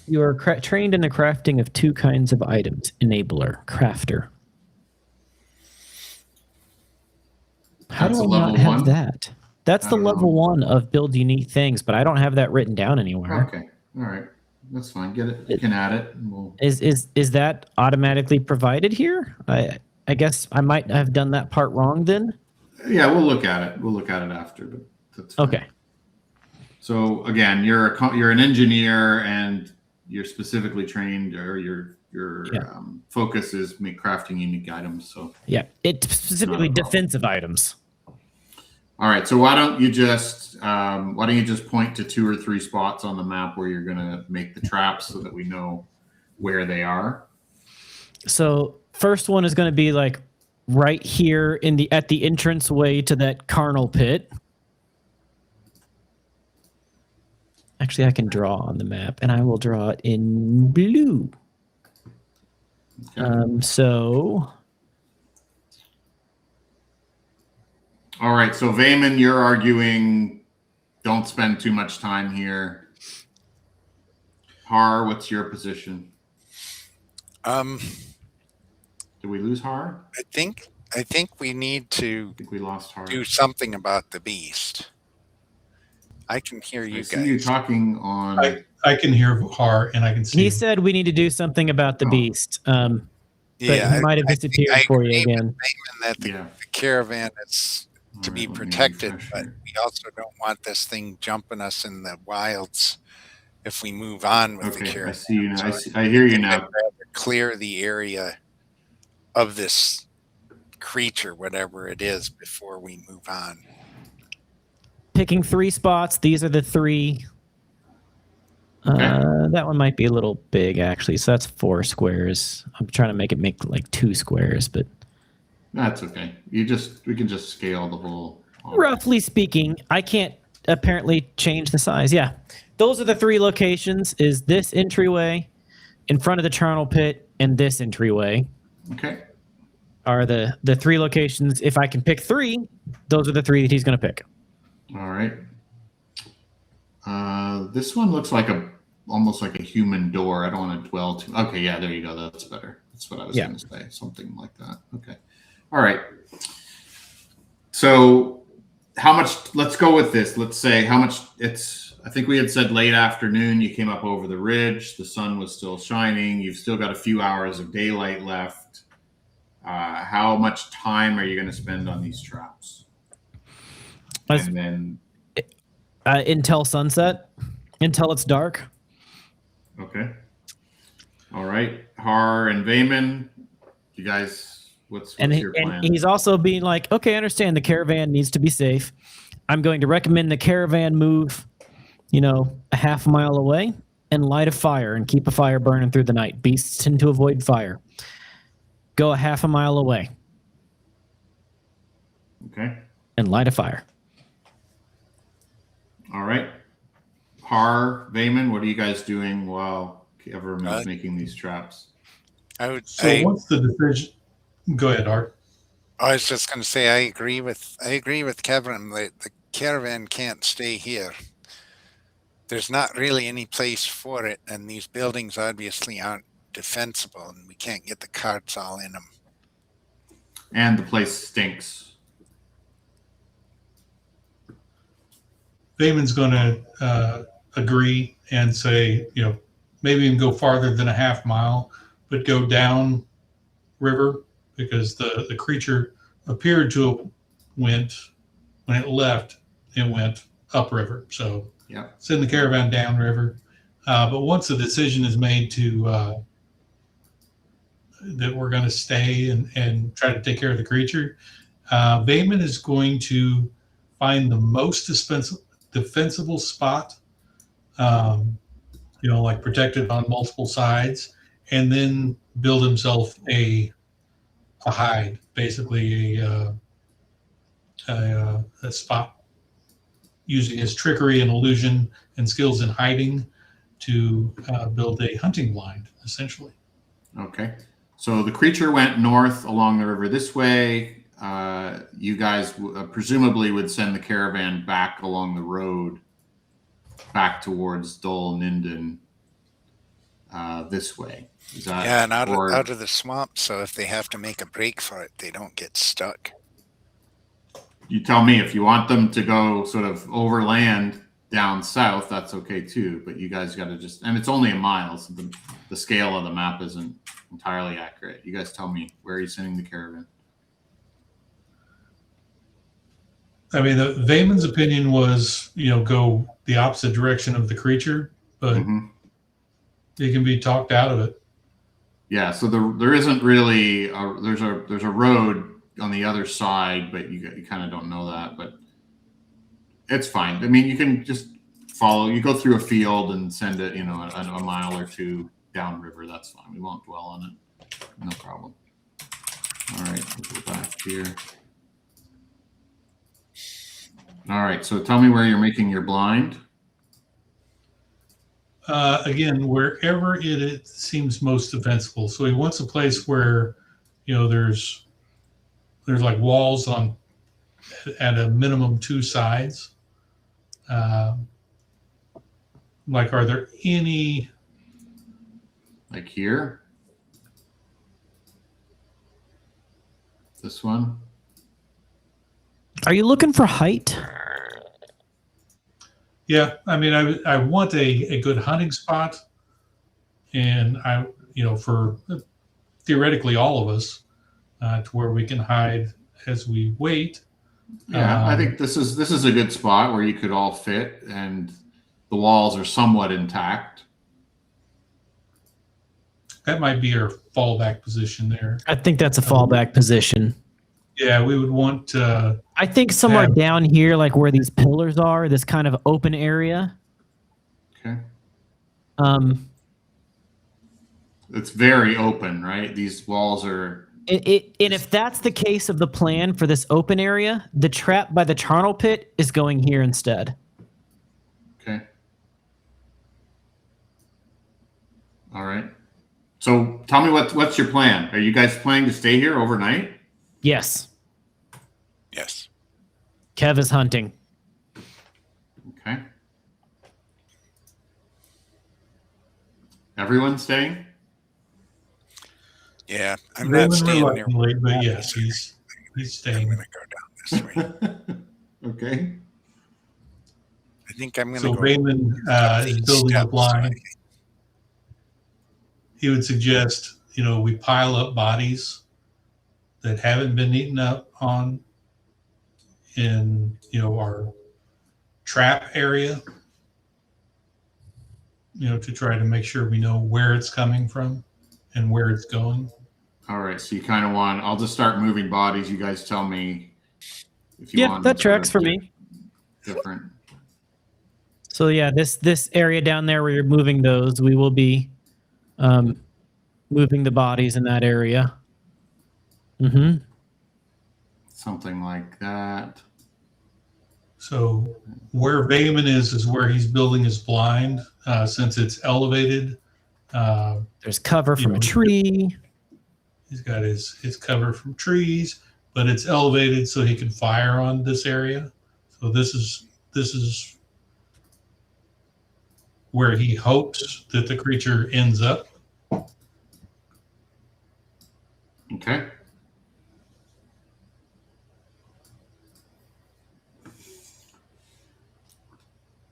You are trained in the crafting of two kinds of items: enabler, crafter. How That's do a I level not have 1? that? That's I the don't know. level 1 of build unique things, but I don't have that written down anywhere. Okay. All right. That's fine. Get it. You can add it. And we'll... Is that automatically provided here? I guess I might have done that part wrong then. Yeah, we'll look at it. We'll look at it after. But that's fine. Okay. So again, you're an engineer, and you're specifically trained, or your focus is crafting unique items. So Yeah, it's specifically defensive items. all right. So why don't you just point to 2 or 3 spots on the map where you're gonna make the traps so that we know where they are. So first one is going to be like right here at the entrance way to that carnal pit. Actually, I can draw on the map, and I will draw it in blue. Okay. So. All right. So Vayman, you're arguing don't spend too much time here. Har, what's your position? Did we lose Har? I think we need to I think we lost Har. do something about the beast. I can hear you I guys. see you talking on. I can hear Har, and I can see. He said we need to do something about the beast. But he might have disappeared for you again. That the caravan is to be protected, but we also don't want this thing jumping us in the wilds if we move on with the caravan. I see you now. I hear you now. Clear the area of this creature, whatever it is, before we move on. Picking 3 spots. These are the 3. That one might be a little big, actually. So that's 4 squares. I'm trying to make like 2 squares, but that's okay. We can just scale the whole. Roughly speaking, I can't apparently change the size. Yeah, those are the 3 locations. Is this entryway in front of the charnel pit, and this entryway. Okay. Are the 3 locations. If I can pick 3, those are the 3 that he's going to pick. All right. This one looks like almost like a human door. I don't want to dwell too. Okay, yeah, there you go. That's better. That's what I was going to say. Something like that. Okay. All right. So how much? Let's go with this. Let's say how much it's. I think we had said late afternoon. You came up over the ridge. The sun was still shining. You've still got a few hours of daylight left. How much time are you going to spend on these traps? And then until sunset, until it's dark. Okay. All right. Har and Vayman, you guys, what's your plan? And he's also being like, okay, I understand the caravan needs to be safe. I'm going to recommend the caravan move, a half mile away and light a fire and keep a fire burning through the night. Beasts tend to avoid fire. Go a half a mile away. Okay. And light a fire. All right. Har, Vayman, what are you guys doing while Kevin is making these traps? What's the decision? Go ahead, Art. I was just going to say I agree with Kevin. The caravan can't stay here. There's not really any place for it, and these buildings obviously aren't defensible, and we can't get the carts all in them. And the place stinks. Vayman's going to agree and say, maybe even go farther than a half mile, but go down river, because the creature appeared to have went, when it left, it went upriver. So send the caravan downriver. But once the decision is made to that we're going to stay and try to take care of the creature, Vayman is going to find the most defensible spot, like protected on multiple sides, and then build himself a hide, basically a spot, using his trickery and illusion and skills in hiding to build a hunting blind, essentially. Okay. So the creature went north along the river this way. You guys presumably would send the caravan back along the road, back towards Dol Ninden this way. Is that, Yeah, and out of the swamp, so if they have to make a break for it, they don't get stuck. You tell me. If you want them to go sort of overland down south, that's okay too. But you guys got to just, and it's only a mile, so the scale of the map isn't entirely accurate. You guys tell me, where are you sending the caravan? I mean, Vayman's opinion was, go the opposite direction of the creature, but it can be talked out of it. Yeah, so there isn't really there's a road on the other side, but you kind of don't know that, but it's fine. I mean, you can just follow. You go through a field and send it, a mile or two downriver. That's fine. We won't dwell on it. No problem. All right, we'll go back here. All right, so tell me where you're making your blind. Again, wherever it seems most defensible. So he wants a place where, there's like walls on at a minimum 2 sides. Like, are there any? Like here? This one? Are you looking for height? Yeah, I mean, I want a good hunting spot, and for theoretically all of us, to where we can hide as we wait. Yeah, I think this is a good spot where you could all fit, and the walls are somewhat intact. That might be our fallback position there. I think that's a fallback position. Yeah, we would want. I think somewhere down here, like where these pillars are, this kind of open area. Okay. It's very open, right? These walls are. And if that's the case of the plan for this open area, the trap by the charnel pit is going here instead. Okay. All right. So tell me what's your plan? Are you guys planning to stay here overnight? Yes. Yes. Kev is hunting. Okay. Everyone staying? Yeah, I'm not staying there. But yes, he's staying. I'm going to go down this way. Okay. I think I'm going to So go. Raymond is building a blind. He would suggest, we pile up bodies that haven't been eaten up on in, our trap area, to try to make sure we know where it's coming from and where it's going. All right. So you kind of want, I'll just start moving bodies. You guys tell me if you want. Yeah, that tracks for me. Different. So yeah, this area down there where you're moving those, we will be moving the bodies in that area. Mm-hmm. Something like that. So where Vayman is where he's building his blind, since it's elevated. There's cover from a tree. He's got his cover from trees, but it's elevated so he can fire on this area. So this is where he hopes that the creature ends up. Okay.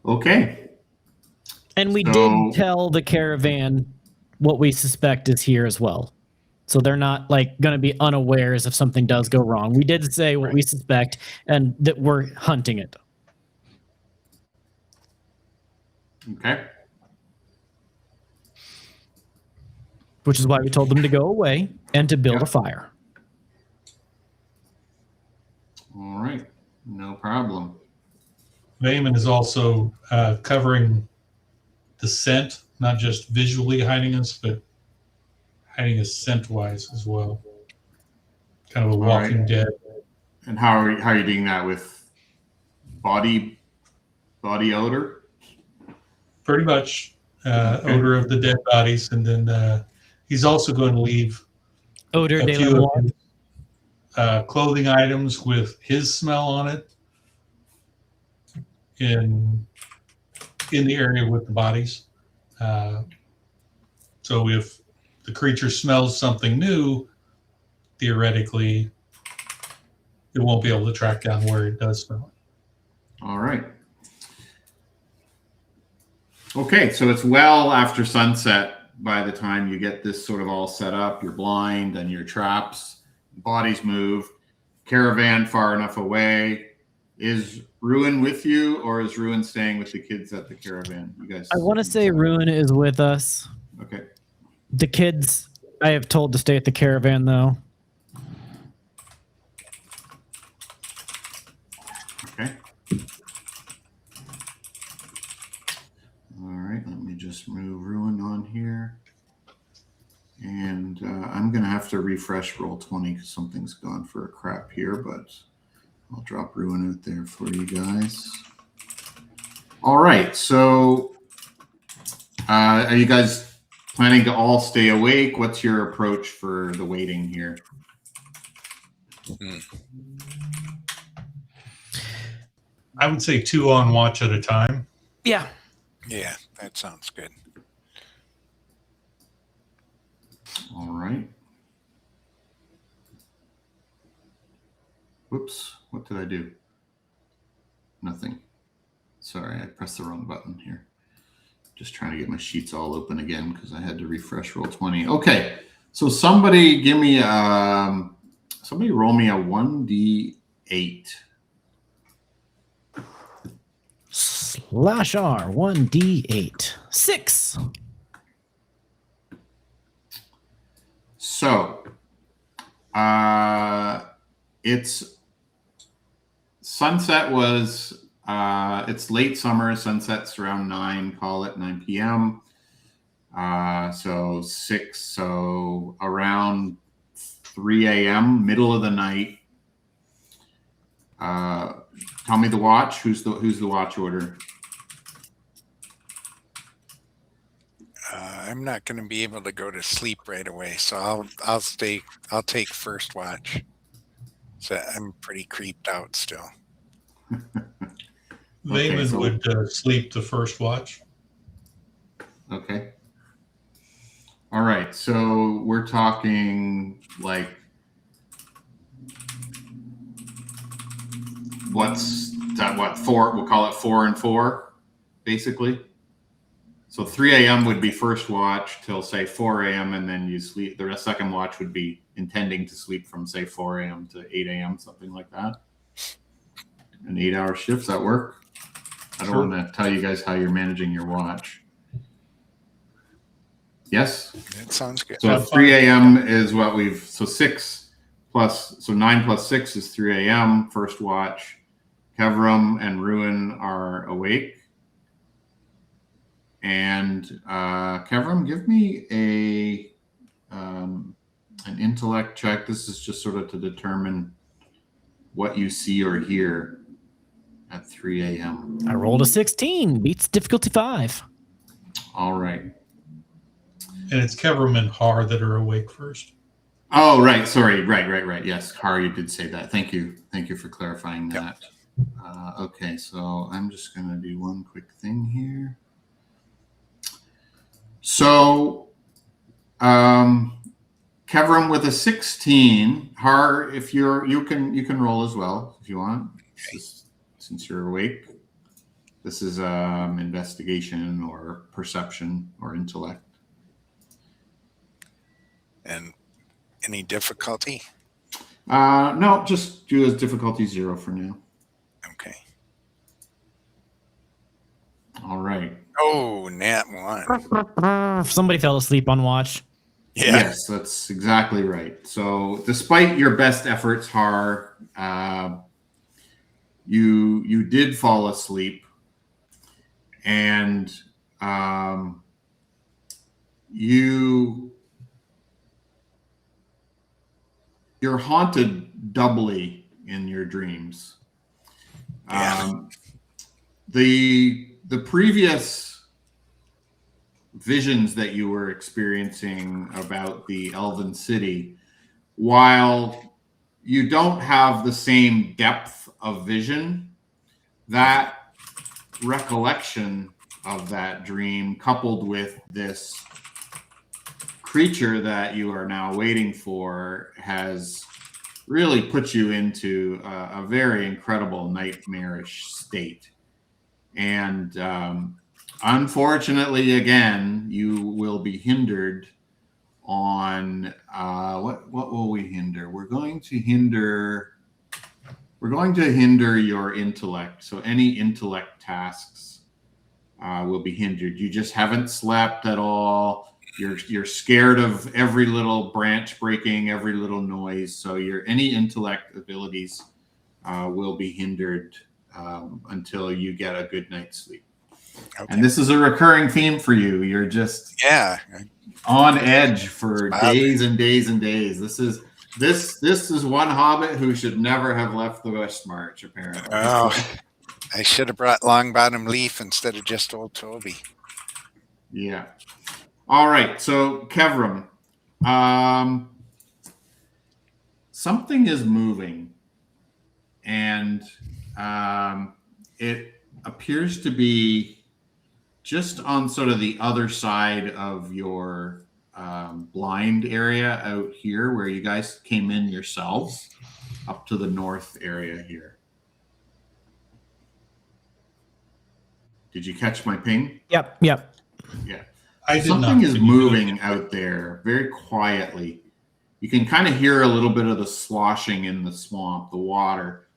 Okay. And we did tell the caravan what we suspect is here as well. So they're not like going to be unawares if something does go wrong. We did say what we suspect and that we're hunting it. Okay. Which is why we told them to go away and to build a fire. All right. No problem. Vayman is also covering the scent, not just visually hiding us, but hiding us scent-wise as well. Kind of a Walking Dead. And how are you doing that with body body odor? Pretty much Okay. odor of the dead bodies, and then he's also going to leave Odor a de few la of his clothing items with his smell on it in the area with the bodies. So if the creature smells something new, theoretically, it won't be able to track down where it does smell it. All right. Okay, so it's well after sunset by the time you get this sort of all set up. You're blind and your traps, bodies move, caravan far enough away. Is Ruin with you, or is Ruin staying with the kids at the caravan? You guys. I want to say Ruin is with us. Okay. The kids, I have told to stay at the caravan, though. Okay. All right, let me just move Ruin on here. And I'm going to have to refresh roll 20 because something's gone for a crap here, but I'll drop Ruin out there for you guys. All right, so are you guys planning to all stay awake? What's your approach for the waiting here? I would say 2 on watch at a time. Yeah. Yeah, that sounds good. All right. Whoops, what did I do? Nothing. Sorry, I pressed the wrong button here. Just trying to get my sheets all open again because I had to refresh roll 20. Okay, so somebody give me somebody roll me a 1d8. Slash R, 1d8. 6. So, it's sunset was it's late summer. Sunset's around 9. Call it 9 p.m. So 6. So around 3 a.m. Middle of the night. Tell me the watch. Who's the watch order? I'm not going to be able to go to sleep right away, so I'll stay. I'll take first watch. So I'm pretty creeped out still. Vayman so- would sleep the first watch. Okay. All right. So we're talking like what's that? What 4? We'll call it 4 and 4, basically. So 3 a.m. would be first watch till say 4 a.m. and then you sleep. The second watch would be intending to sleep from say 4 a.m. to 8 a.m. something like that. An 8-hour shift. Does that work? I don't Sure. want to tell you guys how you're managing your watch. Yes. That sounds good. So That's 3 fine. a.m. is what we've, so 9 plus 6 is 3 a.m. First watch. Kevram and Ruin are awake. And Kevram, give me an intellect check. This is just sort of to determine what you see or hear at 3 a.m. I rolled a 16. Beats difficulty 5. All right. And it's Kevram and Har that are awake first. Oh, right. Sorry. Right. Yes, Har, you did say that. Thank you for clarifying that. Okay, so I'm just going to do one quick thing here. So, Kevram with a 16. Har, if you can roll as well if you want, since you're awake. This is investigation or perception or intellect. And any difficulty? No, just do as difficulty 0 for now. Okay. All right. Oh, nat 1. Somebody fell asleep on watch. Yeah. Yes, that's exactly right. So, despite your best efforts, Har, you did fall asleep, and you're haunted doubly in your dreams. Yeah. the previous visions that you were experiencing about the Elven City, while you don't have the same depth of vision, that recollection of that dream, coupled with this creature that you are now waiting for, has really put you into a very incredible nightmarish state. And unfortunately, again, you will be hindered on what will we hinder? We're going to hinder your intellect. So any intellect tasks will be hindered. You just haven't slept at all. You're scared of every little branch breaking, every little noise. So any intellect abilities will be hindered until you get a good night's sleep. Okay. And this is a recurring theme for you. You're just on edge for days and days and days. This is one hobbit who should never have left the West March, apparently. Oh, I should have brought Longbottom Leaf instead of just old Toby. Yeah. All right. So, Kevram, something is moving, and it appears to be just on sort of the other side of your blind area out here, where you guys came in yourselves, up to the north area here. Did you catch my ping? Yep. Yeah. Something is Continue moving out there very quietly. You can kind of hear a little bit of the sloshing in the swamp, the water.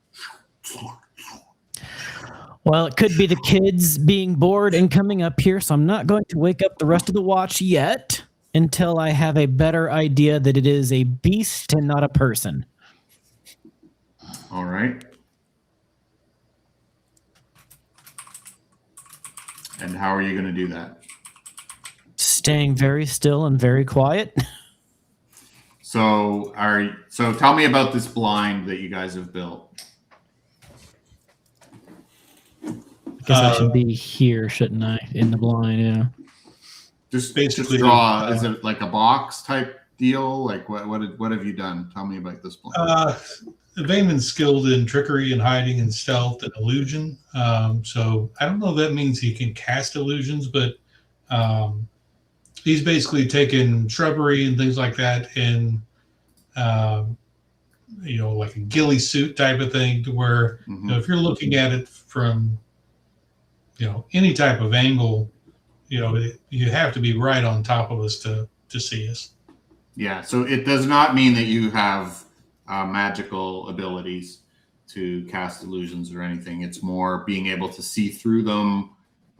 Well, it could be the kids being bored and coming up here, so I'm not going to wake up the rest of the watch yet until I have a better idea that it is a beast and not a person. All right. And how are you going to do that? Staying very still and very quiet. So tell me about this blind that you guys have built. I guess I should be here, shouldn't I? In the blind, yeah. Just basically draw. Is it like a box type deal? Like what have you done? Tell me about this blind. Vayman's skilled in trickery and hiding and stealth and illusion. So I don't know if that means he can cast illusions, but he's basically taken shrubbery and things like that in, like a ghillie suit type of thing, to where if you're looking at it from any type of angle, you have to be right on top of us to see us. Yeah. So it does not mean that you have magical abilities to cast illusions or anything. It's more being able to see through them,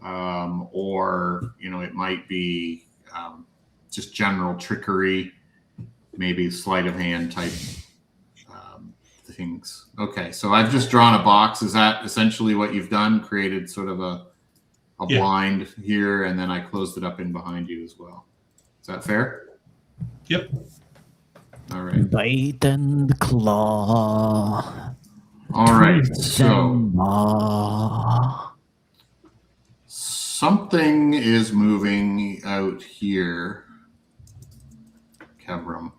or it might be just general trickery, maybe sleight of hand type things. Okay, so I've just drawn a box. Is that essentially what you've done? Created sort of a blind here, and then I closed it up in behind you as well. Is that fair? Yep. All right. Bite and claw. All right. So something is moving out here, Kevram.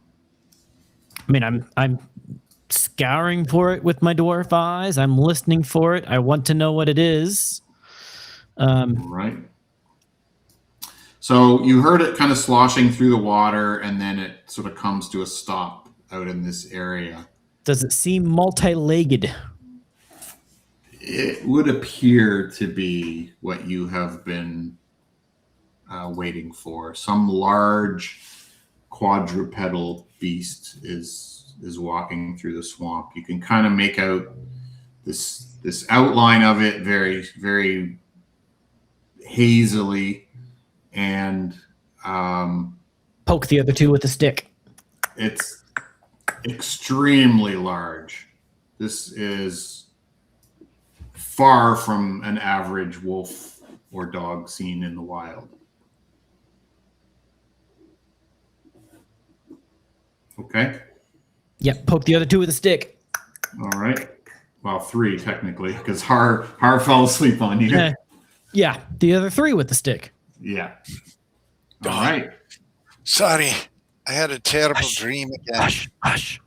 I mean, I'm scouring for it with my dwarf eyes. I'm listening for it. I want to know what it is. Right. So you heard it kind of sloshing through the water, and then it sort of comes to a stop out in this area. Does it seem multi-legged? It would appear to be what you have been waiting for. Some large quadrupedal beast is walking through the swamp. You can kind of make out this outline of it very, very hazily, and poke the other two with a stick. It's extremely large. This is far from an average wolf or dog seen in the wild. Okay. Yep, poke the other two with a stick. All right. Well, 3 technically, because Har fell asleep on you. Yeah, the other 3 with the stick. Yeah. All right. Sorry, I had a terrible dream again. Hush.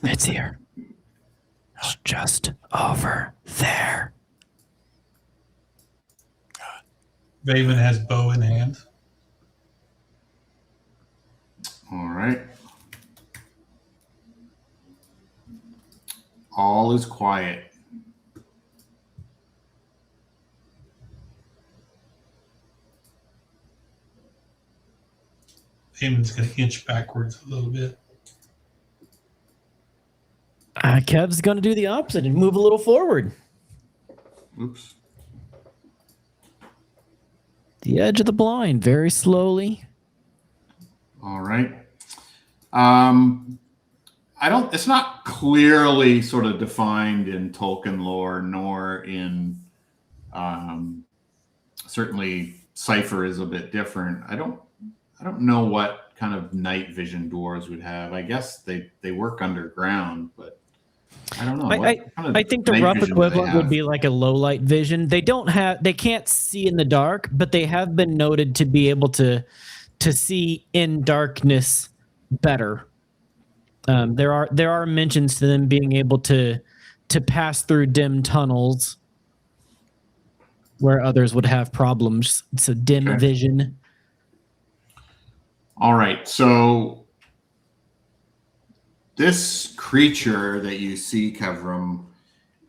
It's here. It's just over there. Raven has bow in hand. All right. All is quiet. Raven's going to inch backwards a little bit. Kev's going to do the opposite and move a little forward. Oops. The edge of the blind, very slowly. All right. It's not clearly sort of defined in Tolkien lore, nor in, certainly Cypher is a bit different. I don't know what kind of night vision dwarves would have. I guess they work underground, but I don't know. I think the rough equivalent would be like a low light vision. They can't see in the dark, but they have been noted to be able to see in darkness better. There are mentions to them being able to pass through dim tunnels where others would have problems. It's a dim vision. All right, so this creature that you see, Kevram,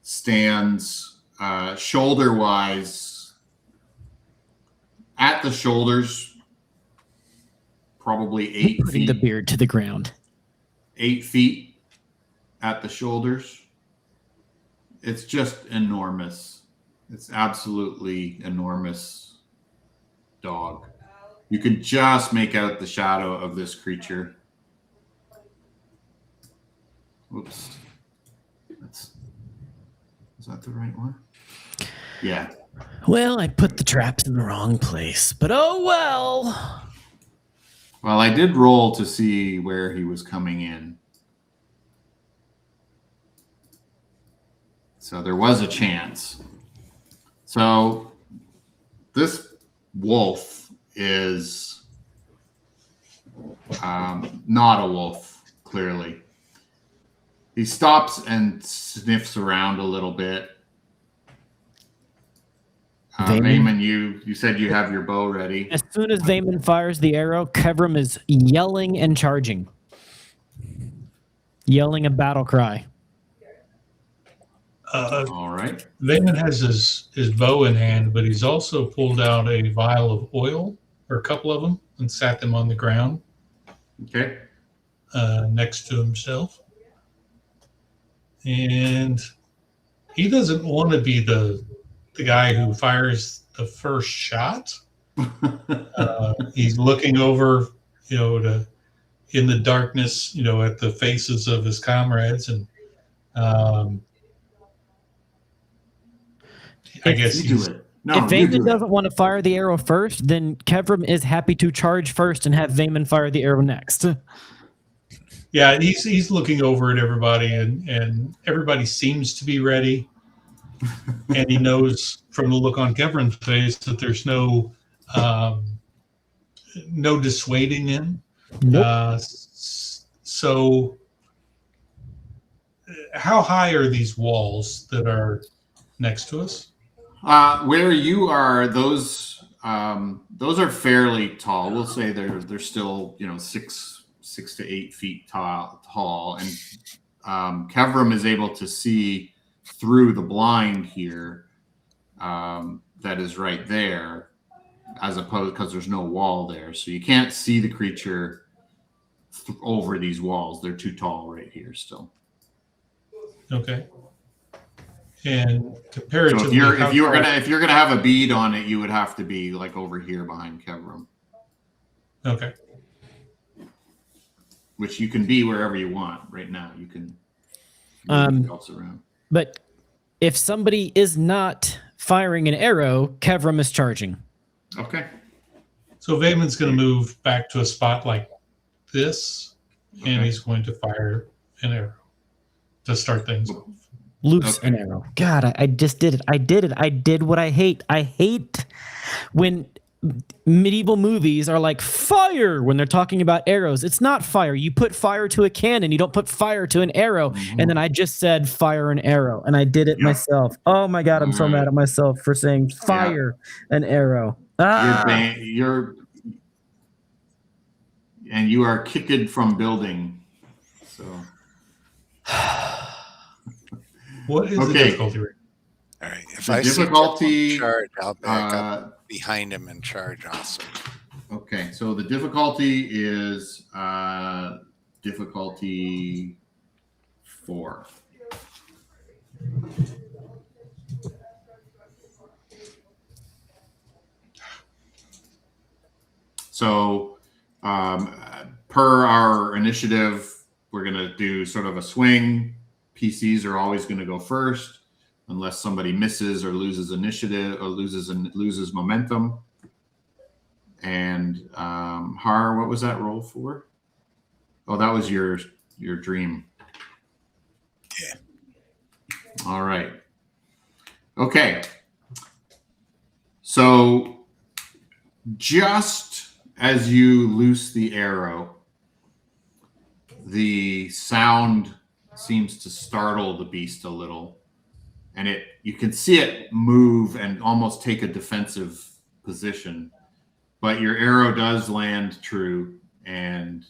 stands shoulder-wise at the shoulders, probably 8 Putting feet. the beard to the ground. 8 feet at the shoulders. It's just enormous. It's absolutely enormous dog. You can just make out the shadow of this creature. Whoops. Is that the right one? Yeah. Well, I put the traps in the wrong place, but oh well. Well, I did roll to see where he was coming in. So there was a chance. So this wolf is not a wolf, clearly. He stops and sniffs around a little bit. Vayman, you said you have your bow ready. As soon as Vayman fires the arrow, Kevram is yelling and charging. Yelling a battle cry. All right. Vayman has his bow in hand, but he's also pulled out a vial of oil, or a couple of them, and sat them on the ground. Okay. Next to himself. And he doesn't want to be the guy who fires the first shot. He's looking over, in the darkness, at the faces of his comrades, and I guess you do it. No, if Vayman doesn't want to fire the arrow first, then Kevram is happy to charge first and have Vayman fire the arrow next. Yeah, he's looking over at everybody, and everybody seems to be ready. And he knows from the look on Kevram's face that there's no dissuading him. Nope. So how high are these walls that are next to us? Where you are, those are fairly tall. We'll say they're still 6 to 8 feet tall, and Kevram is able to see through the blind here that is right there, as opposed because there's no wall there, so you can't see the creature over these walls. They're too tall right here still. Okay. And comparatively, so if you're gonna have a bead on it, you would have to be like over here behind Kevram. Okay. Which you can be wherever you want right now. You can move else around. But if somebody is not firing an arrow, Kevram is charging. Okay. So Vayman's going to move back to a spot like this, and he's going to fire an arrow to start things off. Loose Okay. an arrow. God, I just did it. I did what I hate. I hate when medieval movies are like fire when they're talking about arrows. It's not fire. You put fire to a cannon. You don't put fire to an arrow. And then I just said fire and arrow, and I did it Yep. myself. Oh my God, I'm so mad at myself for saying fire and arrow. You are kicked from building. So What is the difficulty rate? All right. If The I difficulty, see charge, I'll back up behind him and charge also. Okay, so the difficulty is difficulty 4. So, per our initiative, we're going to do sort of a swing. PCs are always going to go first, unless somebody misses or loses initiative or loses momentum. And Har, what was that roll for? Oh, that was your dream. Yeah. All right. Okay. So just as you loose the arrow, the sound seems to startle the beast a little, and you can see it move and almost take a defensive position. But your arrow does land true and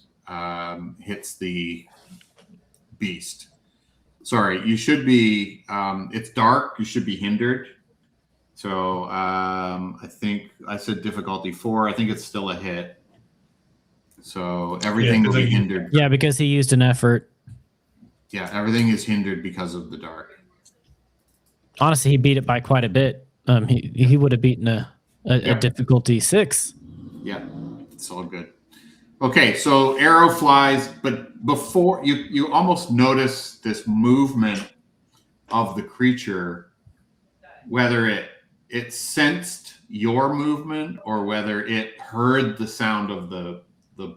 hits the beast. Sorry, you should be, it's dark, you should be hindered. So I think I said difficulty 4. I think it's still a hit. So everything will be hindered. Yeah, because he used an effort. Yeah, everything is hindered because of the dark. Honestly, he beat it by quite a bit. He would have beaten a difficulty 6. Yeah, it's all good. Okay, so arrow flies, but before you almost notice this movement of the creature, whether it sensed your movement or whether it heard the sound of the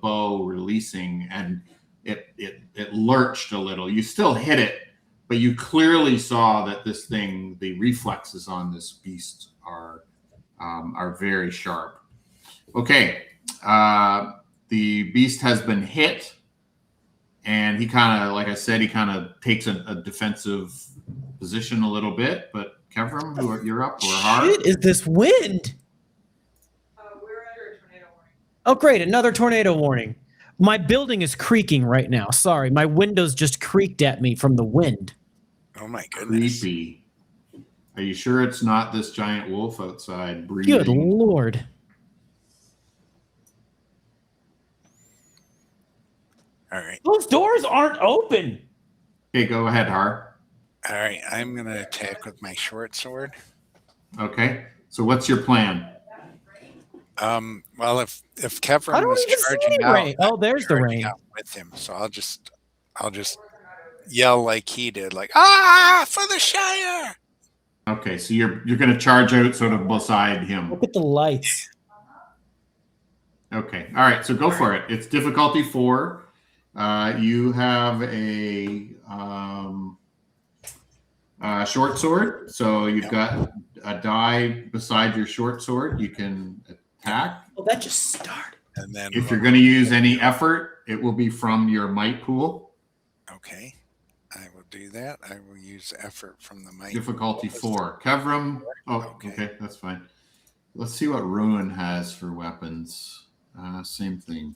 bow releasing and it lurched a little. You still hit it, but you clearly saw that this thing, the reflexes on this beast are very sharp. Okay, the beast has been hit, and he kind of, like I said, he kind of takes a defensive position a little bit. But Kevram, you're up. Or Har? Shit is this wind? We're under a tornado warning. Oh, great. Another tornado warning. My building is creaking right now. Sorry. My windows just creaked at me from the wind. Oh, my goodness. Creepy. Are you sure it's not this giant wolf outside breathing? Good Lord. All right. Those doors aren't open. Okay, go ahead, Har. All right. I'm going to attack with my short sword. Okay. So what's your plan? Well, if I Kevram don't was even see charging any out, rain. Oh, there's the charging rain. out with him, so I'll just yell like he did, like for the Shire. Okay, so you're going to charge out sort of beside him. Look at the lights. Okay. All right. So go for it. It's difficulty 4. You have a short sword. So you've got a die beside your short sword. You can attack. Well, that just started. And then If you're going to use any effort, it will be from your might pool. okay, I will do that. I will use effort from the mic. Difficulty 4. Kevram. Oh, okay. That's fine. Let's see what Ruin has for weapons. Same thing.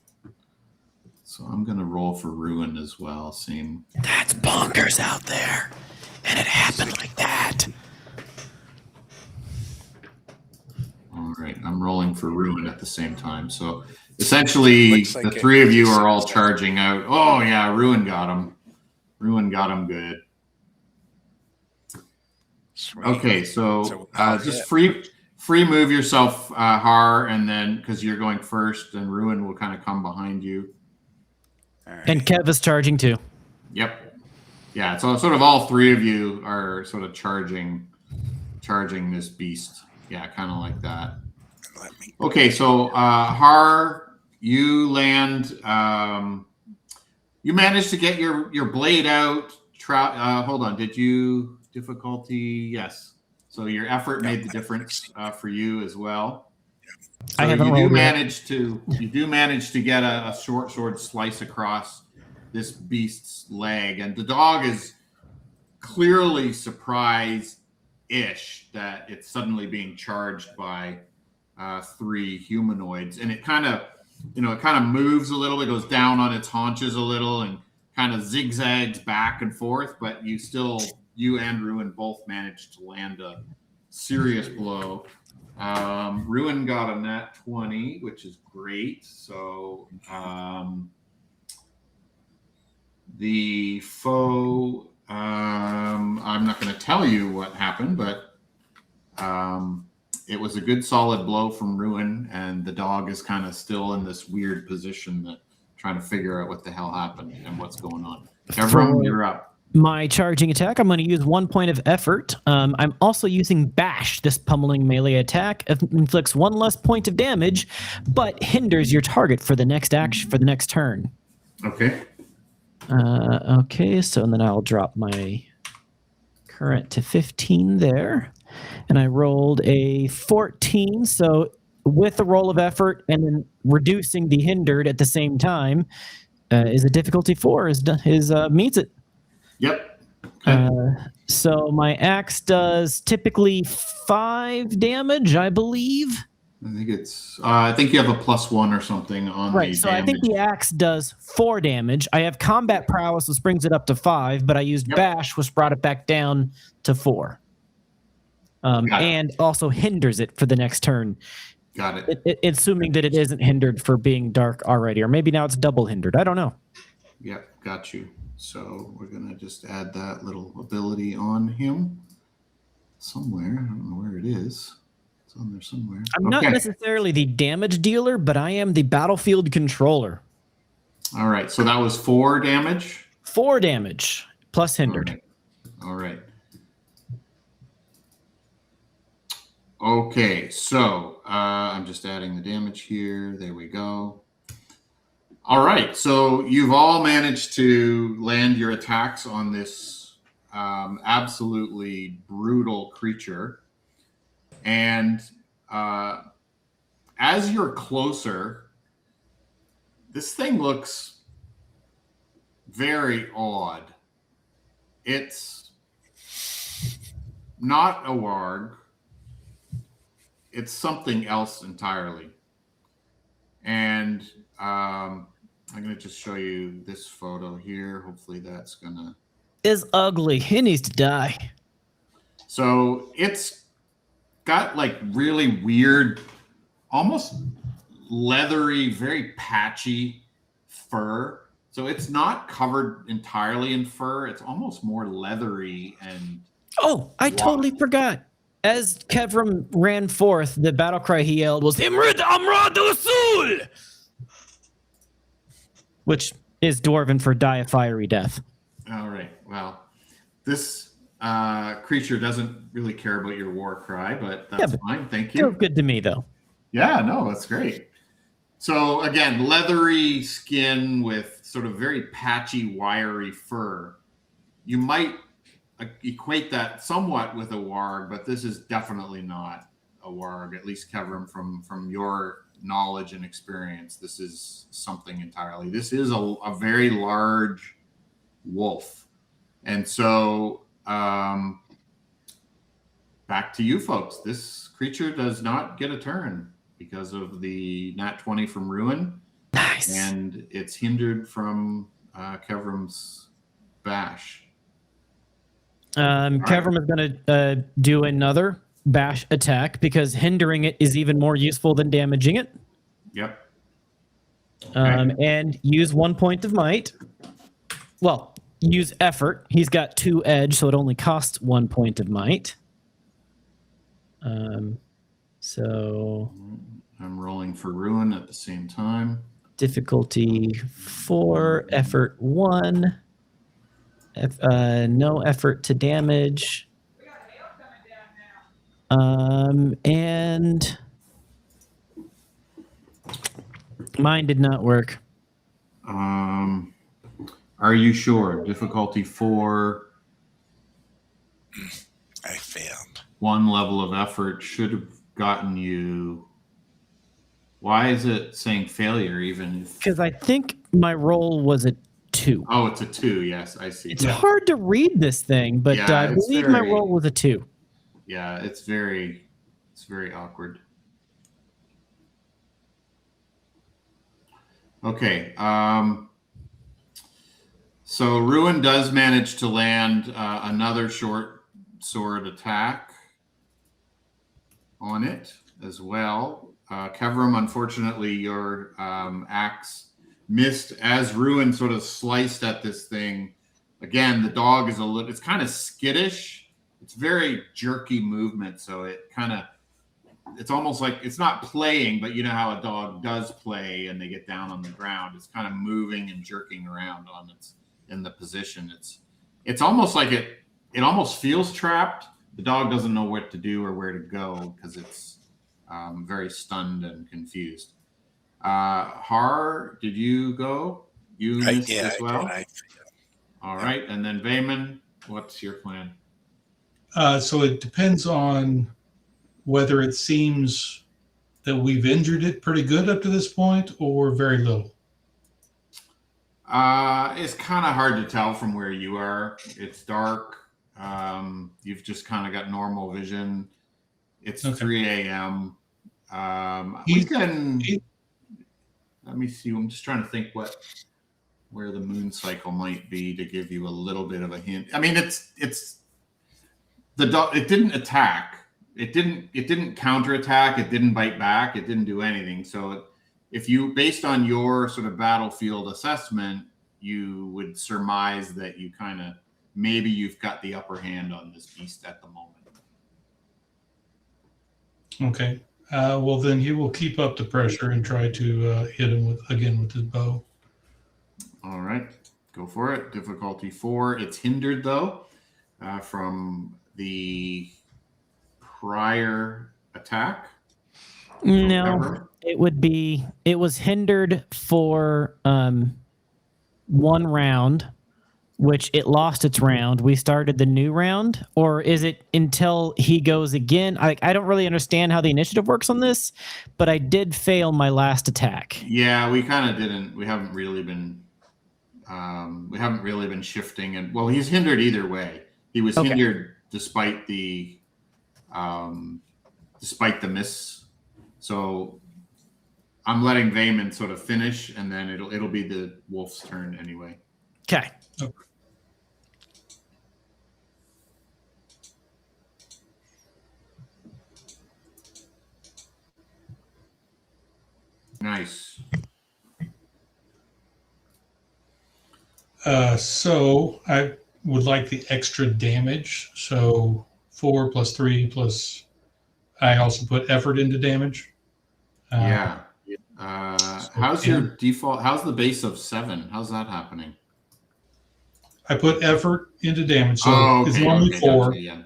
So I'm going to roll for Ruin as well. Same. That's bonkers out there. And it happened like that. All right. I'm rolling for Ruin at the same time. So essentially, Looks like the 3 of you are all charging out. Oh, yeah. Ruin got him. Ruin got him good. Sweet. Okay. So I'll just hit. free move yourself, Har, and then because you're going first, and Ruin will kind of come behind you. All right. And Kev is charging too. Yep. Yeah. So sort of all 3 of you are sort of charging this beast. Yeah, kind of like that. Let me. Okay. So Har, you land. You managed to get your blade out. Hold on. Did you difficulty, yes. So your effort made the difference for you as well. So I haven't you do rolled yet. manage to get a short sword slice across this beast's leg, and the dog is clearly surprised-ish that it's suddenly being charged by 3 humanoids, and it kind of moves a little bit, goes down on its haunches a little, and kind of zigzags back and forth. But you and Ruin both managed to land a serious blow. Ruin got a nat 20, which is great. So the foe, I'm not going to tell you what happened, but it was a good solid blow from Ruin, and the dog is kind of still in this weird position trying to figure out what the hell happened and what's going on. Kevram, you're up. My charging attack, I'm going to use 1 point of effort. I'm also using Bash. This pummeling melee attack inflicts 1 less point of damage, but hinders your target for the next action, for the next turn. Okay. Okay, so then I'll drop my current to 15 there. And I rolled a 14, so with the roll of effort and then reducing the hindered at the same time is a difficulty 4, meets it. Yep. Okay. So my axe does typically 5 damage, I believe. I think you have a +1 or something on right, the so damage. I think the axe does 4 damage. I have combat prowess, which brings it up to 5, but I used Bash, which brought it back down to 4. And also hinders it for the next turn. Got it. Assuming that it isn't hindered for being dark already, or maybe now it's double hindered. I don't know. Yep, got you. So we're going to just add that little ability on him somewhere. I don't know where it is. It's on there somewhere. I'm not necessarily the damage dealer, but I am the battlefield controller. All right, so that was 4 damage? 4 damage, plus hindered. All right. Okay, so I'm just adding the damage here. There we go. All right, so you've all managed to land your attacks on this absolutely brutal creature. And as you're closer, this thing looks very odd. It's not a warg. It's something else entirely. And I'm going to just show you this photo here. Hopefully that's going to... It's ugly. It needs to die. So it's got like really weird, almost leathery, very patchy fur. So it's not covered entirely in fur. It's almost more leathery and... Oh, I totally forgot. As Kevram ran forth, the battle cry he yelled was Imrid Amra Dusul, which is Dwarven for die a fiery death. All right. Well, this creature doesn't really care about your war cry, but that's fine. Thank you. Feels good to me, though. Yeah, no, that's great. So again, leathery skin with sort of very patchy, wiry fur. You might equate that somewhat with a warg, but this is definitely not a warg, at least Kevram, from your knowledge and experience. This is something entirely. This is a very large wolf. And so back to you folks. This creature does not get a turn because of the nat 20 from Ruin. Nice. And it's hindered from Kevram's bash. Kevram is going to do another bash attack because hindering it is even more useful than damaging it. Yep. Okay. And use 1 point of might. Well, use effort. He's got 2 edge, so it only costs 1 point of might. So I'm rolling for Ruin at the same time. Difficulty 4, effort 1. No effort to damage. We got hail coming down now. And mine did not work. Are you sure? Difficulty 4. I failed. One level of effort should have gotten you. Why is it saying failure even if... Because I think my roll was a 2. Oh, it's a 2. Yes, I see. It's hard to read this thing, but Yeah, I it's believe my very- roll was a 2. Yeah, it's very awkward. Okay. So Ruin does manage to land another short sword attack on it as well. Kevram, unfortunately, your axe missed as Ruin sort of sliced at this thing. Again, the dog is it's kind of skittish. It's very jerky movement, so it's almost like it's not playing, but you know how a dog does play and they get down on the ground. It's kind of moving and jerking around in the position. It's almost like it almost feels trapped. The dog doesn't know what to do or where to go because it's very stunned and confused. Har, did you go? You missed as well? I did. All right. And then Vayman, what's your plan? So it depends on whether it seems that we've injured it pretty good up to this point or very little. It's kind of hard to tell from where you are. It's dark. You've just kind of got normal vision. It's Okay. 3 a.m. Let me see. I'm just trying to think where the moon cycle might be to give you a little bit of a hint. I mean, it's the dog. It didn't attack. It didn't counterattack. It didn't bite back. It didn't do anything. So if you, based on your sort of battlefield assessment, you would surmise that you kind of, maybe you've got the upper hand on this beast at the moment. Okay. Well, then he will keep up the pressure and try to hit him with his bow. All right, go for it. Difficulty 4. It's hindered though from the prior attack. No, it was hindered for 1 round, which it lost its round. We started the new round, or is it until he goes again? I don't really understand how the initiative works on this, but I did fail my last attack. Yeah, we kind of didn't. We haven't really been shifting, and well, he's hindered either way. He was hindered despite the miss. So I'm letting Vayman sort of finish, and then it'll be the wolf's turn anyway. Okay. Nice. So I would like the extra damage. So 4 + 3 plus. I also put effort into damage. Yeah. How's your default? How's the base of 7? How's that happening? I put effort into damage, so it's normally 4. Gotcha, yeah.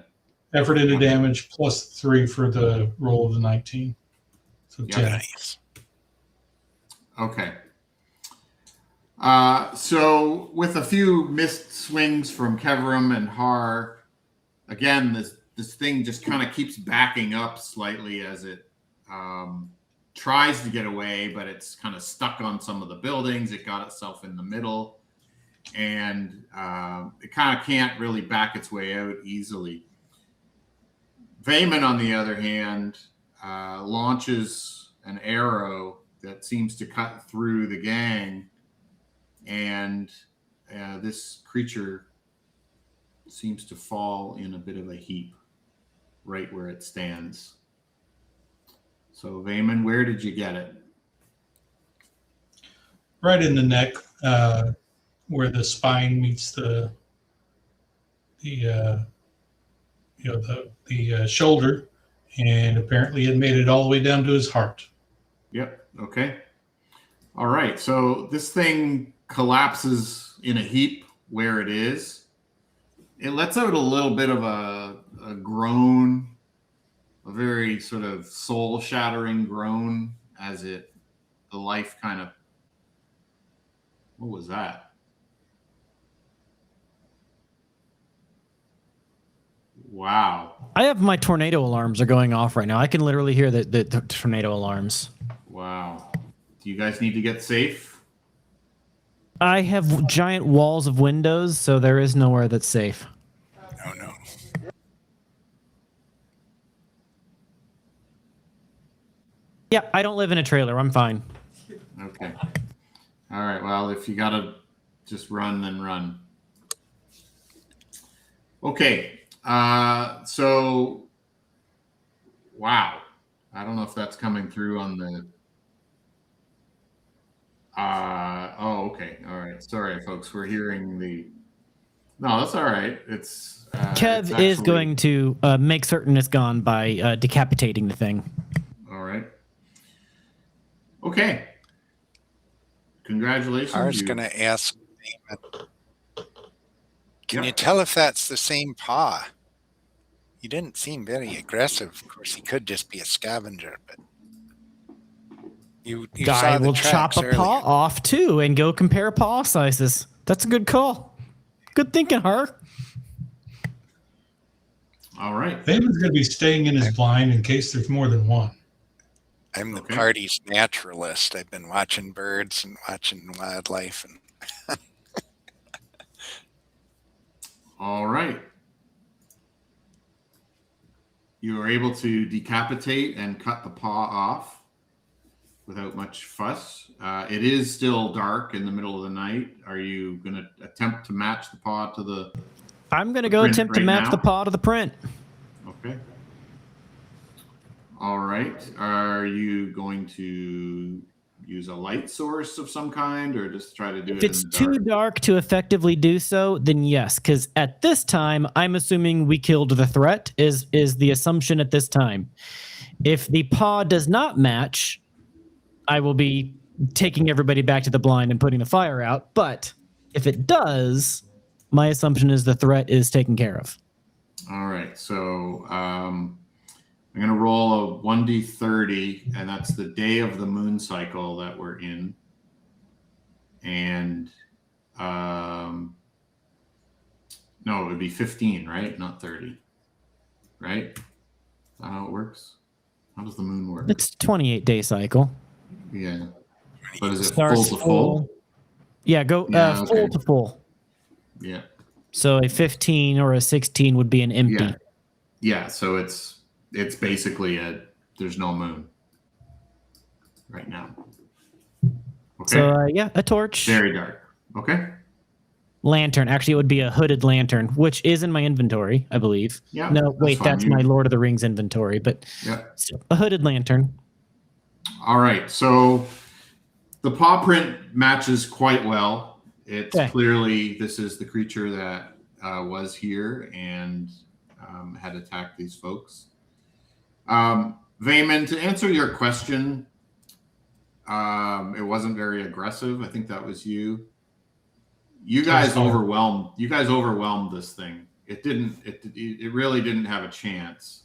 Effort into damage plus 3 for the roll of the 19. So 10. Nice. Okay. So with a few missed swings from Kevram and Har, again, this thing just kind of keeps backing up slightly as it tries to get away, but it's kind of stuck on some of the buildings. It got itself in the middle, and it kind of can't really back its way out easily. Vayman, on the other hand, launches an arrow that seems to cut through the gang, and this creature seems to fall in a bit of a heap right where it stands. So Vayman, where did you get it? Right in the neck, where the spine meets the shoulder, and apparently it made it all the way down to his heart. Yep. Okay. All right. So this thing collapses in a heap where it is. It lets out a little bit of a groan, a very sort of soul-shattering groan as the life kind of. What was that? Wow. I have my tornado alarms are going off right now. I can literally hear the tornado alarms. Wow. Do you guys need to get safe? I have giant walls of windows, so there is nowhere that's safe. Oh no. Yeah, I don't live in a trailer. I'm fine. Okay. All right. Well, if you got to just run, then run. Okay. So, wow. I don't know if that's coming through on the. Oh, okay. All right. Sorry, folks. We're hearing the. No, that's all right. It's. Kev it's is actually- going to make certain it's gone by decapitating the thing. All right. Okay. Congratulations. I was you- going to ask, can Yeah. you tell if that's the same paw? He didn't seem very aggressive. Of course, he could just be a scavenger, but you Guy saw the will chop tracks a paw earlier. off too and go compare paw sizes. That's a good call. Good thinking, her. All right. Damon's going to be staying in his blind in case there's more than one. I'm the Okay. party's naturalist. I've been watching birds and watching wildlife, and All right. You were able to decapitate and cut the paw off without much fuss. It is still dark in the middle of the night. Are you going to attempt to match the paw to the... I'm going to go print attempt to right match now? the paw to the print. Okay. All right. Are you going to use a light source of some kind or just try to do If it it's in the too dark? dark to effectively do so, then yes, because at this time, I'm assuming we killed the threat, is the assumption at this time. If the paw does not match, I will be taking everybody back to the blind and putting the fire out. But if it does, my assumption is the threat is taken care of. All right. So I'm going to roll a 1d30, and that's the day of the moon cycle that we're in. And no, it would be 15, right? Not 30. Right? Is that how it works? How does the moon work? It's a 28-day cycle. Yeah. But is it Starts full to full? Yeah, go Yeah, full okay. to full. Yeah. So a 15 or a 16 would be an empty. Yeah. Yeah. So it's basically there's no moon right now. Okay. So yeah, a torch. Very dark. Okay. Lantern. Actually, it would be a hooded lantern, which is in my inventory, I believe. Yeah. No, wait, fine. that's my Lord of the Rings inventory, but Yeah. so, a hooded lantern. All right. So the paw print matches quite well. It's Okay. clearly this is the creature that was here and had attacked these folks. Vayman, to answer your question, it wasn't very aggressive. I think that was you. You guys overwhelmed. You guys overwhelmed this thing. It didn't. It really didn't have a chance.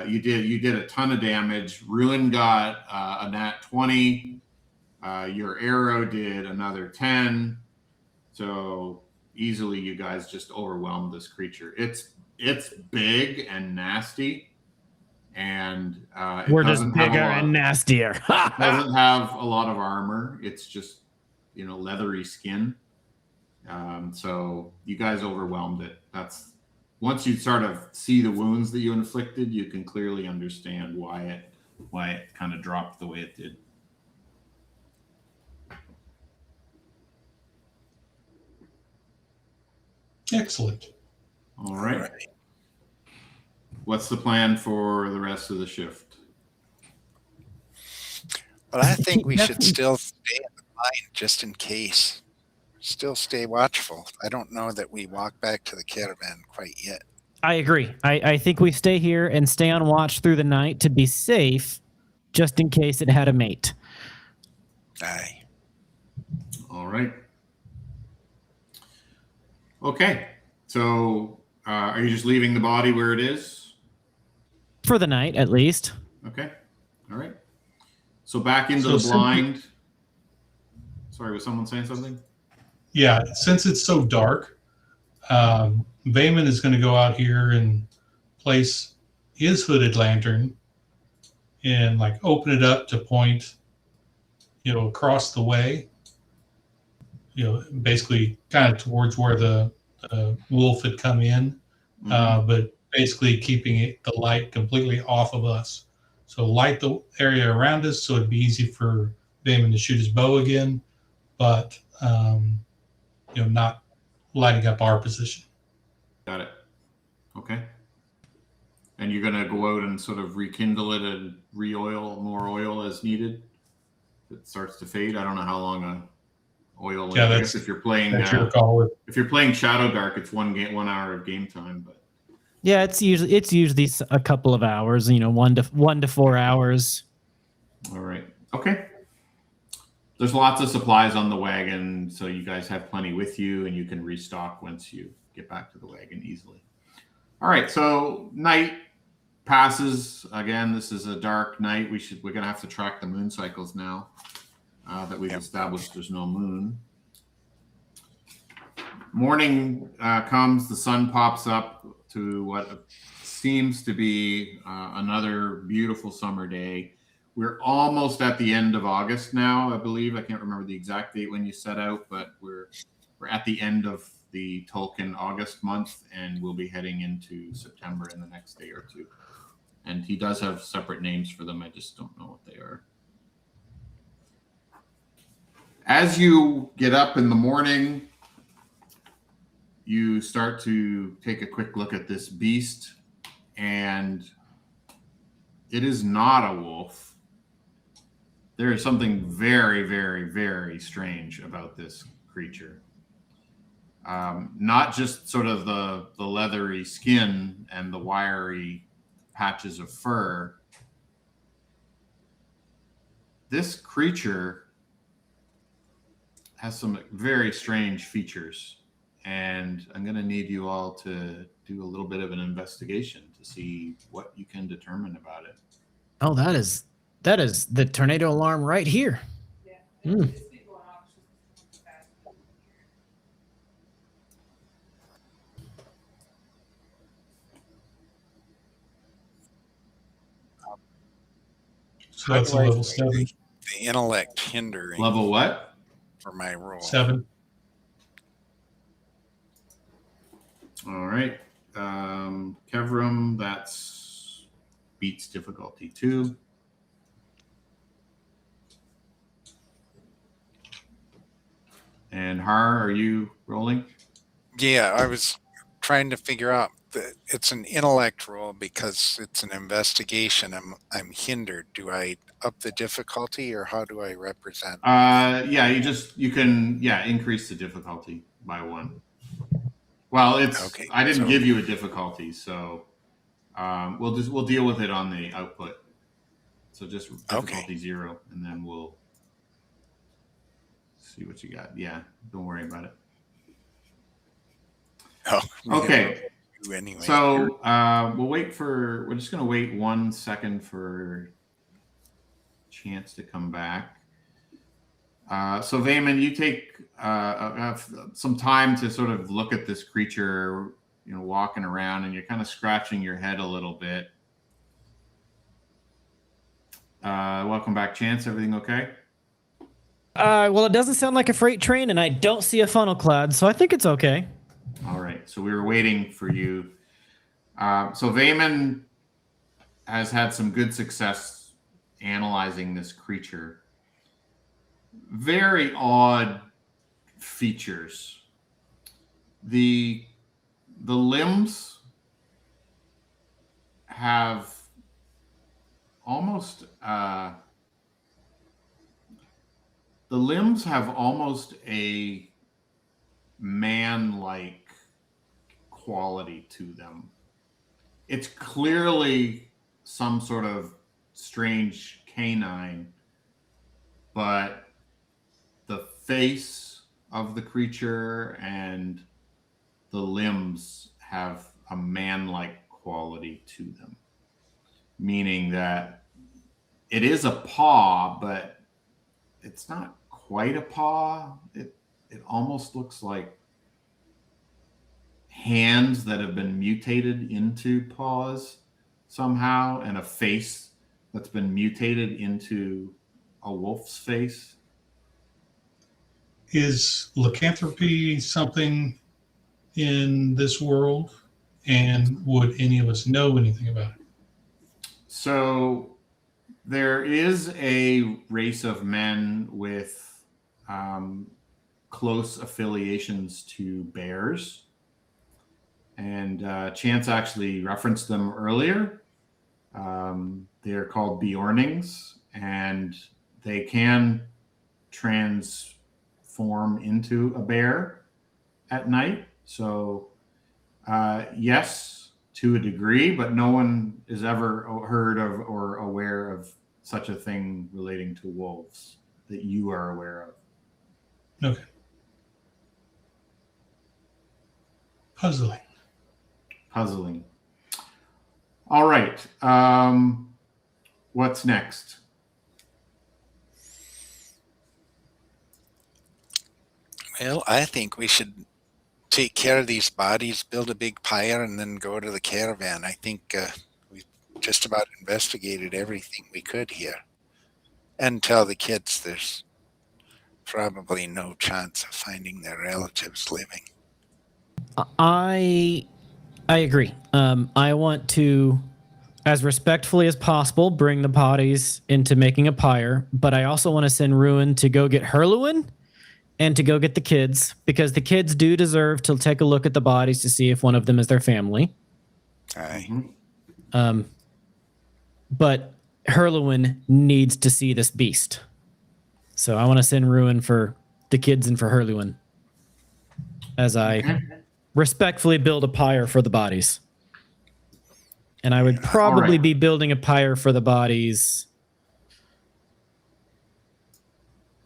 You did a ton of damage. Ruin got a nat 20. Your arrow did another 10. So easily, you guys just overwhelmed this creature. It's big and nasty, and it We're just doesn't have bigger a lot- and nastier. doesn't have a lot of armor. It's just, leathery skin. So you guys overwhelmed it. That's once you sort of see the wounds that you inflicted, you can clearly understand why it kind of dropped the way it did. Excellent. All right. What's the plan for the rest of the shift? Well, I think we should Definitely. still stay in the line just in case. Still stay watchful. I don't know that we walk back to the caravan quite yet. I agree. I think we stay here and stay on watch through the night to be safe, just in case it had a mate. Aye. All right. Okay. So are you just leaving the body where it is? For the night, at least. Okay. All right. So back into So the simply- blind. Sorry, was someone saying something? Yeah, since it's so dark, Vayman is going to go out here and place his hooded lantern and like open it up to point, across the way, basically kind of towards where the wolf had come in, but basically keeping the light completely off of us. So light the area around us so it'd be easy for Vayman to shoot his bow again, but not lighting up our position. Got it. Okay. And you're going to go out and sort of rekindle it and re-oil more oil as needed. If it starts to fade. I don't know how long a oil. Yeah, I guess if you're playing, your call. If you're playing Shadow Dark, it's 1 hour of game time. But Yeah, it's usually a couple of hours. 1 to 4 hours. All right. Okay. There's lots of supplies on the wagon, so you guys have plenty with you, and you can restock once you get back to the wagon easily. All right. So night passes again. This is a dark night. We're gonna have to track the moon cycles now that we've established there's no moon. Morning comes. The sun pops up to what seems to be another beautiful summer day. We're almost at the end of August now, I believe. I can't remember the exact date when you set out, but we're at the end of the Tolkien August month, and we'll be heading into September in the next day or two. And he does have separate names for them. I just don't know what they are. As you get up in the morning, you start to take a quick look at this beast, and it is not a wolf. There is something very, very, very strange about this creature. Not just sort of the leathery skin and the wiry patches of fur. This creature has some very strange features, and I'm going to need you all to do a little bit of an investigation to see what you can determine about it. Oh, that is the tornado alarm right here. Yeah. Mm. It's been going off, it's just too fast. So that's a level 7. The intellect hindering Level what? for my roll. 7. All right. Kevram, that's beats difficulty 2. And Har, are you rolling? Yeah, I was trying to figure out that it's an intellect roll because it's an investigation. I'm hindered. Do I up the difficulty, or how do I represent? Yeah, you can increase the difficulty by 1. Well, it's Okay, I didn't so- give you a difficulty, so we'll deal with it on the output. So just difficulty 0, and then we'll see what you got. Yeah, don't worry about it. Oh, Okay. Anyway, So we're just going to wait 1 second for Chance to come back. So Vayman, you take some time to sort of look at this creature, walking around, and you're kind of scratching your head a little bit. Welcome back, Chance. Everything okay? Well, it doesn't sound like a freight train, and I don't see a funnel cloud, so I think it's okay. All right. So we were waiting for you. So Vayman has had some good success analyzing this creature. Very odd features. The limbs have almost a man-like quality to them. It's clearly some sort of strange canine, but the face of the creature and the limbs have a man-like quality to them, meaning that it is a paw, but it's not quite a paw. It almost looks like hands that have been mutated into paws somehow, and a face that's been mutated into a wolf's face. Is lycanthropy something in this world? And would any of us know anything about it? So there is a race of men with close affiliations to bears. And Chance actually referenced them earlier. They are called Bjornings, and they can transform into a bear at night. So yes, to a degree, but no one has ever heard of or aware of such a thing relating to wolves that you are aware of. Okay. Puzzling. All right. What's next? Well, I think we should take care of these bodies, build a big pyre, and then go to the caravan. I think we've just about investigated everything we could here. And tell the kids there's probably no chance of finding their relatives living. I agree. I want to, as respectfully as possible, bring the bodies into making a pyre, but I also want to send Ruin to go get Herluin and to go get the kids, because the kids do deserve to take a look at the bodies to see if one of them is their family. Aye. But Herluin needs to see this beast. So I want to send Ruin for the kids and for Herluin as I respectfully build a pyre for the bodies. And I would probably be building a pyre for the bodies.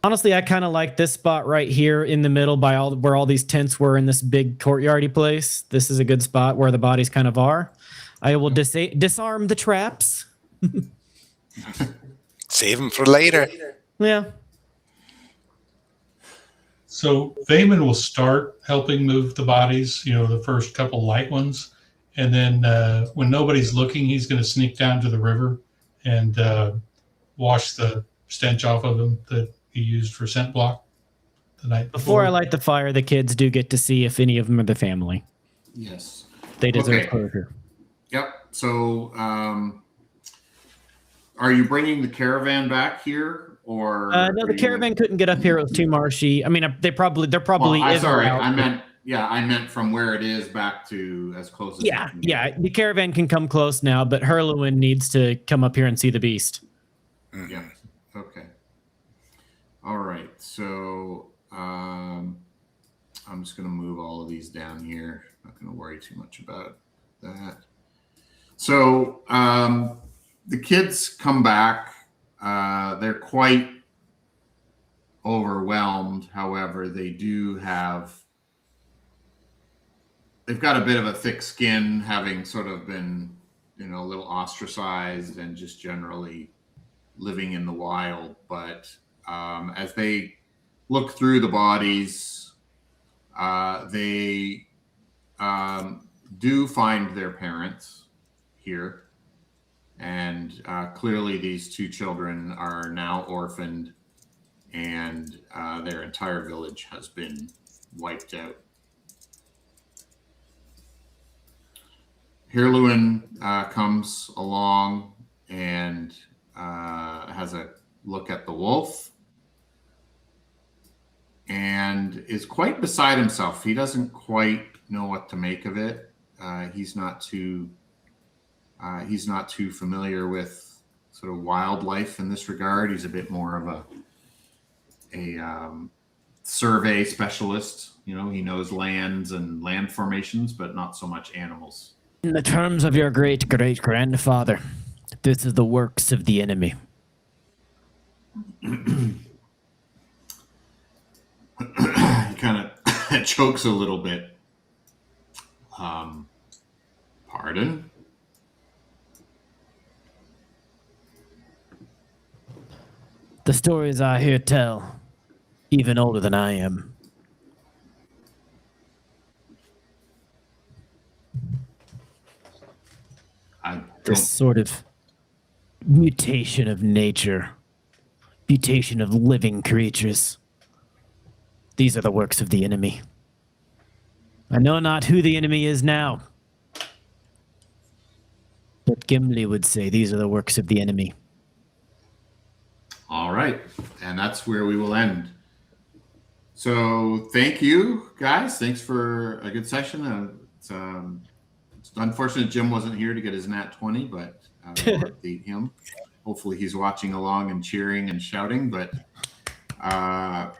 Honestly, I kind of like this spot right here in the middle by where all these tents were in this big courtyardy place. This is a good spot where the bodies kind of are. I will disarm the traps. Save them for later. Yeah. So Vayman will start helping move the bodies, the first couple light ones. And then when nobody's looking, he's going to sneak down to the river and wash the stench off of them that he used for scent block the night Before I light the fire, the kids do get to see if any of them are the family. Yes. They deserve closure. Yep. So are you bringing the caravan back here? Or no, the caravan couldn't get up here. It was too marshy. I mean, they're probably in sorry, or out. I meant from where it is back to as close as Yeah. The caravan can come close now, but Herluin needs to come up here and see the beast. Yeah. Okay. All right. So I'm just going to move all of these down here. Not going to worry too much about that. So the kids come back. They're quite overwhelmed. However, they've got a bit of a thick skin, having sort of been, a little ostracized and just generally living in the wild. But as they look through the bodies, they do find their parents here. And clearly these two children are now orphaned, and their entire village has been wiped out. Herluin comes along and has a look at the wolf and is quite beside himself. He doesn't quite know what to make of it. He's not too familiar with sort of wildlife in this regard. He's a bit more of a survey specialist. He knows lands and land formations, but not so much animals. In the terms of your great-great-grandfather, this is the works of the enemy. He kind of chokes a little bit. Pardon? The stories I hear tell, even older than I am. This sort of mutation of nature, mutation of living creatures. These are the works of the enemy. I know not who the enemy is now, but Gimli would say these are the works of the enemy. All right. And that's where we will end. So thank you, guys. Thanks for a good session. It's unfortunate Jim wasn't here to get his nat 20, but we'll update him. Hopefully he's watching along and cheering and shouting. But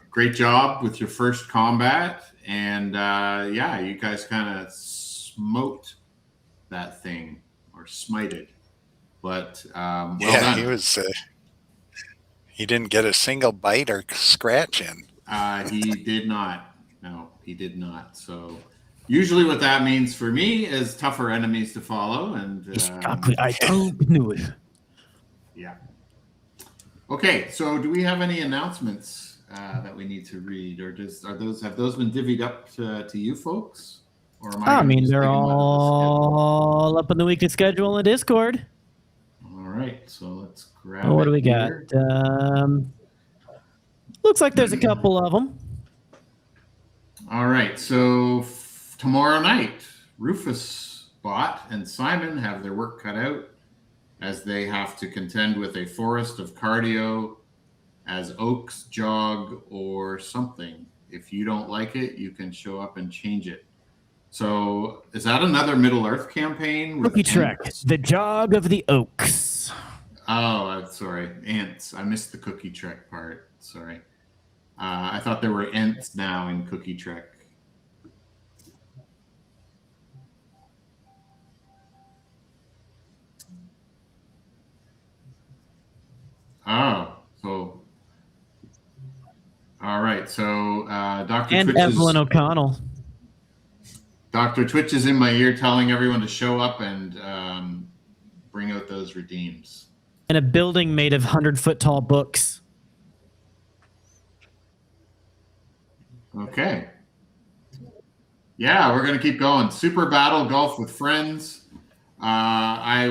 great job with your first combat. And yeah, you guys kind of smote that thing or smited. But well done. He didn't get a single bite or scratch in. He did not. No, he did not. So usually what that means for me is tougher enemies to follow. And I don't know it. Yeah. Okay, so do we have any announcements that we need to read, or have those been divvied up to you folks? Or am I mean, just they're picking one of the all up in the weekly schedule in Discord. schedule? All right, so let's grab. What do we here. got? Looks like there's a couple of them. All right, so tomorrow night, Rufus, Bot, and Simon have their work cut out as they have to contend with a forest of cardio as oaks, jog, or something. If you don't like it, you can show up and change it. So is that another Middle Earth campaign? Cookie Trek, the jog of the oaks. Oh, I'm sorry. Ants. I missed the Cookie Trek part. Sorry. I thought there were ants now in Cookie Trek. Oh, so all right. So Dr. And Twitch Evelyn O'Connell. Dr. Twitch is in my ear telling everyone to show up and bring out those redeems. And a building made of 100-foot tall books. Okay. Yeah, we're going to keep going. Super Battle Golf with Friends. I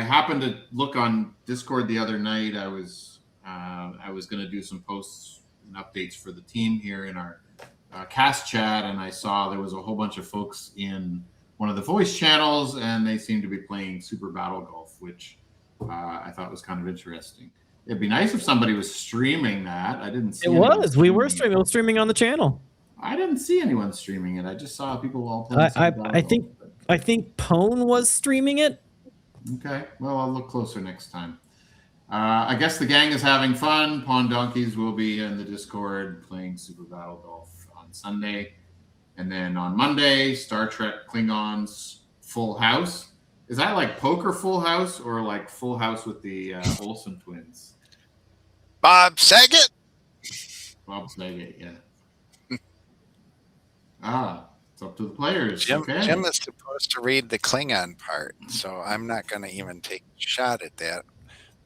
happened to look on Discord the other night. I was going to do some posts and updates for the team here in our cast chat, and I saw there was a whole bunch of folks in one of the voice channels, and they seemed to be playing Super Battle Golf, which I thought was kind of interesting. It'd be nice if somebody was streaming that. I didn't see it. Was. We were streaming. It was streaming on the channel. I didn't see anyone streaming it. I just saw people all playing Super Battle Golf. I think Pone was streaming it. Okay. Well, I'll look closer next time. I guess the gang is having fun. Pawn Donkeys will be in the Discord playing Super Battle Golf on Sunday. And then on Monday, Star Trek Klingons Full House. Is that like poker Full House or like Full House with the Olsen twins? Bob Saget? Bob Saget, yeah. It's up to the players. Jim Okay. is supposed to read the Klingon part, so I'm not going to even take a shot at that.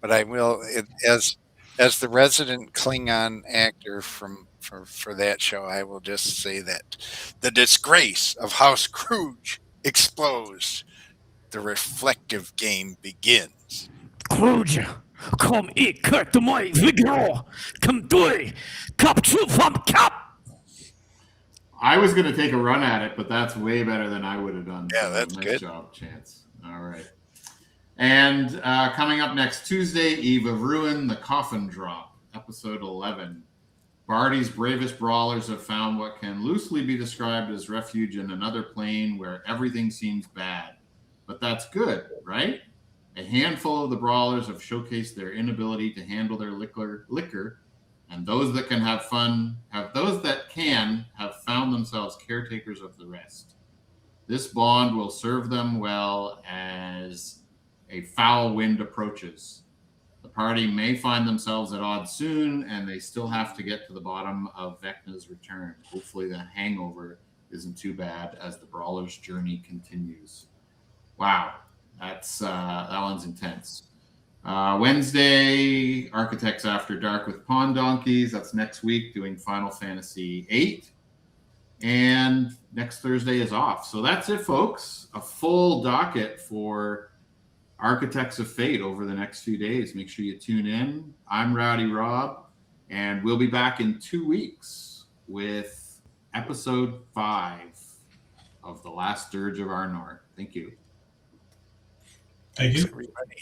But I will, as the resident Klingon actor for that show, I will just say that the disgrace of House Kruge explodes. The reflective game begins. Kruge, kom ikke til mig, Vigro. Kom du, kap to from cap. I was going to take a run at it, but that's way better than I would have done. Yeah, So that's nice good. job, Chance. All right. And coming up next Tuesday, Eve of Ruin, The Coffin Drop, episode 11. Barty's bravest brawlers have found what can loosely be described as refuge in another plane where everything seems bad. But that's good, right? A handful of the brawlers have showcased their inability to handle their liquor, and those that can have found themselves caretakers of the rest. This bond will serve them well as a foul wind approaches. The party may find themselves at odds soon, and they still have to get to the bottom of Vecna's return. Hopefully the hangover isn't too bad as the brawler's journey continues. Wow, that one's intense. Wednesday, Architects After Dark with Pawn Donkeys. That's next week, doing Final Fantasy VIII. And next Thursday is off. So that's it, folks. A full docket for Architects of Fate over the next few days. Make sure you tune in. I'm Rowdy Rob, and we'll be back in 2 weeks with episode 5 of The Last Dirge of Arnor. Thank you. Thank you. Everybody.